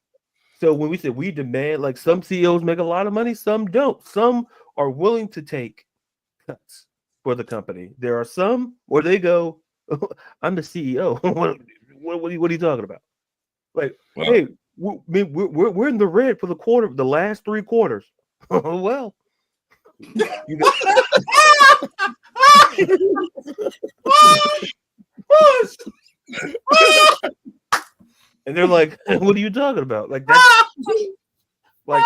So when we say we demand, like some CEOs make a lot of money, some don't. Some are willing to take cuts for the company. There are some where they go, I'm the CEO. what are you talking about? Like, hey, we're in the red for the last 3 quarters. Well, you got and they're like, what are you talking about? Like that's like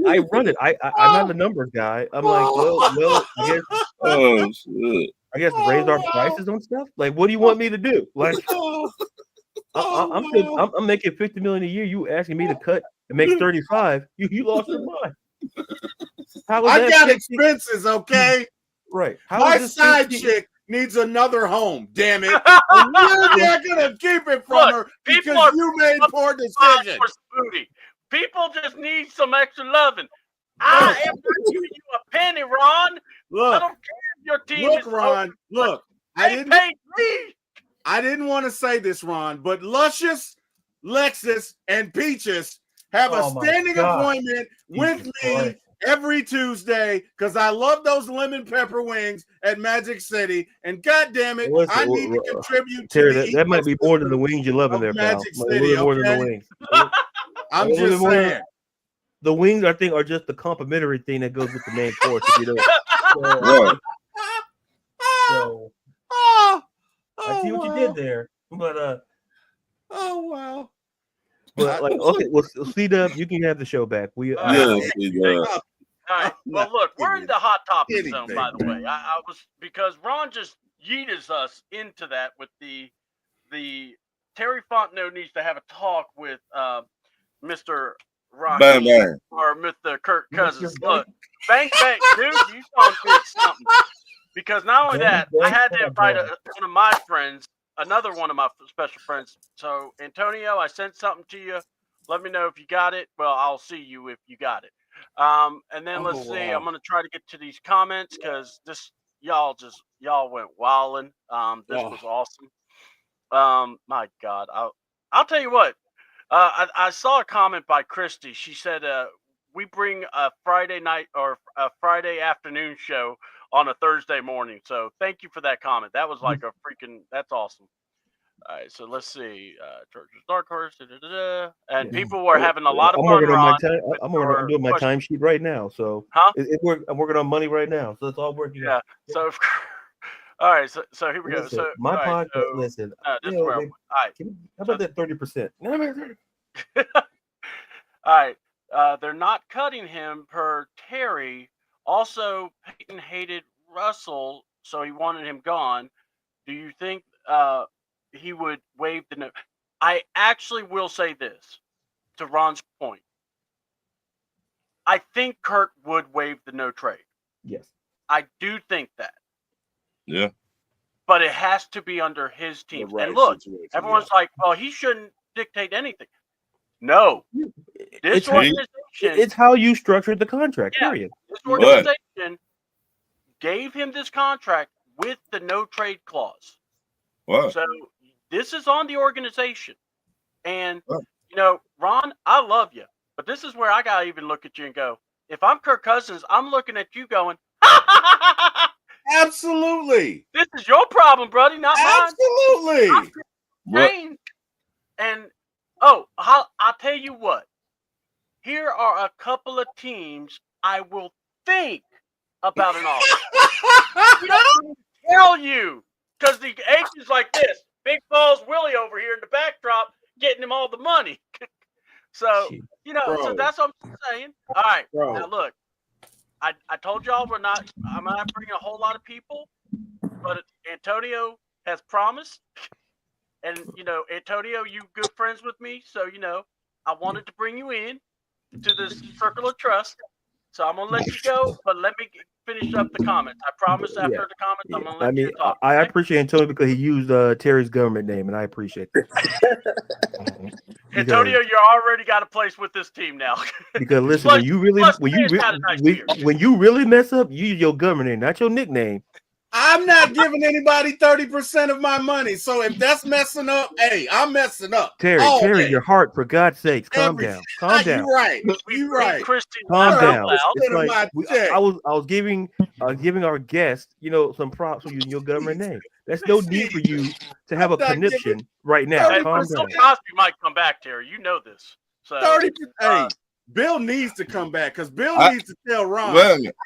I run it. I'm not a numbers guy. I'm like, well, I guess raise our prices on stuff. Like, what do you want me to do? Like, I'm making $50 million a year. You asking me to cut and make 35? You lost your mind. I got expenses, okay? Right. My side chick needs another home. Damn it! And you're not gonna keep it from her because you made poor decisions. People just need some extra loving. I am not giving you a penny, Ron. Look, I don't care if your team is Ron. Look, they paid me. I didn't want to say this, Ron, but Luscious, Lexus, and Peaches have a standing appointment with me every Tuesday because I love those lemon pepper wings at Magic City. And God damn it, I need to contribute Terry, to that might be more than the wings you love in there, Magic pal. City, more than the wings. I'm just saying. The wings, I think, are just the complimentary thing that goes with the main course. If you know. So I see what you did there, but oh wow. But like, okay, well, C-Dub, you can have the show back. We all right. Well, look, we're in the hot topic zone, by the way. I was because Ron just yeeted us into that with the Terry Fontenot needs to have a talk with Mr. Rocky or Mr. Kirk Cousins. Look, bang, dude, you gonna do something. Because not only that, I had to invite one of my friends, another one of my special friends. So, Antonio, I sent something to you. Let me know if you got it. Well, I'll see you if you got it. And then let's see. I'm going to try to get to these comments because y'all went wilding. This was awesome. My God. I'll tell you what. I saw a comment by Christy. She said, we bring a Friday night or a Friday afternoon show on a Thursday morning. So thank you for that comment. That was like that's awesome. All right, so let's see. Church's Dark Horse, and people were having a lot of fun. I'm doing my timesheet right now. So I'm working on money right now. So it's all working. Yeah. So all right. So here we go. So my podcast. Listen. This is where all right. How about that 30%? All right. They're not cutting him per Terry. Also, Peyton hated Russell, so he wanted him gone. Do you think he would waive the no? I actually will say this to Ron's point. I think Kurt would waive the no trade. Yes. I do think that. Yeah. But it has to be under his team. And look, everyone's like, well, he shouldn't dictate anything. No. This organization. It's how you structured the contract, period. This organization gave him this contract with the no trade clause. What? So this is on the organization. And, you know, Ron, I love you. But this is where I gotta even look at you and go, if I'm Kirk Cousins, I'm looking at you going, Absolutely. this is your problem, buddy, not mine. Absolutely. Change. And I'll tell you what. Here are a couple of teams I will think about an offer. We don't even tell you because the agent's like this. Big Balls Willie over here in the backdrop getting him all the money. So, so that's what I'm saying. All right. Bro. Now, look, I told y'all I'm not bringing a whole lot of people, but Antonio has promised. And, Antonio, you good friends with me. So, I wanted to bring you in to this circle of trust. So I'm going to let you go, but let me finish up the comments. I promise after the comments, I'm going to let you talk. I appreciate Antonio because he used Terry's government name, and I appreciate that. Antonio, you already got a place with this team now. Because listen, when you really mess up, you use your government name, not your nickname. I'm not giving anybody 30% of my money. So if that's messing up, hey, I'm messing up. Terry, your heart, for God's sakes, calm down. Calm down. You're right. You're right. Calm down. It's like I was giving our guest, some props for using your government name. There's no need for you to have a conniption right now. Calm down. Cosby might come back, Terry. You know this. So 30%. Hey, Bill needs to come back because Bill needs to tell Ron,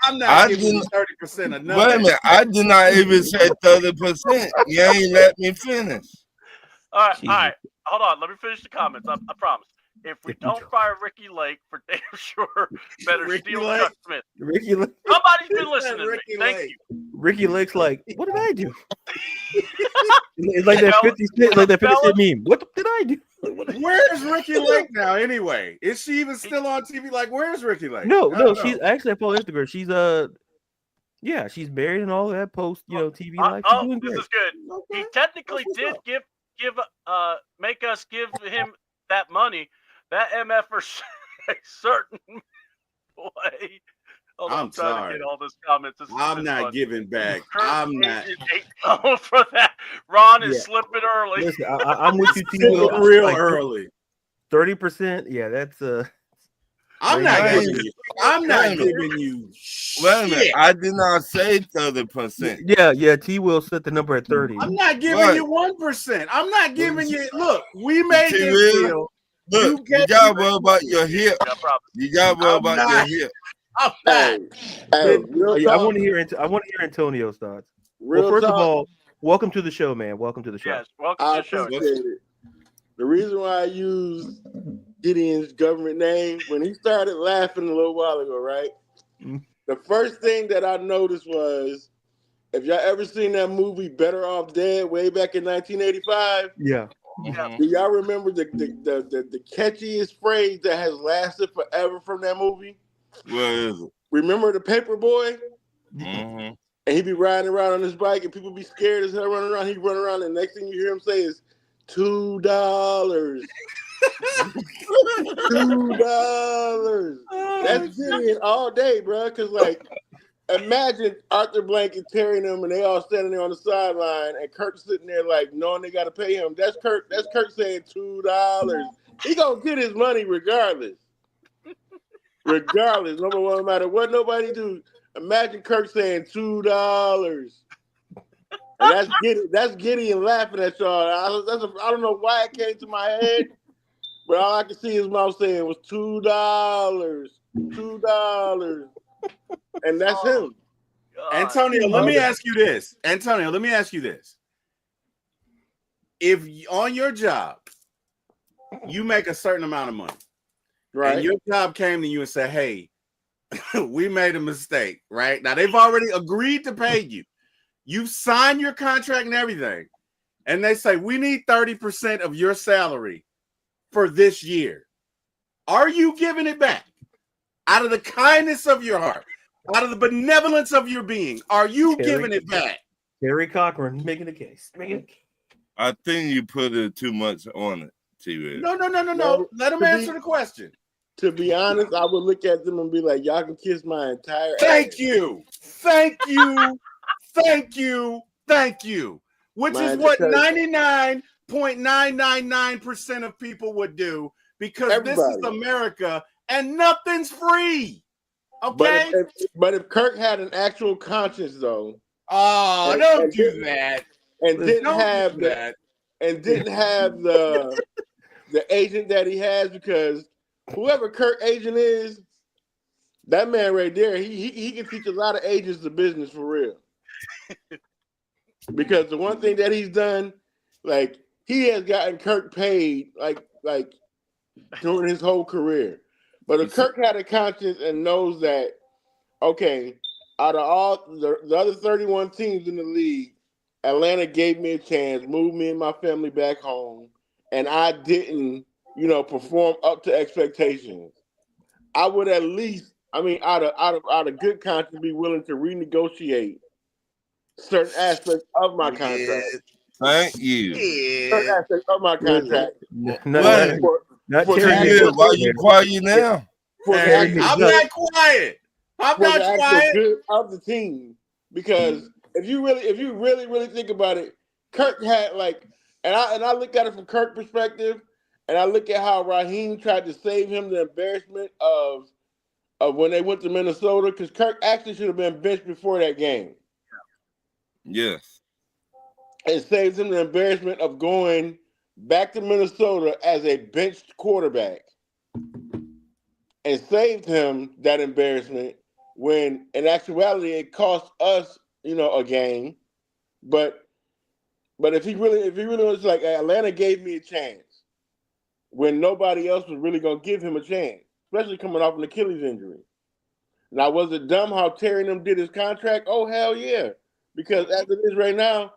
I'm not giving you 30% of nothing. Wait a minute. I did not even say 30%. You ain't let me finish. All right. Hold on. Let me finish the comments. I promise. If we don't fire Ricky Lake, for damn sure, better steal Chuck Smith. Ricky Lake. Somebody's been listening to me. Thank you. Ricky Lake's like, what did I do? It's like that 50 Cent meme. What did I do? Where's Ricky Lake now? Anyway, is she even still on TV? Like, where's Ricky Lake? No. She's actually on Instagram. She's she's married and all that. Post TV life. This is good. Okay. He technically did make us give him that money. That MFer a certain way. I'm sorry. To get all those comments. I'm not giving back. I'm not for that. Ron is slipping early. Listen, I'm with you, TWill. Real early. 30%. Yeah, that's I'm not giving you. Wait a minute. I did not say 30%. Yeah. TWill set the number at 30. I'm not giving you 1%. I'm not giving you. Look, we made this deal. Look, you gotta worry about your hip. You gotta worry about your hip. I'm not. I want to hear Antonio's thoughts. First of all, welcome to the show, man. Welcome to the show. Yes, welcome to the show. The reason why I used Gideon's government name, when he started laughing a little while ago, right? The first thing that I noticed was, if y'all ever seen that movie Better Off Dead way back in 1985? Yeah. Mm-hmm. Do y'all remember the catchiest phrase that has lasted forever from that movie? What is it? Remember the paper boy? Mm-hmm. And he be riding around on his bike and people be scared as hell running around. He run around and the next thing you hear him say is $2. $2. That's Gideon all day, bro. Because imagine Arthur Blank and Terry and them, and they all standing there on the sideline, and Kirk sitting there knowing they got to pay him. That's Kirk saying $2. He gonna get his money regardless. No matter what nobody do. Imagine Kirk saying $2. And that's Gideon laughing at y'all. I don't know why it came to my head, but all I could see his mouth saying was $2. $2. And that's him. God. Antonio, let me ask you this. If on your job, you make a certain amount of money, right? And your job came to you and said, hey, we made a mistake, right? Now, they've already agreed to pay you. You've signed your contract and everything. And they say, we need 30% of your salary for this year. Are you giving it back? Out of the kindness of your heart, out of the benevolence of your being, are you giving it back? Terry Cochran making a case. I think you put it too much on it, TWill. No. Let him answer the question. To be honest, I would look at them and be like, y'all can kiss my entire ass. Thank you. Which is what 99.999% of people would do, because this is America and nothing's free. Okay. But if Kirk had an actual conscience, though, don't do that. And didn't Don't have do that. And didn't have the agent that he has, because whoever Kirk agent is, that man right there, he can teach a lot of agents the business for real. Because the one thing that he's done, like, he has gotten Kirk paid like during his whole career. But if Kirk had a conscience and knows that, okay, out of all the other 31 teams in the league, Atlanta gave me a chance, moved me and my family back home, and I didn't, perform up to expectations. I would at least, out of good conscience, be willing to renegotiate certain aspects of my contract. Thank you. Certain aspects of my contract. Not Terry. Why you quiet now? I'm not quiet. I'm not quiet. Good of the team, because if you really think about it, Kirk had and I look at it from Kirk's perspective, and I look at how Raheem tried to save him the embarrassment of when they went to Minnesota, because Kirk actually should have been benched before that game. Yes. It saves him the embarrassment of going back to Minnesota as a benched quarterback, and saved him that embarrassment when in actuality it cost us, a game. But if he really was like, Atlanta gave me a chance when nobody else was really gonna give him a chance, especially coming off an Achilles injury. Now, was it dumb how Terry and them did his contract? Oh, hell yeah. Because as it is right now,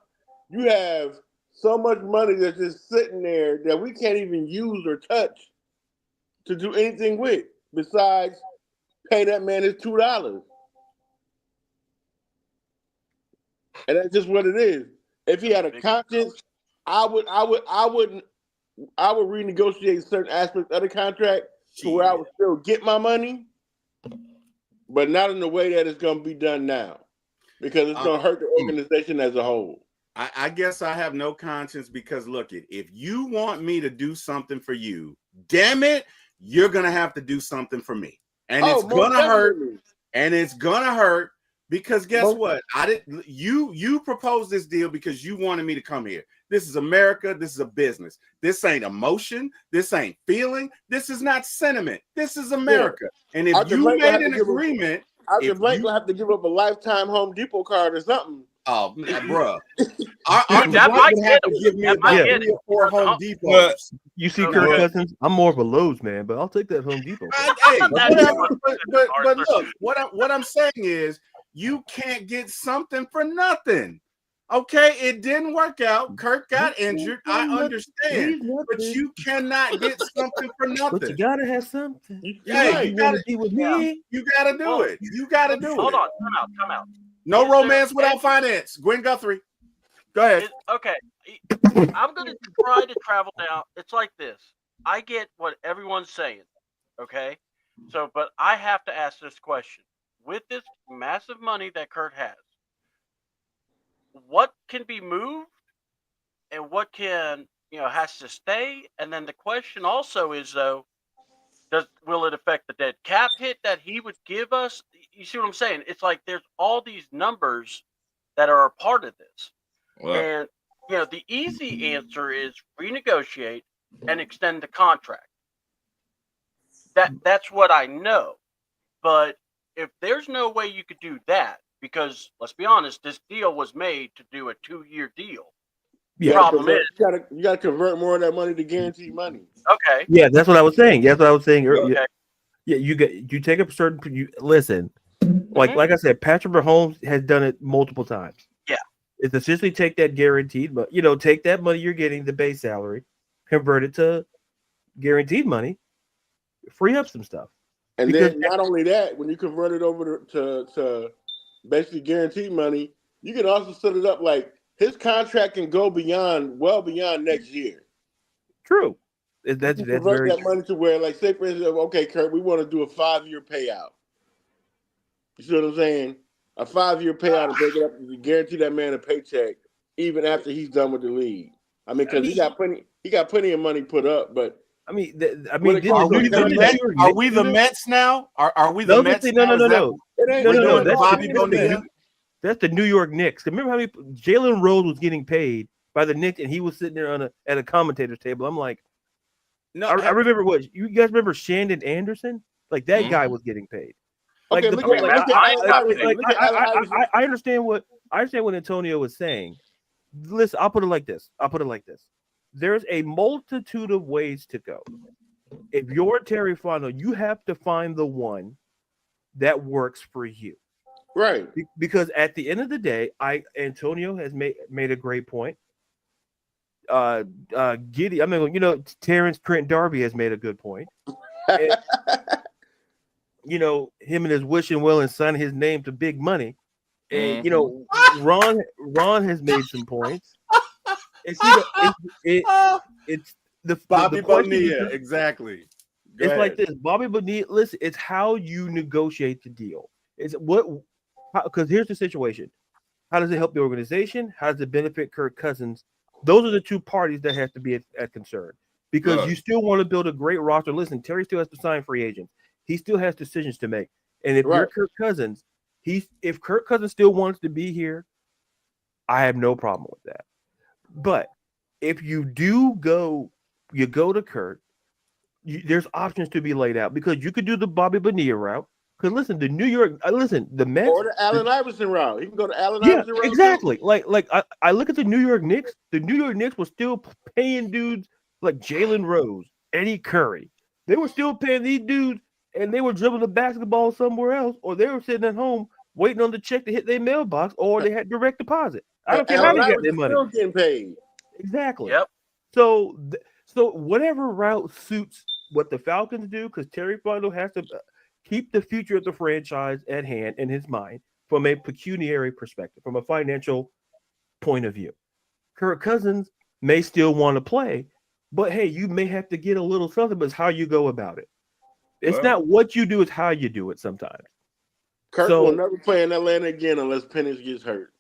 you have so much money that's just sitting there that we can't even use or touch to do anything with besides pay that man his $2. And that's just what it is. If he had a conscience, I would renegotiate certain aspects of the contract to where I would still get my money, but not in the way that it's going to be done now, because it's going to hurt the organization as a whole. I guess I have no conscience, because look, if you want me to do something for you, damn it, you're going to have to do something for me. And it's going to hurt. And it's going to hurt, because guess what? You proposed this deal because you wanted me to come here. This is America. This is a business. This ain't emotion. This ain't feeling. This is not sentiment. This is America. Yeah. And if you made an agreement, Blake will have to give up a lifetime Home Depot card or something. Oh, bro. That might get him. Give me about 3 or 4 Home Depots. You see Kirk Cousins? I'm more of a Lowe's man, but I'll take that Home Depot. But look, what I'm saying is, you can't get something for nothing. Okay, it didn't work out. Kirk got injured. I understand, but you cannot get something for nothing. But you gotta have something. You gotta be with me. You gotta do it. You gotta do it. Hold on, come out. No romance without finance. Gwen Guthrie, go ahead. Okay, I'm gonna try to travel down. It's like this. I get what everyone's saying. Okay, but I have to ask this question: with this massive money that Kurt has, what can be moved and what can has to stay? And then the question also is, though, will it affect the dead cap hit that he would give us? You see what I'm saying? It's like there's all these numbers that are a part of this. Wow. And the easy answer is renegotiate and extend the contract. That's what I know. But if there's no way you could do that, because let's be honest, this deal was made to do a 2-year deal. Yeah, problem is you got to convert more of that money to guaranteed money. Okay. Yeah, that's what I was saying. That's what I was saying earlier. Okay. Yeah, you take up a certain. Listen, like I said, Patrick Mahomes has done it multiple times. Yeah, it's essentially take that guaranteed, but take that money you're getting, the base salary, convert it to guaranteed money, free up some stuff. And then not only that, when you convert it over to basically guaranteed money, you can also set it up like his contract can go well beyond next year. True. That's convert that money to where, like, say for instance, okay, Kurt, we want to do a 5-year payout. You see what I'm saying? A 5-year payout to break it up to guarantee that man a paycheck even after he's done with the league. I mean, because he got plenty of money put up, but I mean, are we the Mets now? Are we the Mets? No. We're doing the Bobby Bonilla. That's the New York Knicks. Remember how Jalen Rose was getting paid by the Knicks, and he was sitting there at a commentator's table. I'm like, no, I remember what you guys remember. Shandon Anderson, like that guy was getting paid. Like okay, I understand what Antonio was saying. Listen, I'll put it like this. There's a multitude of ways to go. If you're Terry Fontenot, you have to find the one that works for you. Right. Because at the end of the day, Antonio has made a great point. Giddy, I mean, Terrence Trent D'Arby has made a good point. And, him and his wishing well and signing his name to big money. And Ron has made some points. It's the Bobby Bonilla, exactly. It's like this, Bobby Bonilla. Listen, it's how you negotiate the deal. It's because here's the situation. How does it help the organization? How does it benefit Kirk Cousins? Those are the two parties that have to be at concern, because you still want to build a great roster. Listen, Terry still has to sign free agents. He still has decisions to make. And if you're Kirk Cousins, if Kirk Cousins still wants to be here, I have no problem with that. But if you go to Kirk, there's options to be laid out, because you could do the Bobby Bonilla route. Because listen, the Mets or the Allen Iverson route. You can go to Allen Iverson route. Exactly. Too. Like I look at the New York Knicks. The New York Knicks were still paying dudes like Jalen Rose, Eddie Curry. They were still paying these dudes, and they were dribbling the basketball somewhere else, or they were sitting at home waiting on the check to hit their mailbox, or they had direct deposit. I don't care how they got their money. Still getting paid. Exactly. Yep. So whatever route suits what the Falcons do, because Terry Fontenot has to keep the future of the franchise at hand in his mind from a pecuniary perspective, from a financial point of view. Kirk Cousins may still want to play, but hey, you may have to get a little something, but it's how you go about it. It's not what you do, it's how you do it sometimes. Kirk will never play in Atlanta again unless Penix gets hurt.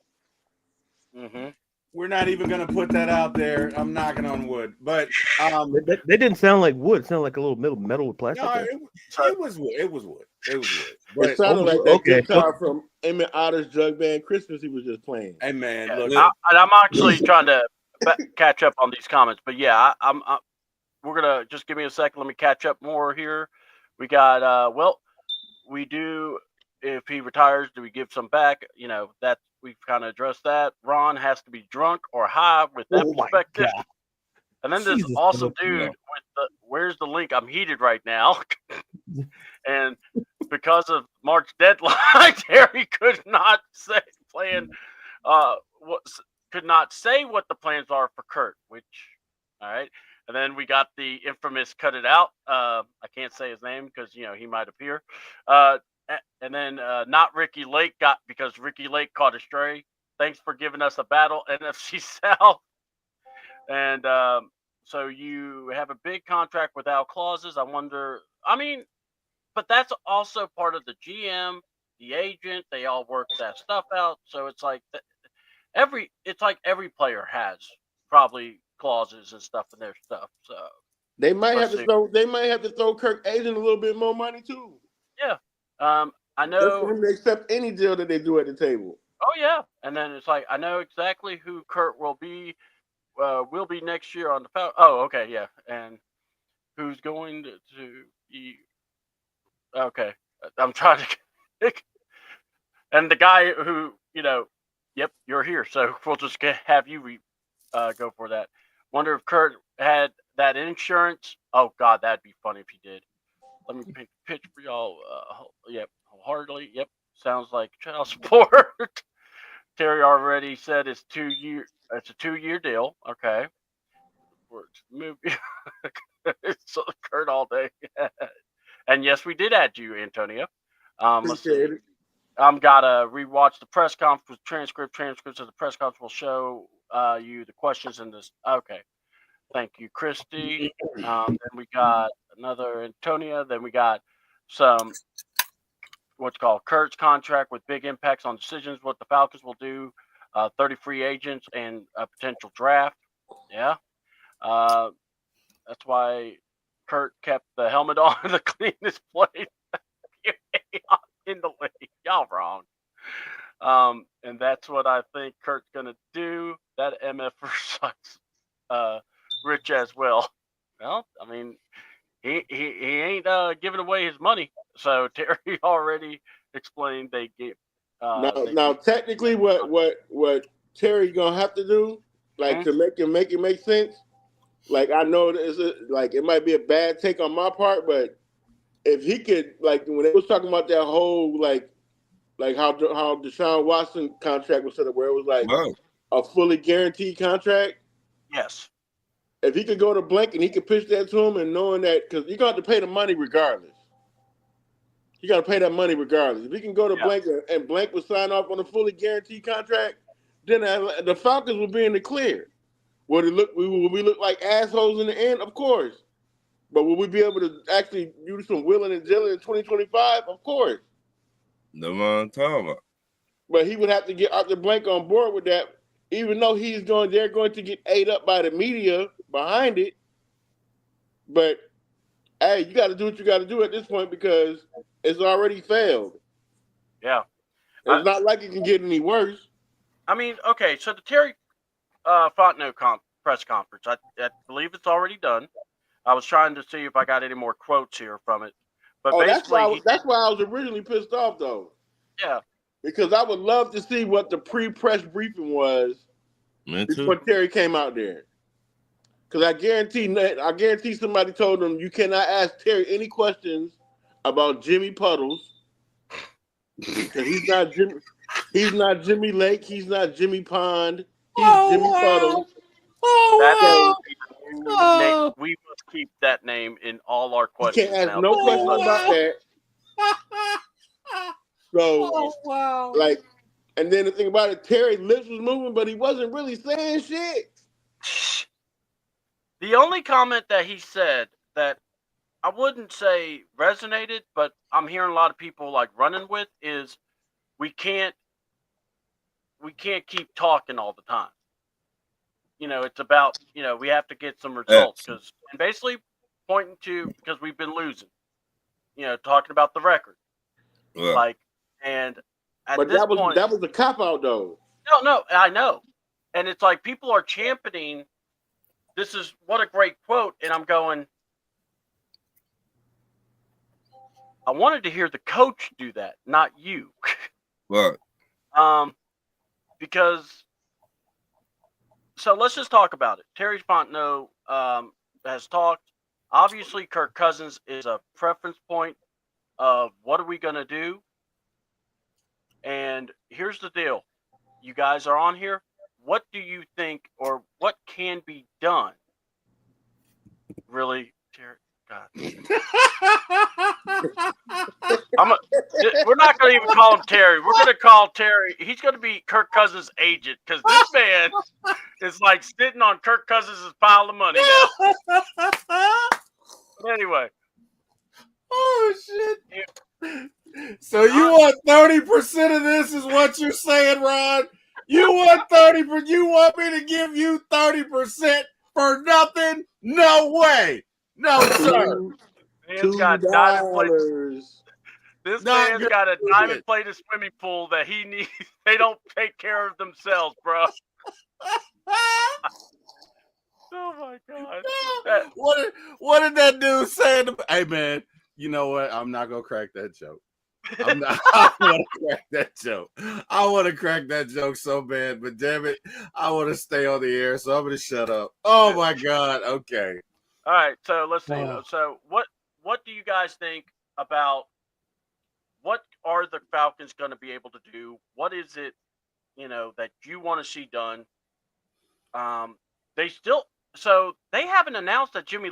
Mm-hmm. We're not even going to put that out there. I'm knocking on wood. But they didn't sound like wood. It sounded like a little metal with plastic. No, it was wood. It was wood. But it sounded like that guitar from Emmett Otter's Jug Band Christmas he was just playing. Hey, man. Look, I'm actually trying to catch up on these comments. But, yeah, we're going to just give me a second. Let me catch up more here. We got, we do, if he retires, do we give some back? That we've kind of addressed that. Ron has to be drunk or high with that perspective. And then this awesome dude with where's the link? I'm heated right now. And because of March deadline, Terry could not say could not say what the plans are for Kurt, which, all right. And then we got the infamous cut it out. I can't say his name because, he might appear. And then not Ricky Lake because Ricky Lake caught a stray. Thanks for giving us a battle, NFC South. And so you have a big contract without clauses. I wonder, but that's also part of the GM, the agent. They all work that stuff out. So it's like every player has probably clauses and stuff in their stuff. So they might have to throw Kirk agent a little bit more money too. Yeah. I know for him to accept any deal that they do at the table. Oh yeah, and then it's like I know exactly who Kurt will be next year on the Falcons. Oh, okay, yeah, and who's going to be? Okay, I'm trying to. And the guy who yep, you're here, so we'll just have you go for that. Wonder if Kurt had that insurance. Oh God, that'd be funny if he did. Let me pitch for y'all. Yep, wholeheartedly. Yep, sounds like child support. Terry already said it's 2 year. It's a 2-year deal. Okay. Movie. It's Kurt all day. And yes, we did add you, Antonio. Let's see. Gotta rewatch the press conference with transcripts of the press conference will show you the questions in this. Okay. Thank you, Christy. Then we got another Antonia. Then we got some what's called Kurt's contract with big impacts on decisions, what the Falcons will do, 30 free agents, and a potential draft. Yeah. That's why Kurt kept the helmet on the cleanest place in the league. Y'all wrong. And that's what I think Kurt's gonna do. That MFer sucks Rich as well. Well, I mean, he ain't giving away his money. So Terry already explained they gave. Now, technically, what Terry's gonna have to do, like to make it make sense. Like I know like it might be a bad take on my part, but if he could, like when they was talking about that whole like how Deshaun Watson contract was set up, where it was like a fully guaranteed contract. Yes. If he could go to Blank and he could pitch that to him, and knowing that because you got to pay the money regardless. You got to pay that money regardless. If he can go to Blank and Blank would sign off on a fully guaranteed contract, then the Falcons would be in the clear. Would we look like assholes in the end? Of course. But will we be able to actually do some willing and dealing in 2025? Of course. No one talking about. But he would have to get Arthur Blank on board with that, even though they're going to get ate up by the media behind it. But hey, you got to do what you got to do at this point because it's already failed. Yeah. It's not like it can get any worse. I mean, okay, so the Terry Fontenot press conference, I believe it's already done. I was trying to see if I got any more quotes here from it. But basically, that's why I was originally pissed off, though. Yeah. Because I would love to see what the pre-press briefing was before Terry came out there. Because I guarantee somebody told him you cannot ask Terry any questions about Jimmy Puddles. Because he's not Jimmy Lake, he's not Jimmy Pond, he's Jimmy Puddles. We must keep that name in all our questions. You can't ask no questions about that. So, like, and then the thing about it, Terry's lips was moving, but he wasn't really saying shit. The only comment that he said that I wouldn't say resonated, but I'm hearing a lot of people like running with is we can't keep talking all the time. It's about, we have to get some results and basically pointing to, because we've been losing, talking about the record. Yeah. But that was a cop out though. No, I know. And it's like people are championing, this is what a great quote. And I'm going, I wanted to hear the coach do that, not you. Right. Because, so let's just talk about it. Terry Fontenot has talked. Obviously, Kirk Cousins is a preference point of what are we going to do? And here's the deal. You guys are on here. What do you think or what can be done? Really, Terry? God. We're not going to even call him Terry. We're going to call Terry. He's going to be Kirk Cousins' agent because this man is like sitting on Kirk Cousins' pile of money now. Anyway. Oh, shit. So you want 30% of this is what you're saying, Ron? You want 30%? You want me to give you 30% for nothing? No way. No, sir. Man's got $2. This man's got a diamond-plated swimming pool that he needs. They don't take care of themselves, bro. Oh my God! What did that dude say? Hey man, you know what? I'm not gonna crack that joke. I want to crack that joke. I want to crack that joke so bad, but damn it, I want to stay on the air, so I'm gonna shut up. Oh my God. Okay. All right. So let's see. So what do you guys think about what are the Falcons going to be able to do? What is it, that you want to see done? They haven't announced that Jimmy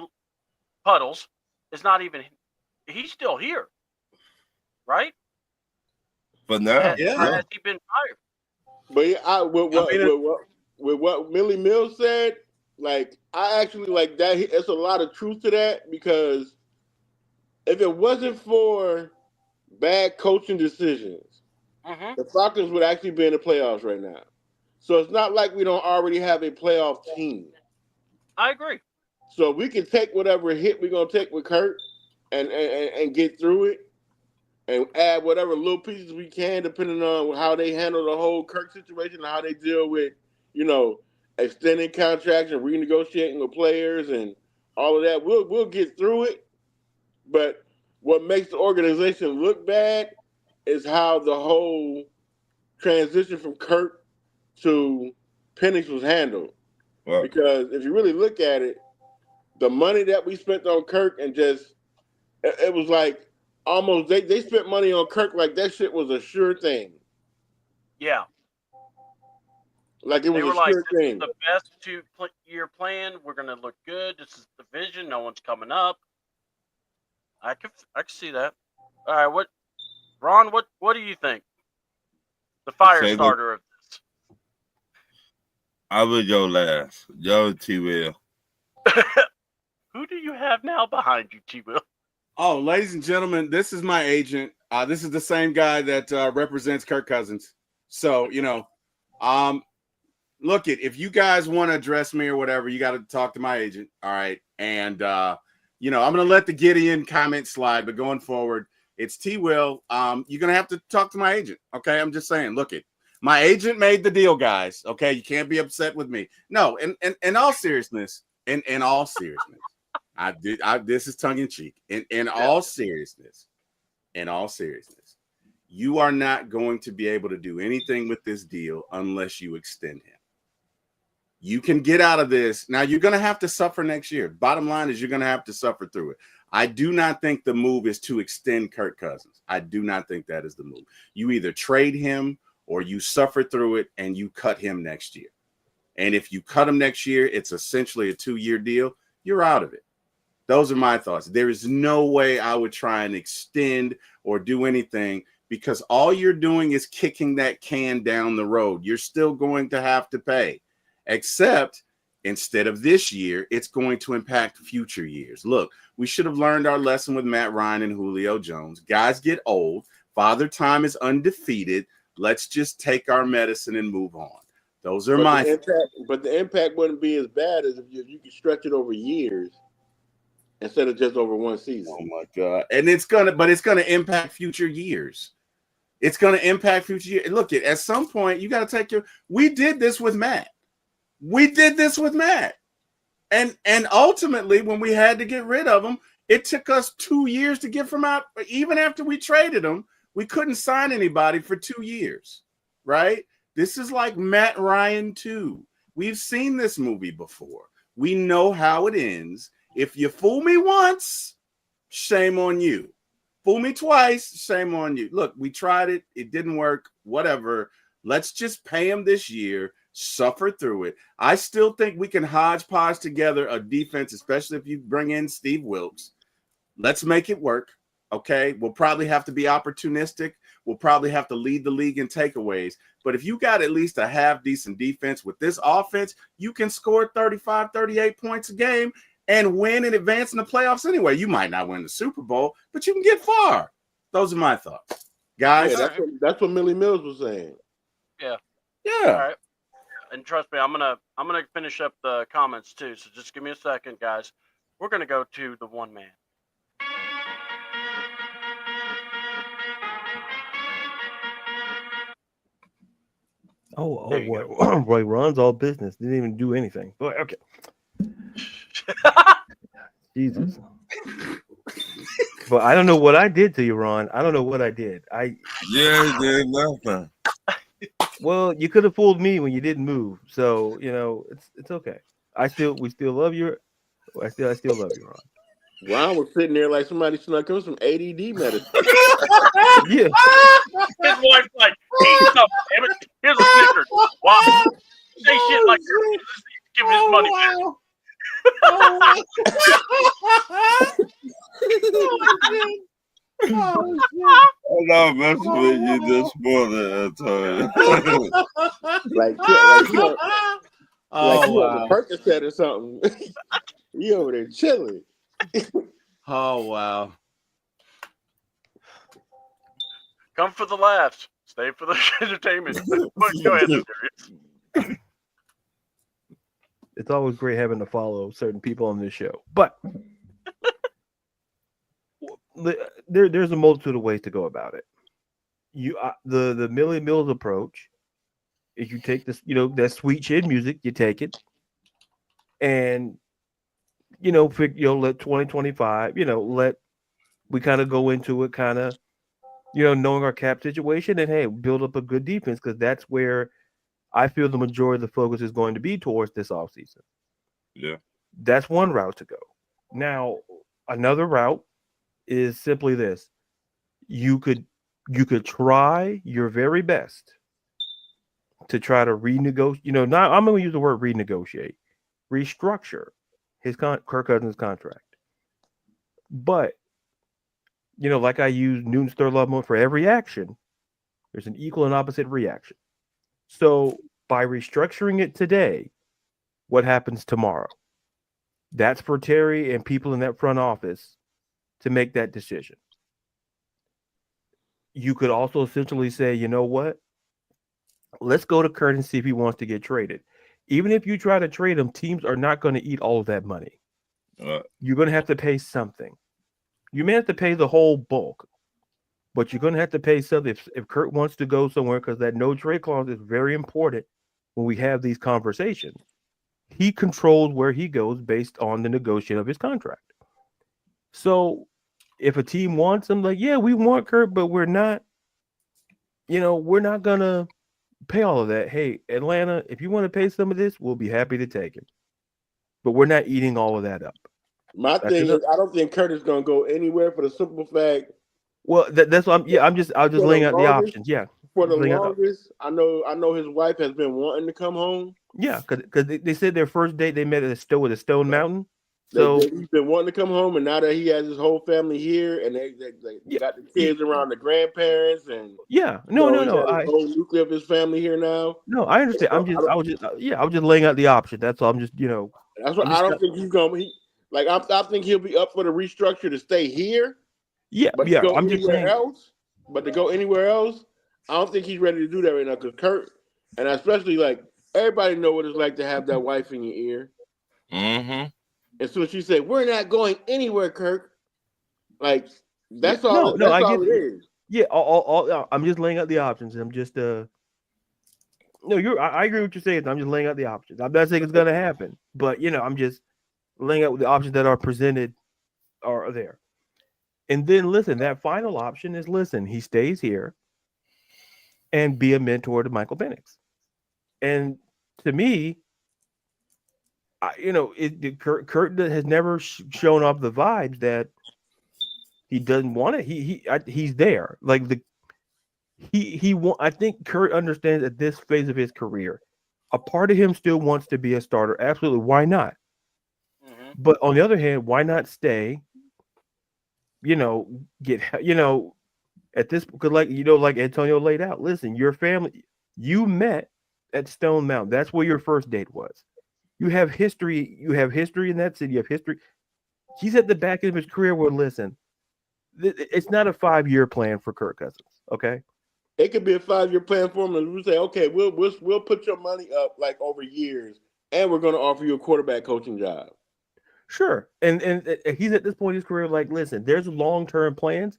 Puddles is not even, he's still here, right? But now, has he been fired? But with what Millie Mills said, like I actually like that. It's a lot of truth to that because if it wasn't for bad coaching decisions, the Falcons would actually be in the playoffs right now. So it's not like we don't already have a playoff team. I agree. So we can take whatever hit we're gonna take with Kurt and get through it and add whatever little pieces we can, depending on how they handle the whole Kirk situation and how they deal with, extending contracts and renegotiating with players and all of that. We'll get through it. But what makes the organization look bad is how the whole transition from Kirk to Penix was handled. Right. Because if you really look at it, the money that we spent on Kirk and it was like almost they spent money on Kirk like that shit was a sure thing. Yeah. Like it was they were a like, sure this thing. is the best 2-year plan. We're going to look good. This is the vision. No one's coming up. I can see that. All right, Ron, what do you think? The fire starter of this. I would go last. Yo, TWill. Who do you have now behind you, TWill? Oh, ladies and gentlemen, this is my agent. This is the same guy that represents Kirk Cousins. So, look, if you guys want to address me or whatever, you got to talk to my agent. All right. And, I'm going to let the Gideon comment slide, but going forward, it's TWill. You're going to have to talk to my agent. Okay. I'm just saying, look, my agent made the deal, guys. Okay. You can't be upset with me. No. In all seriousness, in all seriousness, this is tongue in cheek. In all seriousness, you are not going to be able to do anything with this deal unless you extend him. You can get out of this. Now, you're going to have to suffer next year. Bottom line is you're going to have to suffer through it. I do not think the move is to extend Kirk Cousins. I do not think that is the move. You either trade him or you suffer through it and you cut him next year. And if you cut him next year, it's essentially a 2-year deal. You're out of it. Those are my thoughts. There is no way I would try and extend or do anything because all you're doing is kicking that can down the road. You're still going to have to pay. Except instead of this year, it's going to impact future years. Look, we should have learned our lesson with Matt Ryan and Julio Jones. Guys get old. Father Time is undefeated. Let's just take our medicine and move on. Those are But the impact wouldn't be as bad as if you could stretch it over years instead of just over one season. Oh my God. And it's gonna impact future years. It's gonna impact future years. Look, at some point, you got to we did this with Matt. And ultimately, when we had to get rid of him, it took us 2 years to get from out. Even after we traded him, we couldn't sign anybody for 2 years, right? This is like Matt Ryan 2. We've seen this movie before. We know how it ends. If you fool me once, shame on you. Fool me twice, shame on you. Look, we tried it. It didn't work. Whatever. Let's just pay him this year. Suffer through it. I still think we can hodgepodge together a defense, especially if you bring in Steve Wilkes. Let's make it work. Okay. We'll probably have to be opportunistic. We'll probably have to lead the league in takeaways. But if you got at least a half decent defense with this offense, you can score 35, 38 points a game and win and advance in the playoffs anyway. You might not win the Super Bowl, but you can get far. Those are my thoughts. Guys. Yeah, that's what Millie Mills was saying. Yeah. Yeah. All right. And trust me, I'm gonna finish up the comments too. So just give me a second, guys. We're gonna go to the one man. Roy runs all business. Didn't even do anything. But okay. Jesus. But I don't know what I did to you, Ron. I don't know what I did. Yeah, did nothing. Well, you could have fooled me when you didn't move. So, it's okay. We still love you. I still love you, Ron. Ron was sitting there like somebody snuck him some ADD medicine. Yeah. His wife's like, eat something, damn it. Here's a Snickers. Wow. Say shit like that. Give him his money back. I'm not messing with you this morning, Antonio. like you on a Percocet or something. You over there chilling. Oh, wow. Come for the laughs. Stay for the entertainment. Go ahead, It's always great having to follow certain people on this show. But there's a multitude of ways to go about it. The Millie Mills approach is you take this, that sweet chin music, you take it, and let 2025, we kind of go into it, kind of, knowing our cap situation, and hey, build up a good defense, because that's where I feel the majority of the focus is going to be towards this offseason. Yeah. That's one route to go. Now, another route is simply this. You could try your very best to try to renegotiate, not, I'm going to use the word renegotiate, restructure Kirk Cousins' contract. But, like I use Newton's third law mode, for every action, there's an equal and opposite reaction. So by restructuring it today, what happens tomorrow? That's for Terry and people in that front office to make that decision. You could also essentially say, you know what? Let's go to Kurt and see if he wants to get traded. Even if you try to trade him, teams are not going to eat all of that money. You're going to have to pay something. You may have to pay the whole bulk, but you're going to have to pay something if Kurt wants to go somewhere, because that no trade clause is very important when we have these conversations. He controls where he goes based on the negotiation of his contract. So if a team wants him, like, yeah, we want Kurt, but we're not going to pay all of that. Hey, Atlanta, if you want to pay some of this, we'll be happy to take it. But we're not eating all of that up. My thing is, I don't think Kurt is going to go anywhere, for the simple fact. Well, that's what I was just laying out the options. Yeah. For the longest, I know his wife has been wanting to come home. Yeah, because they said their first date they met at a Stone Mountain. So he's been wanting to come home, and now that he has his whole family here, and they got the kids around the grandparents, and no, the whole nucleus of his family here now. No, I understand. I was just laying out the option. That's all. I'm just That's what I don't think he's gonna be. Like I think he'll be up for the restructure to stay here. Yeah, but to go anywhere else, I don't think he's ready to do that right now, because Kurt, and especially like everybody know what it's like to have that wife in your ear. Mm-hmm. And so she said, "We're not going anywhere, Kirk." Like that's all. That's all it is. Yeah, I'm just laying out the options. I'm just I agree with what you're saying. I'm just laying out the options. I'm not saying it's gonna happen, but I'm just laying out the options that are presented are there. And then listen, that final option is he stays here and be a mentor to Michael Penix. And to me, Kurt has never shown off the vibes that he doesn't want it. He's there. Like I think Kurt understands at this phase of his career, a part of him still wants to be a starter. Absolutely, why not? Mm-hmm. But on the other hand, why not stay? Get at this, because like Antonio laid out. Listen, your family, you met at Stone Mountain. That's where your first date was. You have history. You have history in that city. You have history. He's at the back end of his career where, listen, it's not a 5-year plan for Kirk Cousins. Okay, it could be a 5-year plan for him, and we say, okay, we'll put your money up like over years, and we're going to offer you a quarterback coaching job. Sure, and he's at this point in his career, like, listen, there's long-term plans,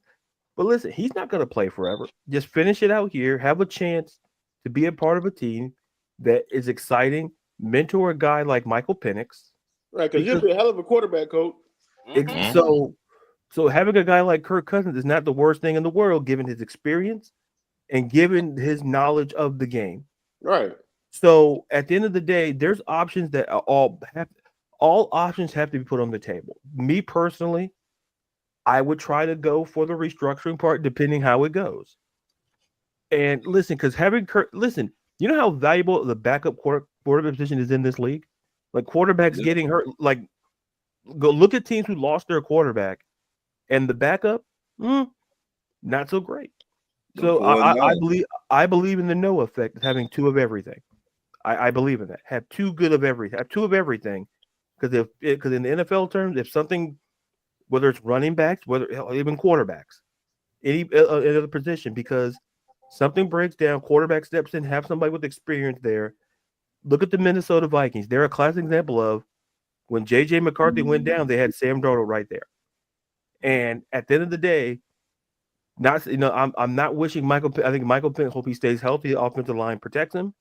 but listen, he's not going to play forever. Just finish it out here. Have a chance to be a part of a team that is exciting. Mentor a guy like Michael Penix, right? Because he'll be a hell of a quarterback coach. Mm-hmm. So having a guy like Kirk Cousins is not the worst thing in the world, given his experience and given his knowledge of the game. Right. So at the end of the day, there's options that all options have to be put on the table. Me personally, I would try to go for the restructuring part, depending how it goes. And listen, because having Kirk, listen, you know how valuable the backup quarterback position is in this league? Like quarterbacks getting hurt. Like, go look at teams who lost their quarterback, and the backup, not so great. So I believe in the Noah effect of having two of everything. I believe in that. Have two of everything. Because in the NFL terms, if something, whether it's running backs, even quarterbacks, any other position, because something breaks down, quarterback steps in, have somebody with experience there. Look at the Minnesota Vikings. They're a classic example of when J.J. McCarthy went down, they had Sam Darnold right there. And at the end of the day, I'm not wishing Michael. I think Michael Pitt, hope he stays healthy. The offensive line protects him.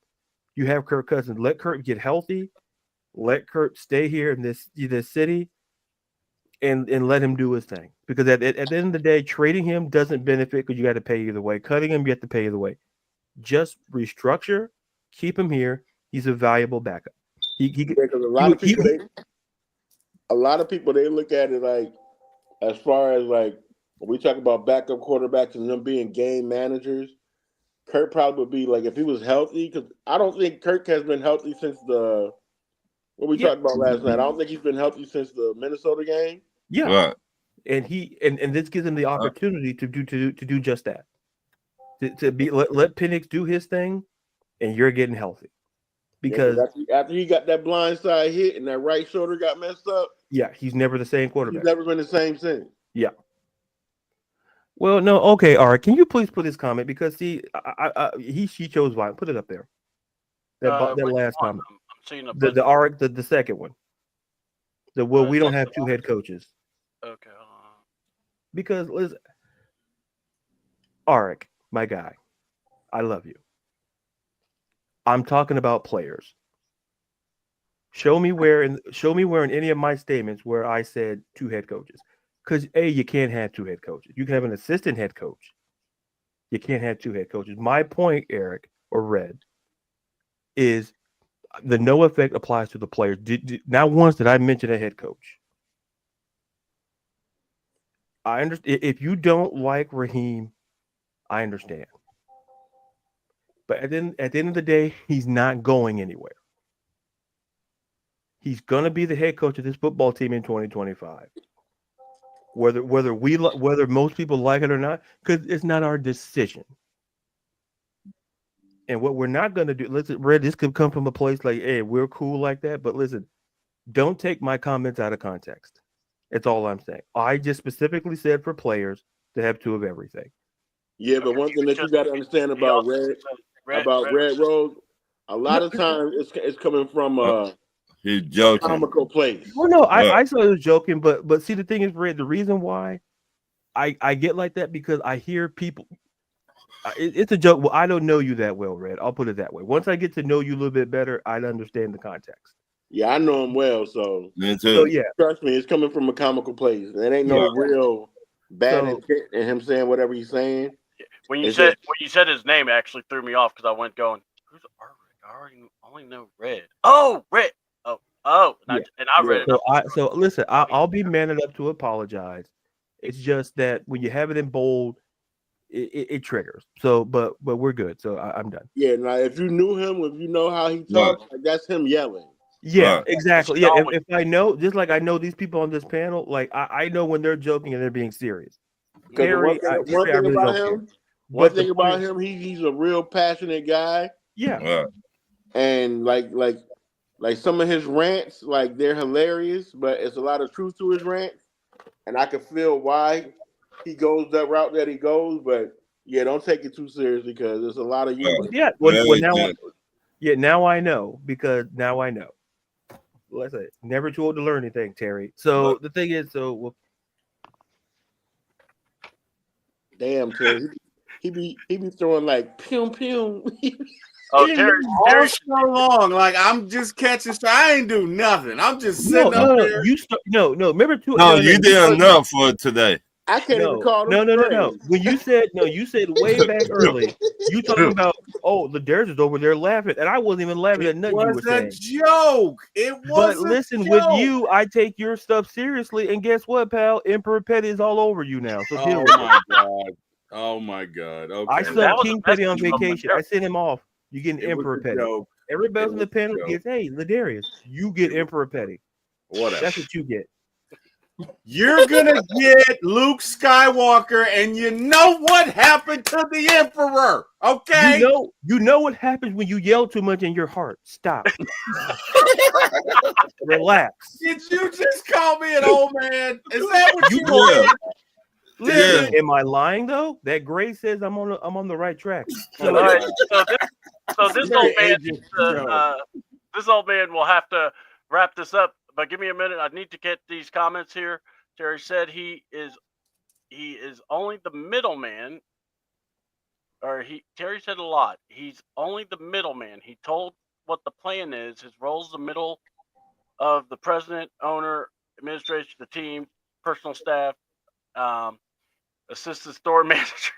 You have Kirk Cousins. Let Kirk get healthy. Let Kirk stay here in this city, and let him do his thing. Because at the end of the day, trading him doesn't benefit because you got to pay either way. Cutting him, you have to pay either way. Just restructure, keep him here. He's a valuable backup. Because a lot of people they look at it like, as far as like when we talk about backup quarterbacks and them being game managers, Kirk probably would be like if he was healthy. Because I don't think Kirk has been healthy since what we talked about last night. I don't think he's been healthy since the Minnesota game. Yeah, Right. And this gives him the opportunity to do just that. To be let Penix do his thing, and you're getting healthy. Because after he got that blind side hit and that right shoulder got messed up, he's never the same quarterback. He's never been the same since. Yeah. Well, no, okay, all right. Can you please put his comment because she chose violence. Put it up there. That last comment. I'm seeing the second one. We don't have two head coaches. Okay. Because listen, Arik, my guy, I love you. I'm talking about players. Show me where in any of my statements where I said two head coaches. Because you can't have two head coaches. You can have an assistant head coach. You can't have two head coaches. My point, Eric or Red, is the no effect applies to the players. Not once did I mention a head coach. I understand if you don't like Raheem, I understand. But at the end of the day, he's not going anywhere. He's gonna be the head coach of this football team in 2025. Whether most people like it or not, because it's not our decision. And what we're not gonna do, listen, Red, this could come from a place like, hey, we're cool like that. But listen, don't take my comments out of context. That's all I'm saying. I just specifically said for players to have two of everything. Yeah, but one thing that you got to understand about Red Rose, a lot of times it's coming from he's joking. Comical place. Well, no, I saw he was joking, but see, the thing is, Red, the reason why I get like that because I hear people. It's a joke. Well, I don't know you that well, Red. I'll put it that way. Once I get to know you a little bit better, I'd understand the context. Yeah, I know him well, so yeah. Trust me, it's coming from a comical place. It ain't no real bad intent in him saying whatever he's saying. When you said his name, it actually threw me off because I went going, "Who's Arik? I only know Red. Oh, Red. Oh, and I read it. So listen, I'll be man enough to apologize. It's just that when you have it in bold, it triggers. So, but we're good. So I'm done. Yeah, now if you knew him, if you know how he talks, like, that's him yelling. Yeah, exactly. Yeah, if I know, just like I know these people on this panel, like I know when they're joking and they're being serious. One thing about him, he's a real passionate guy. Yeah. And like some of his rants, like they're hilarious, but it's a lot of truth to his rants, and I can feel why he goes that route that he goes. But yeah, don't take it too seriously because there's a lot of you. Yeah. Now I know because now I know. Let's say never too old to learn anything, Terry. So the thing is, damn, Terry, he be throwing like pew pew. Terry, all so long, like I'm just catching. I ain't do nothing. I'm just sitting up there. No. Remember you did enough for today. I can't even call him. No. When you said way back early. You talking about LaDaruis is over there laughing, and I wasn't even laughing at nothing you were saying. It was a joke. It was. But listen, with you, I take your stuff seriously, and guess what, pal? Emperor Petty is all over you now. So oh my god. Okay. I sent King Petty on vacation. I sent him off. You get an Emperor Petty. Everybody else in the panel gets, hey, LaDaruis, you get Emperor Petty. Whatever. That's what you get. You're gonna get Luke Skywalker, and you know what happened to the Emperor, okay? You know what happens when you yell too much in your heart. Stop. Relax. Did you just call me an old man? Is that what you did? Listen, am I lying though? That Gray says I'm on the right track. So this old man this old man will have to wrap this up. But give me a minute. I need to get these comments here. Terry said he is only the middleman. Terry said a lot. He's only the middleman. He told what the plan is. His role is the middle of the president, owner, administration, the team, personal staff, assistant store manager.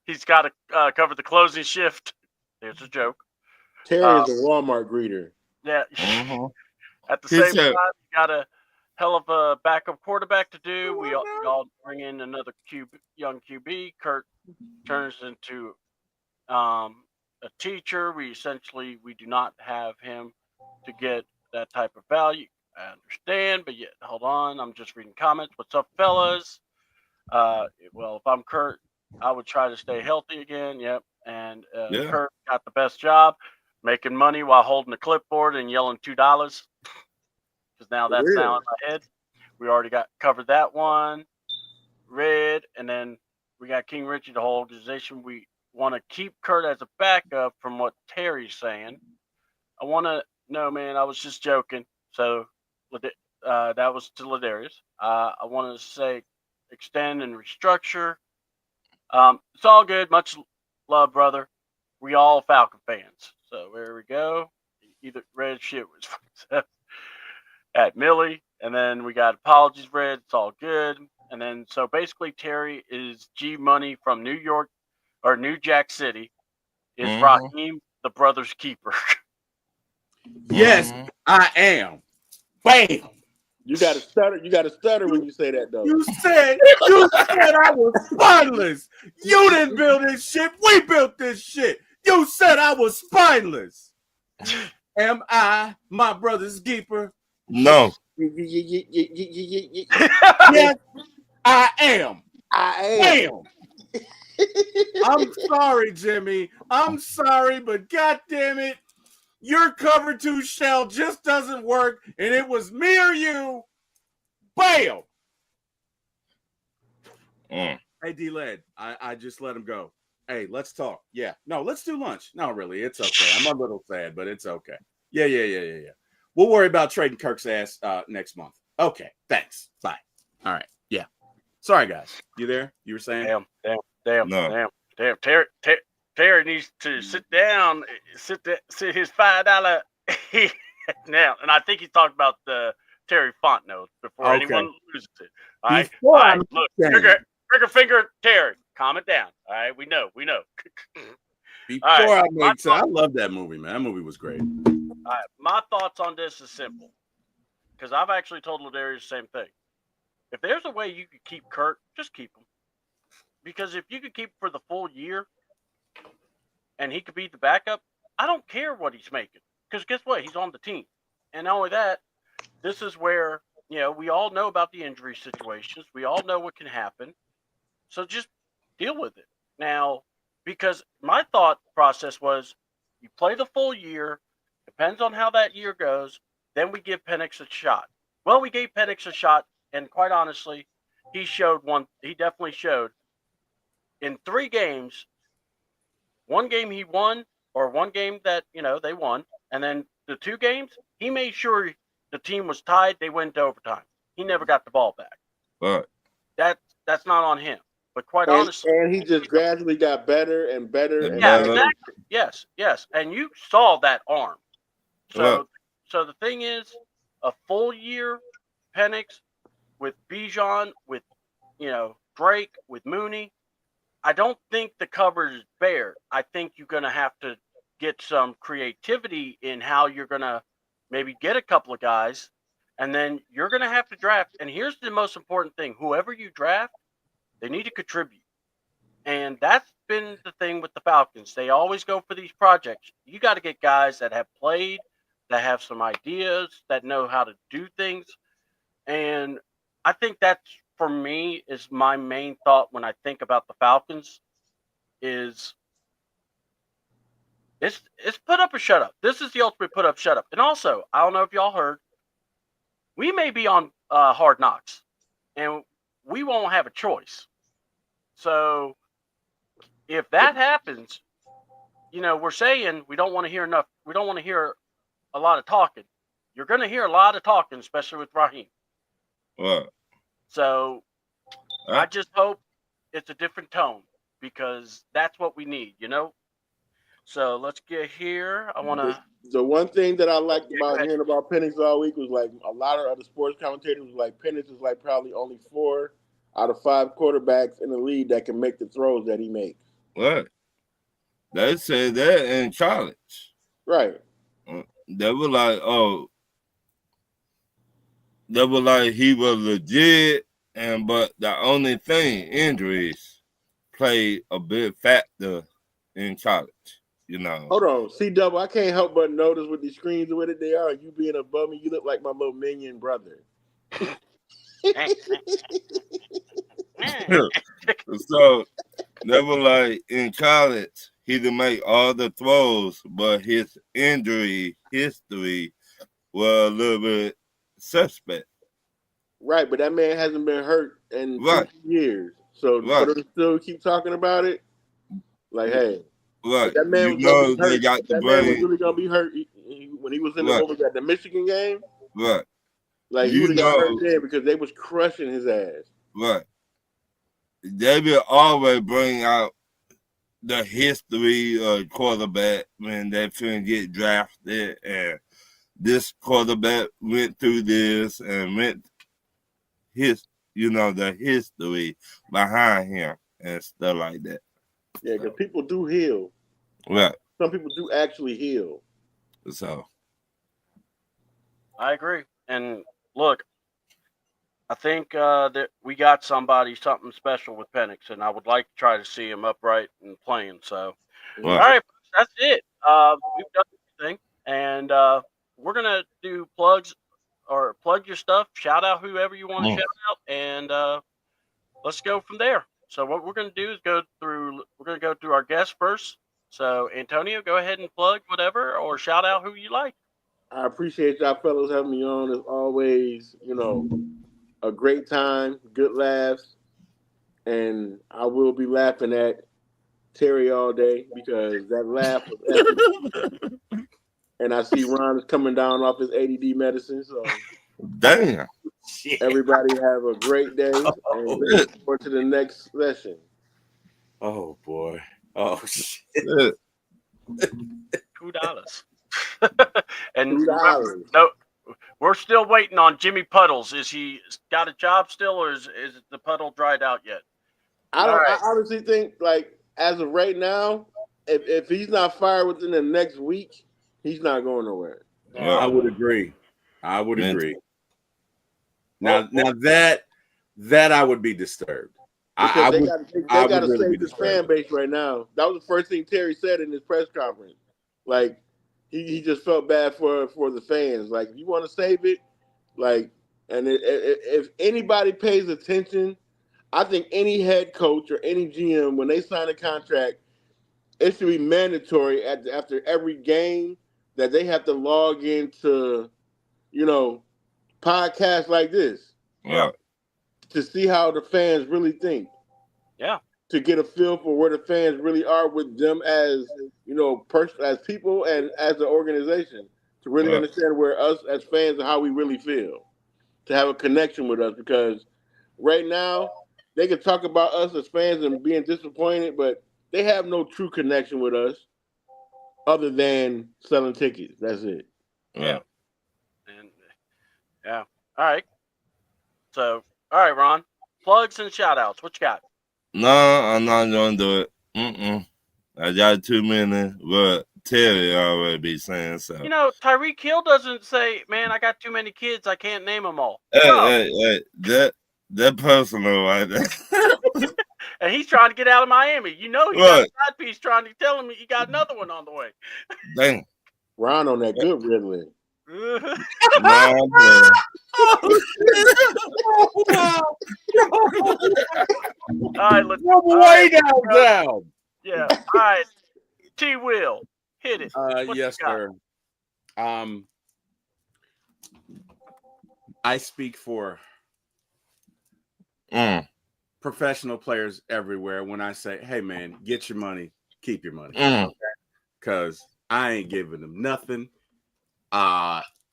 He's got to cover the closing shift. There's a joke. Terry's a Walmart greeter. Yeah. Uh-huh. At the same time, you got a hell of a backup quarterback to do. We all bring in another young QB. Kurt turns into a teacher. We do not have him to get that type of value. I understand, but yet, hold on. I'm just reading comments. What's up, fellas? Well, if I'm Kurt, I would try to stay healthy again. Yep. And Kurt got the best job, making money while holding a clipboard and yelling $2. Because now that's now in my head. We already covered that one. Red, and then we got King Richie, the whole organization. We want to keep Kurt as a backup from what Terry's saying. I want to know, man, I was just joking. So that was to LaDaruis. I want to say extend and restructure. It's all good. Much love, brother. We all Falcon fans. So there we go. Either red shit was at Millie. And then we got apologies, Red. It's all good. And then so basically Terry is G Money from New York or New Jack City. Is Raheem the brother's keeper? Yes, I am. Bam. You got to stutter. You got to stutter when you say that, though. You said I was spineless. You didn't build this shit. We built this shit. You said I was spineless. Am I my brother's keeper? No. Yes, I am. I am. I'm sorry, Jimmy. I'm sorry, but God damn it, your cover 2 shell just doesn't work, and it was me or you. Bam. Hey, D-Led, I just let him go. Hey, let's talk. Yeah. No, let's do lunch. No, really, it's okay. I'm a little sad, but it's okay. Yeah. We'll worry about trading Kirk's ass next month. Okay, thanks. Bye. All right. Yeah. Sorry, guys. You there? You were saying? No. Damn. Terry needs to sit down, sit his $5 now. And I think he's talking about the Terry font note before anyone loses it. All right. All right. Look, trigger finger, Terry. Calm it down. All right. We know. Before I make sense, I love that movie, man. That movie was great. All right. My thoughts on this is simple. Because I've actually told LaDaruis the same thing. If there's a way you could keep Kurt, just keep him. Because if you could keep him for the full year and he could be the backup, I don't care what he's making. Because guess what? He's on the team. And not only that, this is where, we all know about the injury situations. We all know what can happen. So just deal with it. Now, because my thought process was you play the full year, depends on how that year goes, then we give Penix a shot. Well, we gave Penix a shot, and quite honestly, he definitely showed in 3 games, one game he won, or one game that, they won, and then the 2 games, he made sure the team was tied, they went to overtime. He never got the ball back. But that's not on him. But quite honestly, and he just gradually got better and better. Exactly. Yes. And you saw that arm. So the thing is, a full year Penix with Bijan, with Drake, with Mooney, I don't think the cover is bare. I think you're going to have to get some creativity in how you're going to maybe get a couple of guys, and then you're going to have to draft. And here's the most important thing. Whoever you draft, they need to contribute. And that's been the thing with the Falcons. They always go for these projects. You got to get guys that have played, that have some ideas, that know how to do things. And I think that's, for me, is my main thought when I think about the Falcons is it's put up or shut up. This is the ultimate put up, shut up. And also, I don't know if y'all heard, we may be on Hard Knocks, and we won't have a choice. So if that happens, we're saying we don't want to hear enough we don't want to hear a lot of talking. You're going to hear a lot of talking, especially with Raheem. Right. So I just hope it's a different tone because that's what we need, you know? So let's get here. I want to. The one thing that I liked Yeah, about go ahead. hearing about Penix all week was like a lot of other sports commentators was like Penix is like probably only 4 out of 5 quarterbacks in the league that can make the throws that he makes. Right. They said that in college. Right. They were like, oh, they were like he was legit, but the only thing, injuries played a big factor in college. You know. Hold on, C-Double. I can't help but notice with these screens the way that they are. You being above me, you look like my little minion brother. So they were like in college, he could make all the throws, but his injury history was a little bit suspect. Right, but that man hasn't been hurt in 2 years. So for them to still keep talking about it, like, hey. Right. That man was gonna be hurt. That man was really gonna be hurt when he was in the Michigan game. Right. Like he would have got hurt there because they was crushing his ass. Right. They will always bring out the history of quarterback when they finna get drafted, and this quarterback went through this and went the history behind him and stuff like that. Yeah, because people do heal. Right. Some people do actually heal. So I agree. And look, I think that we got something special with Penix, and I would like to try to see him upright and playing. So, all right, that's it. We've done everything, and we're gonna do plugs or plug your stuff. Shout out whoever you want to shout out, and let's go from there. So, what we're gonna do is We're gonna go through our guests first. So, Antonio, go ahead and plug whatever or shout out who you like. I appreciate y'all fellows having me on. As always, a great time, good laughs, and I will be laughing at Terry all day because that laugh was epic. And I see Ron is coming down off his ADD medicine. So, damn. Everybody have a great day and look forward to the next session. Oh boy. Oh shit. $2. And $2. No, we're still waiting on Jimmy Puddles. Is he got a job still, or is the puddle dried out yet? I honestly think, like, as of right now, if he's not fired within the next week, he's not going nowhere. I would agree. Now that I would be disturbed. Because they got to save this fan base right now. That was the first thing Terry said in his press conference. Like, he just felt bad for the fans. Like, if you want to save it, like, and if anybody pays attention, I think any head coach or any GM, when they sign a contract, it should be mandatory after every game that they have to log into, podcasts like this. Yeah. To see how the fans really think. Yeah. To get a feel for where the fans really are with them as, as people and as an organization. To really understand where us as fans and how we really feel. To have a connection with us, because right now they can talk about us as fans and being disappointed, but they have no true connection with us other than selling tickets. That's it. Yeah. And yeah. All right. So, all right, Ron. Plugs and shout outs. What you got? No, I'm not gonna do it. I got too many, but Terry already be saying so. Tyreek Hill doesn't say, "Man, I got too many kids. I can't name them all." Hey, that personal right there. And he's trying to get out of Miami. He got a side piece trying to tell him he got another one on the way. Dang. Ron on that good Ritalin. All right, let's way down. Yeah. All right. TWill, hit it. Yes, sir. I speak for professional players everywhere when I say, hey man, get your money, keep your money. Because I ain't giving them nothing.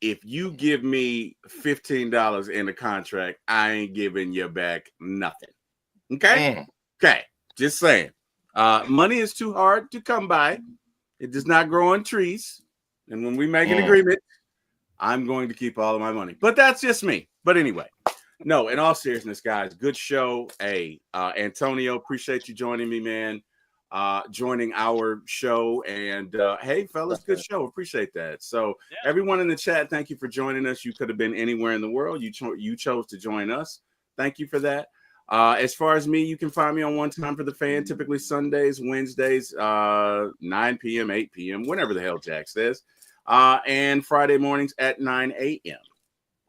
If you give me $15 in the contract, I ain't giving you back nothing. Okay? Okay. Just saying. Money is too hard to come by. It does not grow on trees. And when we make an agreement, I'm going to keep all of my money. But that's just me. But anyway, no, in all seriousness, guys, good show. Hey, Antonio, appreciate you joining me, man. Joining our show. And hey, fellas, good show. Appreciate that. So everyone in the chat, thank you for joining us. You could have been anywhere in the world. You chose to join us. Thank you for that. As far as me, you can find me on One Time for the Fan, typically Sundays, Wednesdays, 9 p.m., 8 p.m., whenever the hell Jack says. And Friday mornings at 9 a.m.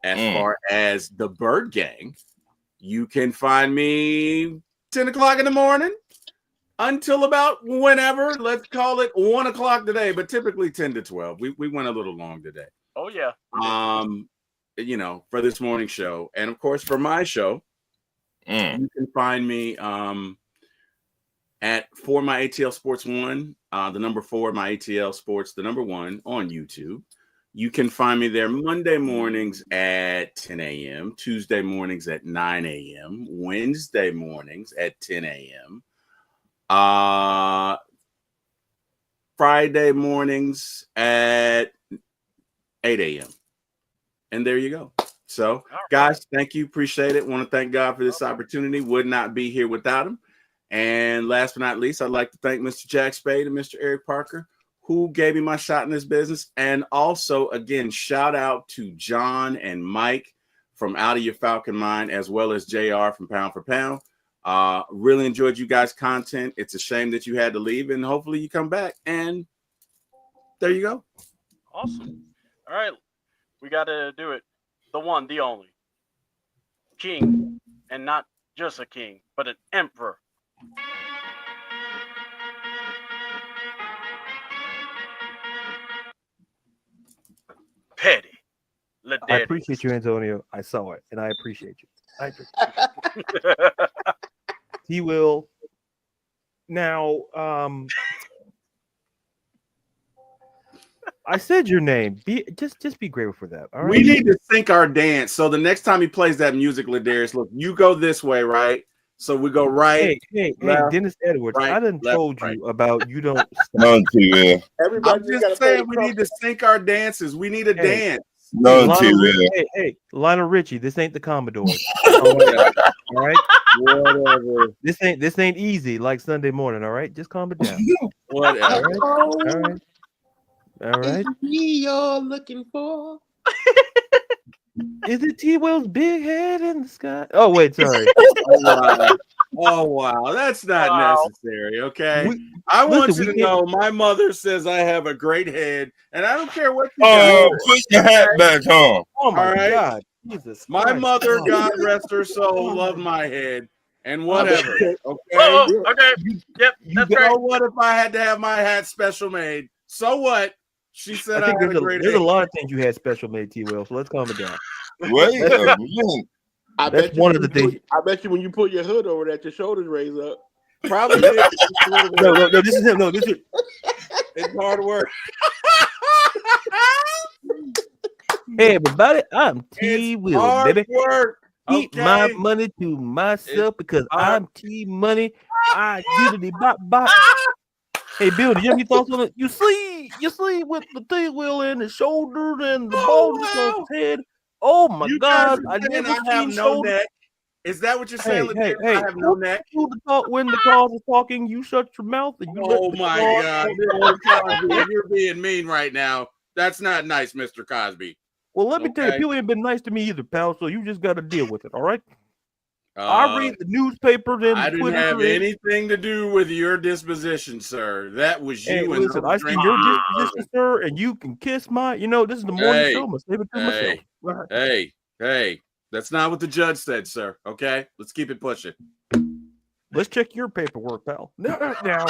As far as the Bird Gang, you can find me 10 o'clock in the morning until about whenever. Let's call it 1 o'clock today, but typically 10 to 12. We went a little long today. Oh, yeah. You know, for this morning show. And, of course, for my show, you can find me at For My ATL Sports 1, the number 4, My ATL Sports, the number 1 on YouTube. You can find me there Monday mornings at 10 a.m., Tuesday mornings at 9 a.m., Wednesday mornings at 10 a.m., Friday mornings at 8 a.m. And there you go. So, guys, thank you. Appreciate it. Want to thank God for this opportunity. Would not be here without him. And last but not least, I'd like to thank Mr. Jack Spade and Mr. Eric Parker, who gave me my shot in this business. And also, again, shout out to John and Mike from Out of Your Falcon Mind, as well as JR from Pound for Pound. Really enjoyed you guys' content. It's a shame that you had to leave, and hopefully you come back. And there you go. Awesome. All right. We got to do it. The one, the only. King. And not just a king, but an emperor. Petty. LaDaruis. I appreciate you, Antonio. I saw it, and I appreciate you. I appreciate you. TWill. Now, I said your name. Just be grateful for that. All right. We need to sync our dance. So the next time he plays that music, LaDaruis, look, you go this way, right? So we go right. Hey, left, Dennis Edwards. right, I done left, told right. you about you don't. None TWill. Everybody I'm just gotta just play saying we need to sync our dances. We need a dance. None TWill. Hey, Lionel Richie. This ain't the Commodore. All right. Whatever. This ain't easy like Sunday morning. All right. Just calm it down. Whatever. All right. me you're looking for. Is it TWill's big head in the sky? Oh wait, sorry. Oh wow, that's not necessary. Okay, I want listen, you to we know my mother says I have a great head, and I don't care what you Put your hat back on. Oh my All right. God, Jesus! My Christ. mother, Oh. God rest her soul, loved my head, and whatever. Okay. Oh, okay. Yep, that's So great. what if I had to have my hat special made? So what? She said I think had a great there's head. a lot of things you had special made, TWill. So let's calm it down. Wait a minute. That's one of the things. I bet you when you pull your hood over that, your shoulders raise up. Probably. No, this is him. No, this is. It's hard work. Hey everybody, I'm TWill, Hard baby. work. Keep Okay. my money to myself because I'm T Money. I usually bop bop. Hey Bill, do you have any thoughts on it? You see with the TWill and the shoulder and the baldness on his head. Oh my You God! guys are saying never I have seen no shoulder. neck. Is that what you're saying? Hey, I have no neck. When the cause is talking, you shut your mouth and you Oh let the my cause God, talk. Mr. Cosby, you're being mean right now. That's not nice, Mr. Cosby. Well, let me tell you, Okay. people ain't been nice to me either, pal. So you just got to deal with it. All right. I Uh, read the newspapers and I the didn't Twitter. have anything to do with your disposition, sir. That was Hey, you. And listen, those I see drinks your you were disposition, serving. sir, and you can kiss my. This is the morning Hey, show. I'm gonna save it to myself. All right. Hey, that's not what the judge said, sir. Okay, let's keep it pushing. Let's check your paperwork, pal. Now.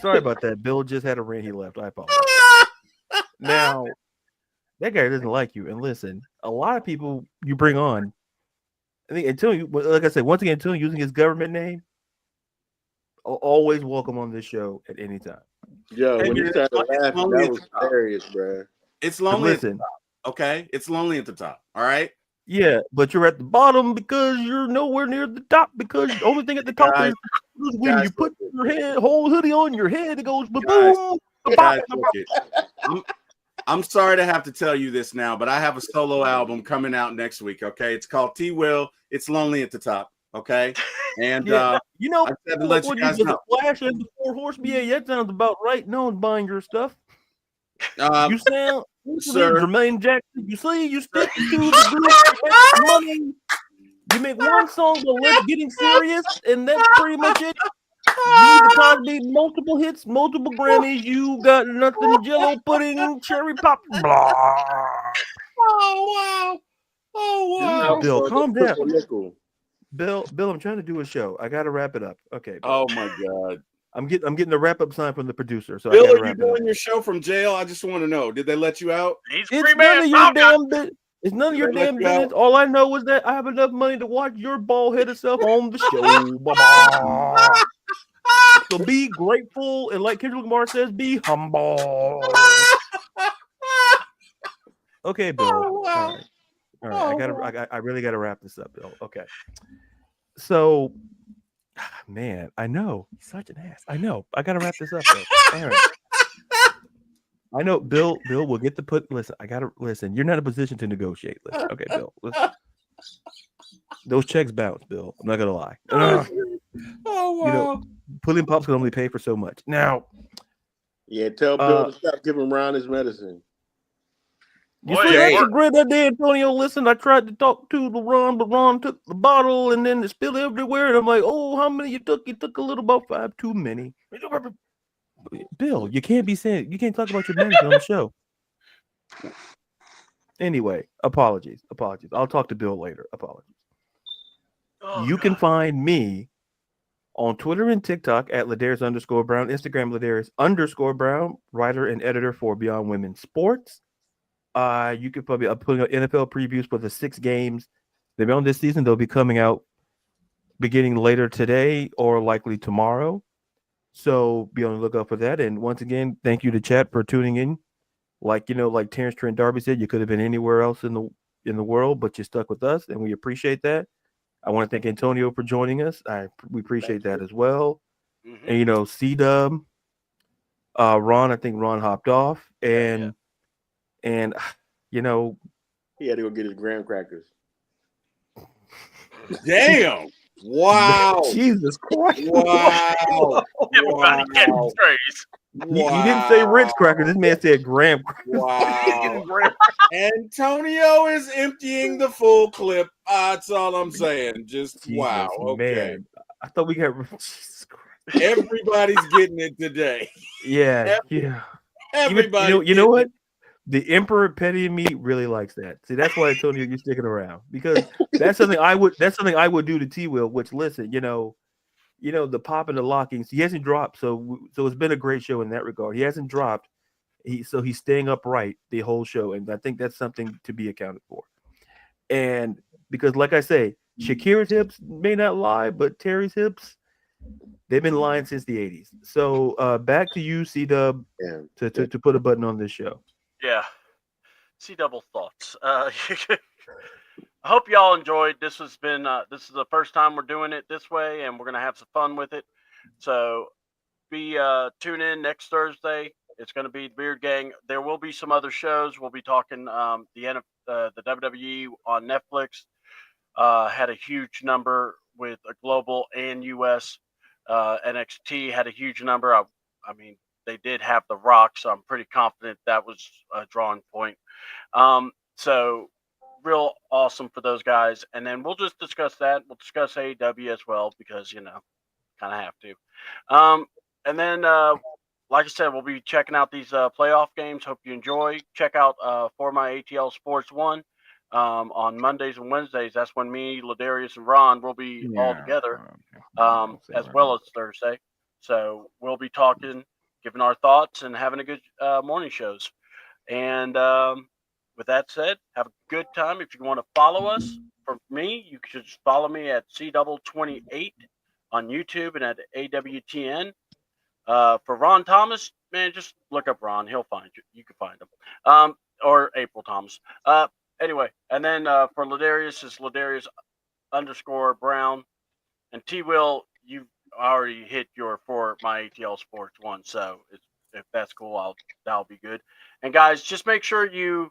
Sorry about that. Bill just had a rant. He left. I apologize. Now, that guy doesn't like you. And listen, a lot of people you bring on, I think until you, like I said, once again, until using his government name, always welcome on this show at any time. Yo, Hey, when he man, started it's laughing, lonely that at was the top. hilarious, bro. It's But lonely at the listen, top. Okay, it's lonely at the top. All right, yeah, but you're at the bottom because you're nowhere near the top because the only thing at the top Guys, is when you put your whole hoodie on your head, it goes boom, Guys, boom, guys, look it. I'm sorry to have to tell you this now, but I have a solo album coming out next week. Okay, it's called TWill. It's lonely at the top. Okay, and yeah, you know, I said to let you what guys you know. Flash and the Four Horsemen. Yeah, that sounds about right. No one's buying your stuff. You sound, Sir. Jermaine Jackson. You see, you stick to the group, you make money. You make one song, but let's getting serious, and that's pretty much it. Me, the Cosby, multiple hits, multiple Grammys. You got nothing. Jello pudding, cherry pop. Blah. Oh wow! Oh wow! Bill, calm down. Nickel. Bill, I'm trying to do a show. I gotta wrap it up. Okay. Bill. Oh my God! I'm getting the wrap up sign from the producer. So Bill, I gotta are you wrap it up. doing your show from jail? I just want to know. Did they let you out? He's It's free none man. of your damn business. It's none of Did your they let damn you out? business. All I know is that I have enough money to watch your bald headed self on the show. Bye-bye. So be grateful and, like Kendrick Lamar says, be humble. Okay, Bill. Oh, wow. All right. I really gotta wrap this up, Bill. Okay. So, man, I know he's such an ass. I know. I gotta wrap this up, though. All right. I know, Bill. Bill will get the put. Listen, I gotta listen. You're not in a position to negotiate. Listen, okay, Bill. Listen. Those checks bounce, Bill. I'm not gonna lie. Oh wow! You know, Pudding Pops can only pay for so much. Now, Yeah, tell Bill to stop giving Ron his medicine. You see, that's a great idea, Antonio. Listen, I tried to talk to Ron, but Ron took the bottle and then it spilled everywhere. And I'm like, oh, how many you took? You took a little, about 5 too many. Bill, you can't you can't talk about your medicine on the show. Anyway, apologies. I'll talk to Bill later. Apologies. You can find me on Twitter and TikTok at LaDaruis_Brown, Instagram LaDaruis_Brown, writer and editor for Beyond Women's Sports. You could probably putting out NFL previews for the 6 games they'll be on this season. They'll be coming out beginning later today or likely tomorrow. So be on the lookout for that. And once again, thank you to chat for tuning in. Like Terrence Trent D'Arby said, you could have been anywhere else in the world, but you stuck with us, and we appreciate that. I want to thank Antonio for joining us. We appreciate that as well. Mm-hmm. And C-Dub, Ron, I think Ron hopped off, and he had to go get his graham crackers. Damn! Wow! Jesus Christ! Wow! Everybody getting praise. He didn't say Ritz crackers. This man said graham crackers. Wow! Antonio is emptying the full clip. That's all I'm saying. Just Jesus, wow. Okay. Man. I thought we got. Jesus Christ. Everybody's getting it today. Yeah. Everybody. You know what? The Emperor Petty and me really likes that. See, that's why Antonio, you're sticking around, because that's something I would do to TWill. Which, listen, the pop and the lockings. He hasn't dropped, so it's been a great show in that regard. He hasn't dropped, so he's staying upright the whole show, and I think that's something to be accounted for. And because, like I say, Shakira's hips may not lie, but Terry's hips, they've been lying since the 80s. So back to you, C-Dub, to put a button on this show. Yeah. C-Double thoughts. I hope y'all enjoyed. This is the first time we're doing it this way, and we're gonna have some fun with it. So tune in next Thursday. It's gonna be the Beard Gang. There will be some other shows. We'll be talking the WWE on Netflix. Had a huge number with a global and US. NXT had a huge number. I mean, they did have The Rock, so I'm pretty confident that was a drawing point. So real awesome for those guys. And then we'll just discuss that. We'll discuss AEW as well, because, kind of have to. And then, like I said, we'll be checking out these playoff games. Hope you enjoy. Check out For My ATL Sports 1 on Mondays and Wednesdays. That's when me, LaDaruis, and Ron will be all together, as well as Thursday. So we'll be talking, giving our thoughts, and having a good morning shows. And with that said, have a good time. If you want to follow us, for me, you can just follow me at C28 on YouTube and at AWTN. For Ron Thomas, man, just look up Ron. He'll find you. You can find him. Or April Thomas. Anyway, and then for LaDaruis is LaDaruis_Brown. And TWill, you already hit your for my ATL Sports one, so if that's cool, that'll be good. And guys, just make sure you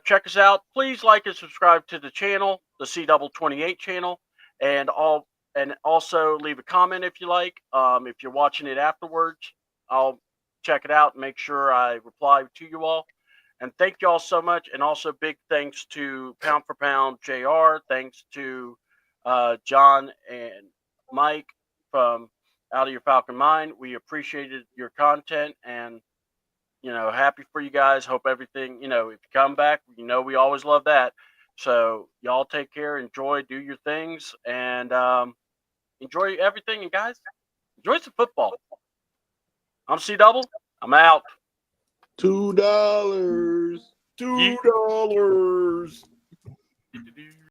check us out. Please like and subscribe to the channel, the C28 channel, and also leave a comment if you like. If you're watching it afterwards, I'll check it out and make sure I reply to you all. And thank you all so much. And also big thanks to Pound for Pound JR. Thanks to John and Mike from Out of Your Falcon Mind. We appreciated your content and, happy for you guys. Hope everything, if you come back, we always love that. So y'all take care, enjoy, do your things, and enjoy everything. And guys, enjoy some football. I'm C-Double. I'm out. $2. $2.